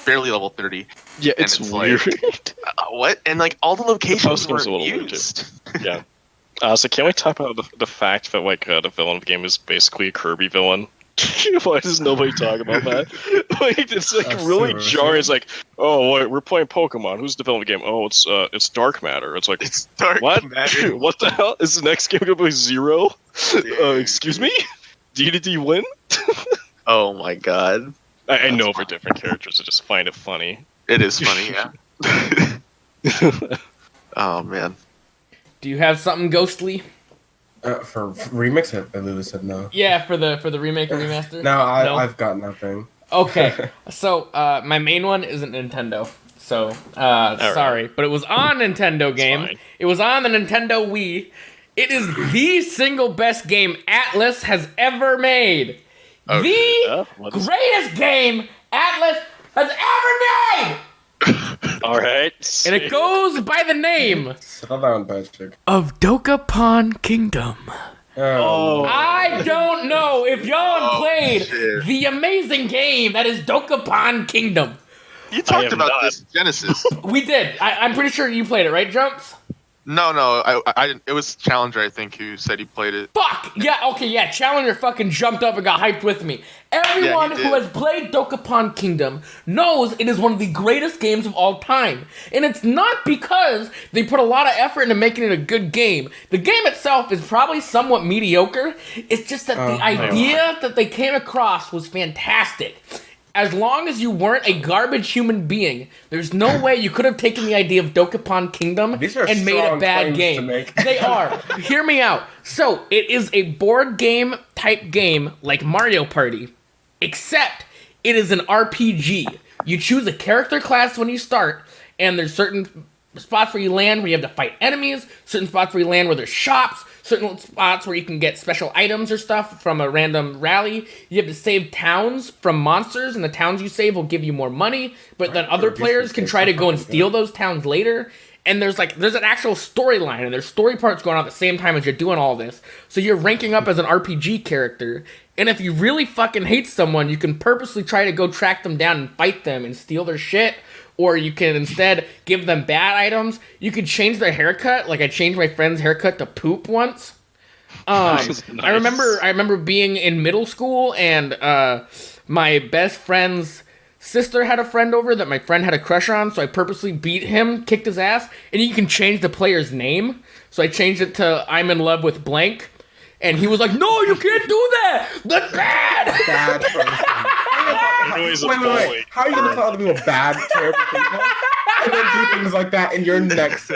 [SPEAKER 4] barely level 30.
[SPEAKER 3] Yeah, it's weird.
[SPEAKER 4] Like, what? And like all the locations were used.
[SPEAKER 3] Yeah. So can we talk about the fact that like the villain of the game is basically a Kirby villain? Why does nobody talk about that? Like it's like really jarring. It's like, oh, wait, we're playing Pokemon. Who's the villain of the game? Oh, it's Dark Matter. It's like,
[SPEAKER 4] It's Dark
[SPEAKER 3] Matter. What the hell? Is the next game gonna be Zero? Excuse me? Did you win?
[SPEAKER 4] Oh my god.
[SPEAKER 3] I know for different characters. I just find it funny.
[SPEAKER 4] It is funny, yeah. Oh man.
[SPEAKER 2] Do you have something ghostly?
[SPEAKER 1] For remix, I literally said no.
[SPEAKER 2] Yeah, for the remake and remaster?
[SPEAKER 1] No, I've got nothing.
[SPEAKER 2] Okay, so my main one isn't Nintendo. So sorry, but it was on Nintendo game.
[SPEAKER 3] Fine.
[SPEAKER 2] It was on the Nintendo Wii. It is the single best game Atlas has ever made.
[SPEAKER 4] Oh,
[SPEAKER 2] the greatest game Atlas has ever made.
[SPEAKER 3] All right.
[SPEAKER 2] And it goes by the name
[SPEAKER 1] Settle down, Patrick.
[SPEAKER 2] of Dokapon Kingdom.
[SPEAKER 1] Oh.
[SPEAKER 2] I don't know if y'all have played
[SPEAKER 4] shit.
[SPEAKER 2] the amazing game that is Dokapon Kingdom.
[SPEAKER 4] You talked
[SPEAKER 3] am
[SPEAKER 4] about
[SPEAKER 3] not.
[SPEAKER 4] this in Genesis.
[SPEAKER 2] We did. I'm pretty sure you played it, right, JuMpZ?
[SPEAKER 4] No, I didn't. It was Challenger, I think, who said he played it.
[SPEAKER 2] Fuck! Yeah, okay, yeah, Challenger fucking jumped up and got hyped with me. Everyone
[SPEAKER 4] he
[SPEAKER 2] who
[SPEAKER 4] did.
[SPEAKER 2] has played Dokapon Kingdom knows it is one of the greatest games of all time. And it's not because they put a lot of effort into making it a good game. The game itself is probably somewhat mediocre. It's just that the idea that they came across was fantastic. As long as you weren't a garbage human being, there's no way you could have taken the idea of Dokapon Kingdom
[SPEAKER 1] These are
[SPEAKER 2] and made a
[SPEAKER 1] strong
[SPEAKER 2] bad
[SPEAKER 1] claims to
[SPEAKER 2] game.
[SPEAKER 1] make.
[SPEAKER 2] They are. Hear me out. So, it is a board game type game like Mario Party, except it is an RPG. You choose a character class when you start, and there's certain spots where you land where you have to fight enemies, certain spots where you land where there's shops, certain spots where you can get special items or stuff from a random rally. You have to save towns from monsters, and the towns you save will give you more money, but then other players can try to go and steal those towns later. And there's an actual storyline, and there's story parts going on at the same time as you're doing all this. So you're ranking up as an RPG character, and if you really fucking hate someone, you can purposely try to go track them down and fight them and steal their shit. Or you can instead give them bad items. You can change their haircut. Like I changed my friend's haircut to poop once.
[SPEAKER 3] Nice.
[SPEAKER 2] I remember being in middle school, and my best friend's sister had a friend over that my friend had a crush on, so I purposely beat him, kicked his ass, and you can change the player's name. So I changed it to I'm in love with blank. And he was like, no, you can't do that! That's bad!
[SPEAKER 1] Bad person. Wait. How are you going to tell other people bad, terrible people? And then do things like that in your next...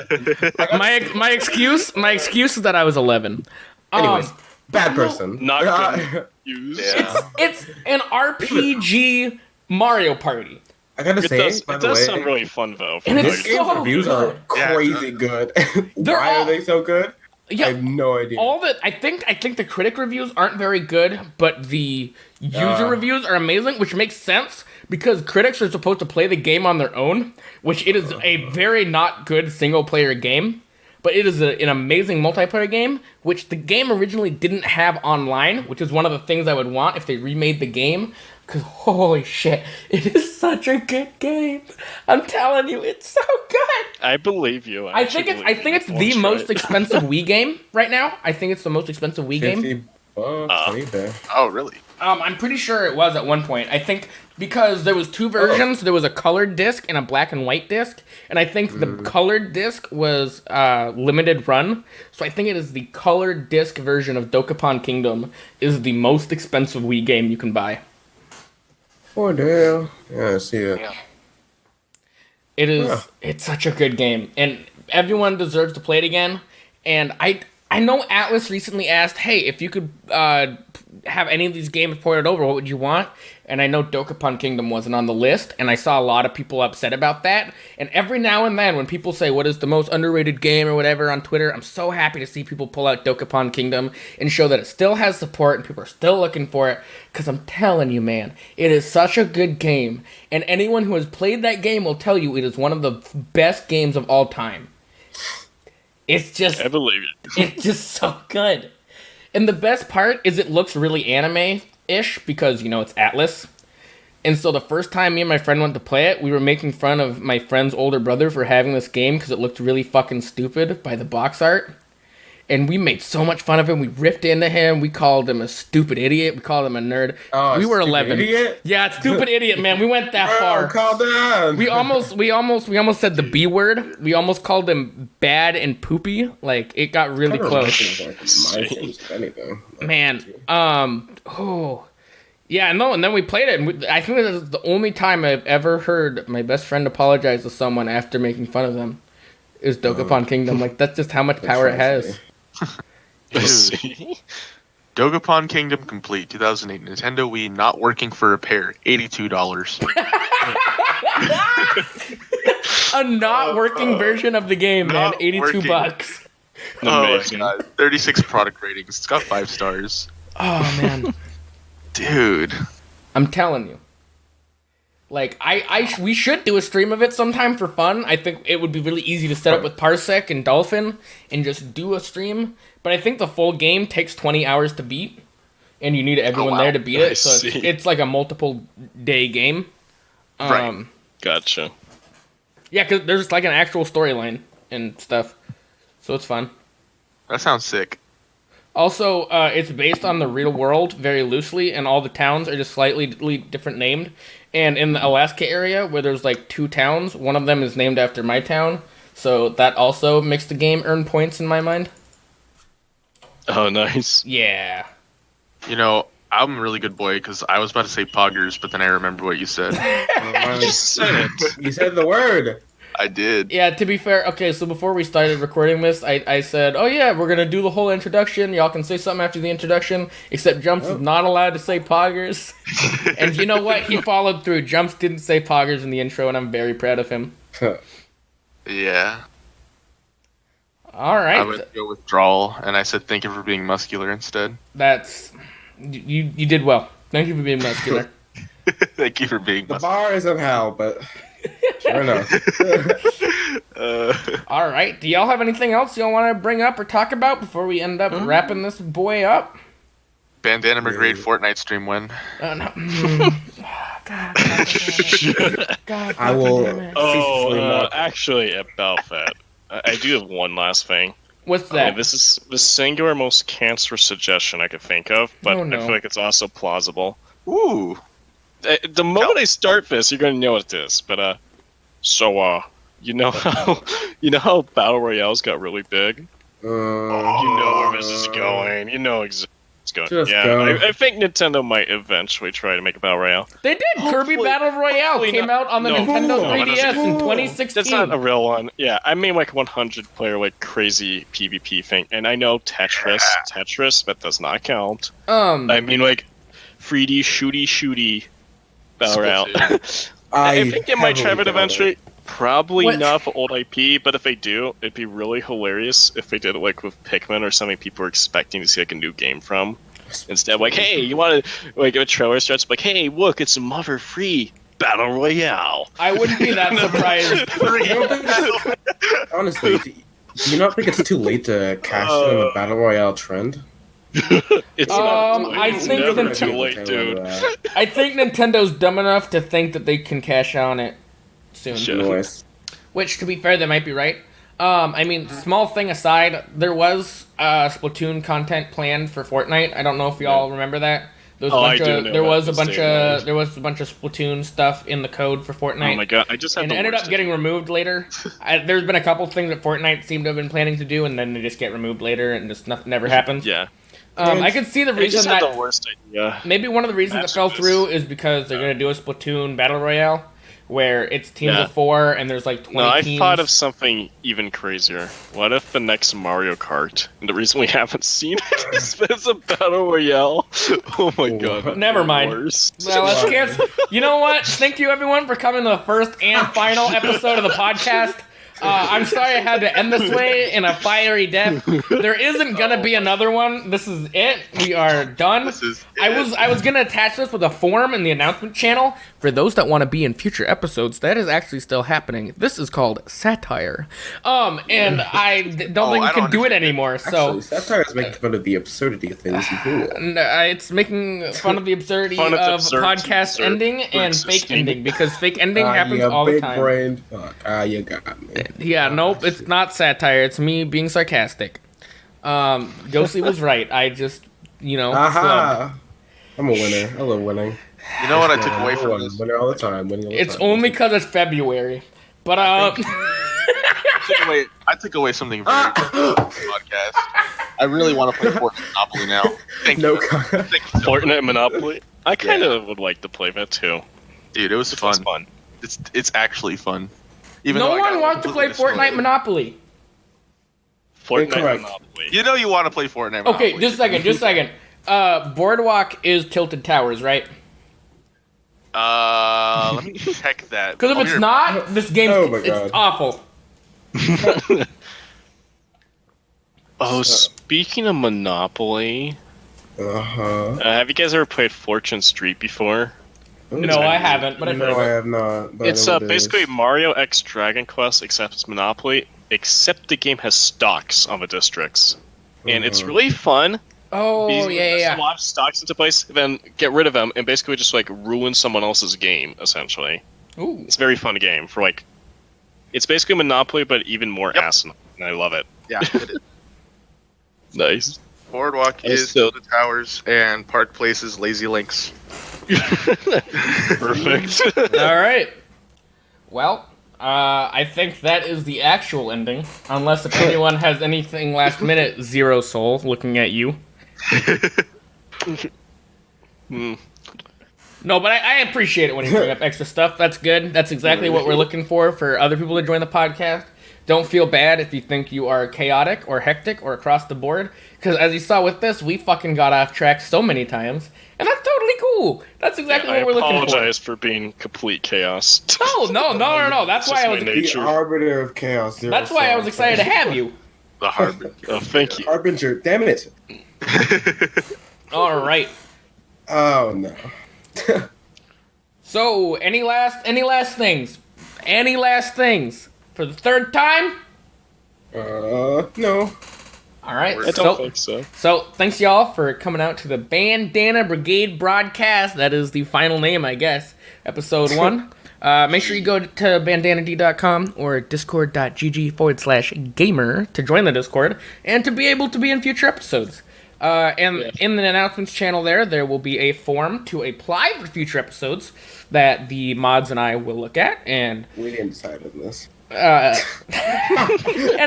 [SPEAKER 2] My excuse is that I was 11.
[SPEAKER 1] Anyways, bad person.
[SPEAKER 3] Not good.
[SPEAKER 4] Yeah.
[SPEAKER 2] It's an RPG Mario Party.
[SPEAKER 1] I gotta say,
[SPEAKER 3] It
[SPEAKER 1] by the
[SPEAKER 3] does
[SPEAKER 1] way,
[SPEAKER 3] sound really fun though.
[SPEAKER 2] And
[SPEAKER 1] this
[SPEAKER 2] it's
[SPEAKER 1] game's
[SPEAKER 2] so
[SPEAKER 1] reviews are
[SPEAKER 2] good.
[SPEAKER 1] crazy good.
[SPEAKER 2] They're
[SPEAKER 1] Why
[SPEAKER 2] all-
[SPEAKER 1] are they so good?
[SPEAKER 2] Yeah,
[SPEAKER 1] I have no idea.
[SPEAKER 2] I think the critic reviews aren't very good, but the user reviews are amazing, which makes sense because critics are supposed to play the game on their own, which it is a very not good single player game, but it is an amazing multiplayer game, which the game originally didn't have online, which is one of the things I would want if they remade the game. Because holy shit, it is such a good game. I'm telling you, it's so good.
[SPEAKER 3] I believe you.
[SPEAKER 2] I think it's the most expensive Wii game right now. I think it's the most expensive Wii game.
[SPEAKER 1] $50 on eBay.
[SPEAKER 4] Oh, really?
[SPEAKER 2] I'm pretty sure it was at one point. I think because there was two versions. There was a colored disc and a black and white disc, and I think the colored disc was limited run. So I think it is the colored disc version of Dokapon Kingdom is the most expensive Wii game you can buy.
[SPEAKER 1] Oh, damn. Yeah, I see it.
[SPEAKER 3] Yeah.
[SPEAKER 2] It is. It's such a good game, and everyone deserves to play it again. And I know Atlas recently asked, "Hey, if you could have any of these games ported over, what would you want?" And I know Dokapon Kingdom wasn't on the list, and I saw a lot of people upset about that. And every now and then, when people say, "What is the most underrated game?" or whatever on Twitter, I'm so happy to see people pull out Dokapon Kingdom and show that it still has support and people are still looking for it. Because I'm telling you, man, it is such a good game. And anyone who has played that game will tell you it is one of the best games of all time. It's just...
[SPEAKER 3] I believe it.
[SPEAKER 2] It's just so good. And the best part is it looks really anime-ish because, it's Atlas. And so the first time me and my friend went to play it, we were making fun of my friend's older brother for having this game because it looked really fucking stupid by the box art. And we made so much fun of him. We ripped into him. We called him a stupid idiot. We called him a nerd.
[SPEAKER 1] Oh,
[SPEAKER 2] we were 11.
[SPEAKER 1] Idiot?
[SPEAKER 2] Yeah, stupid idiot, man. We went that far.
[SPEAKER 1] Calm down.
[SPEAKER 2] We almost said the B word. We almost called him bad and poopy. Like it got really close. Man, yeah, no, and then we played it, and I think this is the only time I've ever heard my best friend apologize to someone after making fun of them. Is Dokapon Kingdom. Like that's just how much power it has.
[SPEAKER 3] See?
[SPEAKER 4] Dokapon Kingdom Complete 2008 Nintendo Wii not working for repair $82.
[SPEAKER 2] A not working version of the game, man.
[SPEAKER 4] Not
[SPEAKER 2] $82.
[SPEAKER 4] working.
[SPEAKER 3] Amazing.
[SPEAKER 4] Oh my God. 36 product ratings. It's got 5 stars.
[SPEAKER 2] Oh man,
[SPEAKER 4] Dude.
[SPEAKER 2] I'm telling you. Like we should do a stream of it sometime for fun. I think it would be really easy to set up with Parsec and Dolphin and just do a stream. But I think the full game takes 20 hours to beat, and you need everyone there to beat it. So it's like a multiple day game.
[SPEAKER 4] Right.
[SPEAKER 3] Gotcha.
[SPEAKER 2] Yeah, because there's like an actual storyline and stuff, so it's fun.
[SPEAKER 4] That sounds sick.
[SPEAKER 2] Also, it's based on the real world very loosely, and all the towns are just slightly different named. And in the Alaska area, where there's like 2 towns, one of them is named after my town, so that also makes the game earn points in my mind.
[SPEAKER 3] Oh, nice.
[SPEAKER 2] Yeah.
[SPEAKER 4] I'm a really good boy because I was about to say poggers, but then I remember what you said.
[SPEAKER 3] Just said it.
[SPEAKER 1] You said the word.
[SPEAKER 4] I did.
[SPEAKER 2] Yeah, to be fair, okay, so before we started recording this, I said, oh yeah, we're gonna do the whole introduction, y'all can say something after the introduction, except JuMpZ is not allowed to say poggers. And you know what? He followed through. JuMpZ didn't say poggers in the intro, and I'm very proud of him.
[SPEAKER 4] Yeah.
[SPEAKER 2] Alright.
[SPEAKER 4] I went to go withdrawal, and I said thank you for being muscular instead.
[SPEAKER 2] That's... You did well. Thank you for being muscular.
[SPEAKER 4] Thank you for being
[SPEAKER 1] The
[SPEAKER 4] muscular.
[SPEAKER 1] bar isn't hell, but sure enough.
[SPEAKER 2] Alright, do y'all have anything else y'all want to bring up or talk about before we end up wrapping this boy up?
[SPEAKER 4] Bandana Brigade Fortnite stream win.
[SPEAKER 2] No. God, God,
[SPEAKER 1] I will.
[SPEAKER 2] damn it.
[SPEAKER 3] Oh, actually, about that, I do have one last thing.
[SPEAKER 2] What's that?
[SPEAKER 3] Okay, this is the singular most cancerous suggestion I could think of, but
[SPEAKER 2] Oh, no.
[SPEAKER 3] I feel like it's also plausible.
[SPEAKER 4] Ooh.
[SPEAKER 3] The moment I start this, you're gonna know what it is. But you know how battle royales got really big. You know where this is going. You know exactly it's going.
[SPEAKER 1] Just
[SPEAKER 3] Yeah,
[SPEAKER 1] go.
[SPEAKER 3] I think Nintendo might eventually try to make a battle royale.
[SPEAKER 2] They did! Kirby
[SPEAKER 3] Hopefully-
[SPEAKER 2] Battle Royale
[SPEAKER 3] hopefully
[SPEAKER 2] came
[SPEAKER 3] not-
[SPEAKER 2] out on the
[SPEAKER 3] no.
[SPEAKER 2] Nintendo
[SPEAKER 3] No, it
[SPEAKER 2] 3DS
[SPEAKER 3] doesn't.
[SPEAKER 2] in 2016.
[SPEAKER 3] That's not a real one. Yeah, I mean like 100 player like crazy PvP thing, and I know Tetris, that does not count. I mean like 3D shooty battle royale. I think they might try it eventually. Probably
[SPEAKER 2] What?
[SPEAKER 3] not for old IP, but if they do, it'd be really hilarious if they did it like with Pikmin or something people were expecting to see like a new game from. Instead, like, hey, you want to like a trailer starts like, hey, look, it's a mother-free battle royale.
[SPEAKER 2] I wouldn't be that surprised.
[SPEAKER 1] Honestly, do you not think it's too late to cash in on the battle royale trend?
[SPEAKER 3] It's not too late.
[SPEAKER 2] I
[SPEAKER 3] It's
[SPEAKER 2] think
[SPEAKER 3] never
[SPEAKER 2] Nintendo-
[SPEAKER 3] too late, dude.
[SPEAKER 2] I think Nintendo's dumb enough to think that they can cash on it soon.
[SPEAKER 3] Sure.
[SPEAKER 1] Noise.
[SPEAKER 2] Which, to be fair, they might be right. I mean, small thing aside, there was Splatoon content planned for Fortnite. I don't know if y'all remember that. There was there was a bunch of Splatoon stuff in the code for Fortnite.
[SPEAKER 3] Oh my god, I just had
[SPEAKER 2] And
[SPEAKER 3] the
[SPEAKER 2] it ended
[SPEAKER 3] worst
[SPEAKER 2] up getting removed later. There's been a couple things that Fortnite seemed to have been planning to do, and then they just get removed later, and just nothing never happens.
[SPEAKER 3] Yeah.
[SPEAKER 2] I could see the
[SPEAKER 3] I
[SPEAKER 2] reason
[SPEAKER 3] just had
[SPEAKER 2] that
[SPEAKER 3] the worst idea.
[SPEAKER 2] maybe one of the reasons it fell through is because they're going to do a Splatoon Battle Royale, where it's teams
[SPEAKER 3] Yeah.
[SPEAKER 2] of 4, and there's like 20
[SPEAKER 3] No, I
[SPEAKER 2] teams.
[SPEAKER 3] thought of something even crazier. What if the next Mario Kart, and the reason we haven't seen it is that it's a battle royale? Oh my god. that'd
[SPEAKER 2] Never
[SPEAKER 3] be
[SPEAKER 2] mind.
[SPEAKER 3] worse.
[SPEAKER 2] Well, let's cancel. You know what? Thank you, everyone, for coming to the first and final episode of the podcast. I'm sorry I had to end this way in a fiery death. There isn't gonna be another one. This is it. We are done.
[SPEAKER 4] This is
[SPEAKER 2] I was gonna attach this with a form in the announcement channel for those that want to be in future episodes. That is actually still happening. This is called satire. And I don't think
[SPEAKER 4] I
[SPEAKER 2] you can
[SPEAKER 4] don't
[SPEAKER 2] do it
[SPEAKER 4] understand.
[SPEAKER 2] anymore. So
[SPEAKER 1] Actually, satire is making fun of the absurdity of things you do.
[SPEAKER 2] it's making fun of the absurdity
[SPEAKER 3] Fun of
[SPEAKER 2] of
[SPEAKER 3] absurd-
[SPEAKER 2] podcast
[SPEAKER 3] absurd
[SPEAKER 2] ending and fake
[SPEAKER 3] existing.
[SPEAKER 2] ending, because fake ending happens
[SPEAKER 1] you
[SPEAKER 2] all the
[SPEAKER 1] big
[SPEAKER 2] time.
[SPEAKER 1] brain fuck. You got me.
[SPEAKER 2] Yeah, nope, it's not satire. It's me being sarcastic. Ghostly was right. I just, flubbed.
[SPEAKER 1] Aha! I'm a winner. I love winning.
[SPEAKER 4] You know what I took away
[SPEAKER 1] I'm a
[SPEAKER 4] from
[SPEAKER 1] winner.
[SPEAKER 4] this?
[SPEAKER 1] Winner all the time. Winning all the
[SPEAKER 2] It's
[SPEAKER 1] time.
[SPEAKER 2] only because it's February. But,
[SPEAKER 4] I took away something very important from the podcast. I really want to play Fortnite Monopoly now. Thank
[SPEAKER 1] No
[SPEAKER 4] you.
[SPEAKER 1] comment.
[SPEAKER 4] Thank you so much.
[SPEAKER 3] Fortnite Monopoly. I kind of would like to play that too.
[SPEAKER 4] Dude, it was
[SPEAKER 3] It's
[SPEAKER 4] fun.
[SPEAKER 3] fun.
[SPEAKER 4] It's actually fun. Even
[SPEAKER 2] no
[SPEAKER 4] though I got
[SPEAKER 2] one wants to play
[SPEAKER 4] completely
[SPEAKER 2] Fortnite
[SPEAKER 4] destroyed.
[SPEAKER 2] Monopoly.
[SPEAKER 3] Fortnite
[SPEAKER 1] Incorrect.
[SPEAKER 3] Monopoly.
[SPEAKER 4] You know you want to play Fortnite Monopoly.
[SPEAKER 2] Okay, just a second. Boardwalk is Tilted Towers, right?
[SPEAKER 4] Let me check that.
[SPEAKER 2] Because if
[SPEAKER 4] I'll
[SPEAKER 2] it's
[SPEAKER 4] be
[SPEAKER 2] not, this game's
[SPEAKER 1] Oh my
[SPEAKER 2] it's
[SPEAKER 1] God.
[SPEAKER 2] awful.
[SPEAKER 3] Oh, speaking of Monopoly,
[SPEAKER 1] Uh-huh.
[SPEAKER 3] have you guys ever played Fortune Street before?
[SPEAKER 2] No, I haven't, but I've heard
[SPEAKER 1] No,
[SPEAKER 2] of
[SPEAKER 1] I
[SPEAKER 2] it.
[SPEAKER 1] have not. But
[SPEAKER 3] It's
[SPEAKER 1] I know what it
[SPEAKER 3] basically
[SPEAKER 1] is.
[SPEAKER 3] Mario X Dragon Quest, except it's Monopoly, except the game has stocks on the districts. And it's really fun.
[SPEAKER 2] Oh,
[SPEAKER 3] because you
[SPEAKER 2] yeah.
[SPEAKER 3] swap stocks into place, then get rid of them, and basically just like ruin someone else's game, essentially.
[SPEAKER 2] Ooh.
[SPEAKER 3] It's a very fun game for like. It's basically Monopoly, but even more
[SPEAKER 4] Yep.
[SPEAKER 3] asinine, and I love it.
[SPEAKER 4] Yeah, it is.
[SPEAKER 3] Nice.
[SPEAKER 4] Boardwalk
[SPEAKER 3] I
[SPEAKER 4] is
[SPEAKER 3] still-
[SPEAKER 4] the towers, and Park Place is Lazy Links.
[SPEAKER 3] Perfect.
[SPEAKER 2] All right. Well, I think that is the actual ending. Unless if anyone has anything last minute, ZeroSoul, looking at you.
[SPEAKER 3] Hmm.
[SPEAKER 2] No, but I appreciate it when you bring up extra stuff. That's good. That's exactly what we're looking for other people to join the podcast. Don't feel bad if you think you are chaotic or hectic or across the board. Because as you saw with this, we fucking got off track so many times. And that's totally cool. That's exactly
[SPEAKER 3] I
[SPEAKER 2] what we're looking for.
[SPEAKER 3] apologize for being complete chaos.
[SPEAKER 2] No. That's
[SPEAKER 3] It's
[SPEAKER 2] why
[SPEAKER 3] just
[SPEAKER 2] I was.
[SPEAKER 3] my
[SPEAKER 1] The
[SPEAKER 3] nature.
[SPEAKER 1] arbiter of chaos.
[SPEAKER 2] That's why I was excited to have you.
[SPEAKER 4] The Harbinger.
[SPEAKER 3] Oh, thank you.
[SPEAKER 1] Harbinger. Damn it.
[SPEAKER 2] All right.
[SPEAKER 1] Oh no.
[SPEAKER 2] So, any last things? Any last things for the third time?
[SPEAKER 1] No.
[SPEAKER 2] All right.
[SPEAKER 3] I don't think so.
[SPEAKER 2] So, thanks y'all for coming out to the Bandana Brigade broadcast. That is the final name, I guess. Episode 1. Make sure you go to bandanad.com or discord.gg/gamer to join the Discord and to be able to be in future episodes. And in the announcements channel there will be a form to apply for future episodes that the mods and I will look at, and
[SPEAKER 1] We didn't decide on this.
[SPEAKER 2] and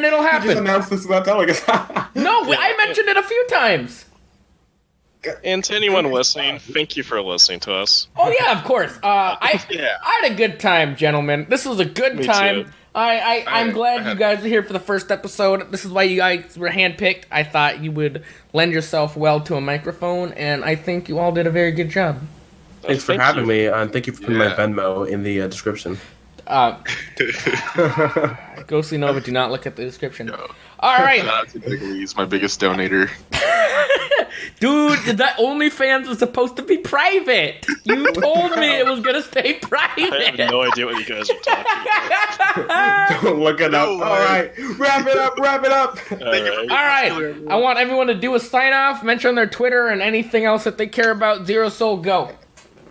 [SPEAKER 2] it'll
[SPEAKER 1] Just
[SPEAKER 2] happen.
[SPEAKER 1] announced this without telling us.
[SPEAKER 2] No, I mentioned it a few times.
[SPEAKER 3] And to anyone listening, thank you for listening to us.
[SPEAKER 2] Oh yeah, of course. I
[SPEAKER 4] Yeah.
[SPEAKER 2] had a good time, gentlemen. This was a good
[SPEAKER 3] Me
[SPEAKER 2] time.
[SPEAKER 3] too.
[SPEAKER 2] I'm glad you
[SPEAKER 4] had-
[SPEAKER 2] guys are here for the first episode. This is why you guys were handpicked. I thought you would lend yourself well to a microphone, and I think you all did a very good job.
[SPEAKER 1] Thanks for
[SPEAKER 3] Thank
[SPEAKER 1] having
[SPEAKER 3] you.
[SPEAKER 1] me, and thank you for putting my
[SPEAKER 4] Yeah.
[SPEAKER 1] Venmo in the description.
[SPEAKER 2] GhostlyNova, do not look at the description.
[SPEAKER 4] No.
[SPEAKER 2] All right.
[SPEAKER 4] Shout out to Jiggly, he's my biggest donator.
[SPEAKER 2] Dude, that OnlyFans was supposed to be private. You told me it was going to stay private.
[SPEAKER 3] I have no idea what you guys are talking about.
[SPEAKER 1] Don't look it up.
[SPEAKER 4] No
[SPEAKER 1] All right, wrap it up.
[SPEAKER 3] Alright.
[SPEAKER 2] All right. I want everyone to do a sign off, mention their Twitter, and anything else that they care about. ZeroSoul, go.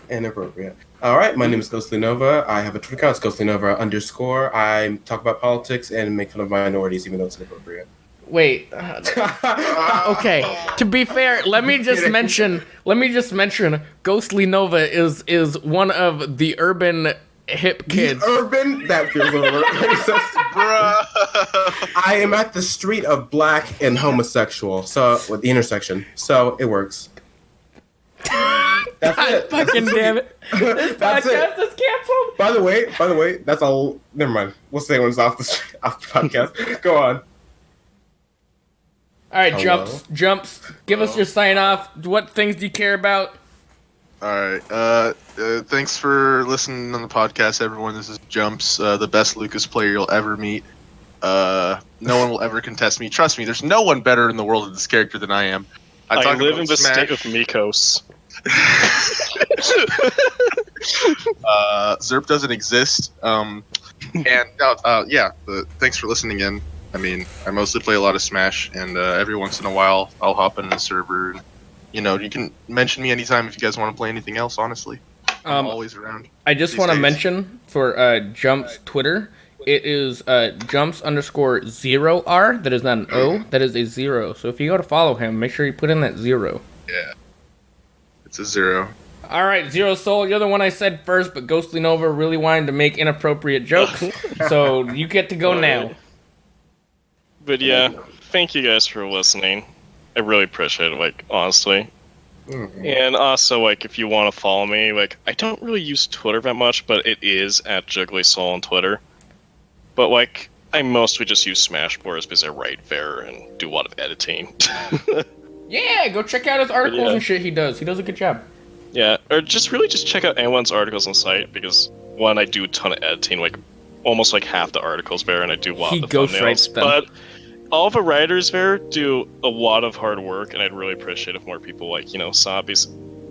[SPEAKER 1] Inappropriate. All right, my name is GhostlyNova. I have a Twitter account, it's GhostlyNova_. I talk about politics and make fun of minorities, even though it's inappropriate.
[SPEAKER 2] Wait. Okay. To be fair, let me just mention GhostlyNova is one of the urban hip kids.
[SPEAKER 1] Urban? That feels a little racist.
[SPEAKER 4] Bruh.
[SPEAKER 1] I am at the street of black and homosexual, so with the intersection. So it works. That's it.
[SPEAKER 2] Fucking damn it. This
[SPEAKER 1] That's
[SPEAKER 2] podcast
[SPEAKER 1] it.
[SPEAKER 2] is canceled.
[SPEAKER 1] By the way, that's all. Never mind. We'll say when it's off the podcast. Go on.
[SPEAKER 2] All right,
[SPEAKER 1] Hello?
[SPEAKER 2] JuMpZ. Give us your sign off. What things do you care about?
[SPEAKER 4] Alright, thanks for listening on the podcast, everyone. This is JuMpZ, the best Lucas player you'll ever meet. No one will ever contest me. Trust me, there's no one better in the world of this character than I am.
[SPEAKER 3] I
[SPEAKER 4] talk
[SPEAKER 3] live
[SPEAKER 4] about
[SPEAKER 3] in the
[SPEAKER 4] Smash.
[SPEAKER 3] state of Mikos.
[SPEAKER 4] Zerp doesn't exist. Thanks for listening in. I mean, I mostly play a lot of Smash, and every once in a while, I'll hop in a server. And, you can mention me anytime if you guys want to play anything else, honestly. I'm always around.
[SPEAKER 2] I just
[SPEAKER 4] these
[SPEAKER 2] want to
[SPEAKER 4] days.
[SPEAKER 2] mention for JuMpZ Twitter, it is JuMpZ_0R. That is not an O. That is a 0. So if you go to follow him, make sure you put in that 0.
[SPEAKER 4] Yeah. It's a 0.
[SPEAKER 2] All right, ZeroSoul, you're the one I said first, but GhostlyNova really wanted to make inappropriate jokes, so you get to go now.
[SPEAKER 3] But yeah, thank you guys for listening. I really appreciate it, honestly.
[SPEAKER 1] Mm-hmm.
[SPEAKER 3] And also, if you want to follow me, I don't really use Twitter that much, but it is at JigglySoul on Twitter. But, I mostly just use Smashboards because I write there and do a lot of editing.
[SPEAKER 2] Yeah, go check out his articles and shit he does. He does a good job.
[SPEAKER 3] Yeah, or just check out anyone's articles on site, because, one, I do a ton of editing, almost half the articles there, and I do a lot
[SPEAKER 2] He
[SPEAKER 3] of the
[SPEAKER 2] ghostwrites
[SPEAKER 3] thumbnails.
[SPEAKER 2] them.
[SPEAKER 3] But all the writers there do a lot of hard work, and I'd really appreciate if more people saw it, because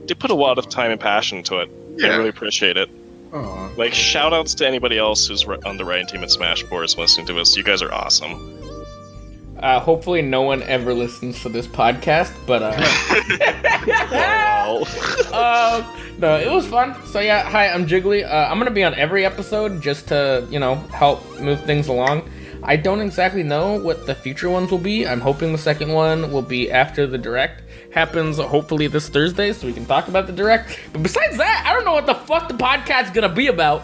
[SPEAKER 3] they put a lot of time and passion into it. I
[SPEAKER 4] Yeah.
[SPEAKER 3] really appreciate it.
[SPEAKER 1] Aw.
[SPEAKER 3] Shout outs to anybody else who's on the writing team at Smashboards listening to us. You guys are awesome.
[SPEAKER 2] Hopefully no one ever listens to this podcast, but no, it was fun. So yeah, hi, I'm Jiggly. I'm gonna be on every episode just to, help move things along. I don't exactly know what the future ones will be. I'm hoping the second one will be after the direct happens, hopefully this Thursday, so we can talk about the direct. But besides that, I don't know what the fuck the podcast's gonna be about.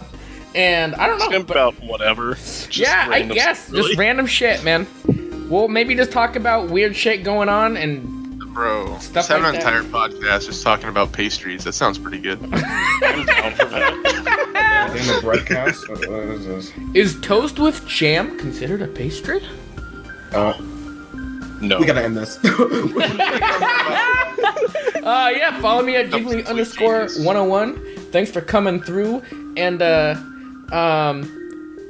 [SPEAKER 2] And I don't know.
[SPEAKER 3] It's about whatever. Just
[SPEAKER 2] Yeah, I
[SPEAKER 3] random
[SPEAKER 2] guess.
[SPEAKER 3] stuff, really.
[SPEAKER 2] Just random shit, man. We'll maybe just talk about weird shit going on and
[SPEAKER 4] Bro,
[SPEAKER 2] Stuff
[SPEAKER 4] just have
[SPEAKER 2] like
[SPEAKER 4] an
[SPEAKER 2] that.
[SPEAKER 4] entire podcast just talking about pastries. That sounds pretty good.
[SPEAKER 3] I'm down for that.
[SPEAKER 1] In the broadcast? What is this?
[SPEAKER 2] is toast with jam considered a pastry?
[SPEAKER 3] No.
[SPEAKER 1] We gotta end this.
[SPEAKER 2] Yeah, follow me at Jiggly_101. Thanks for coming through and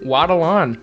[SPEAKER 2] waddle on.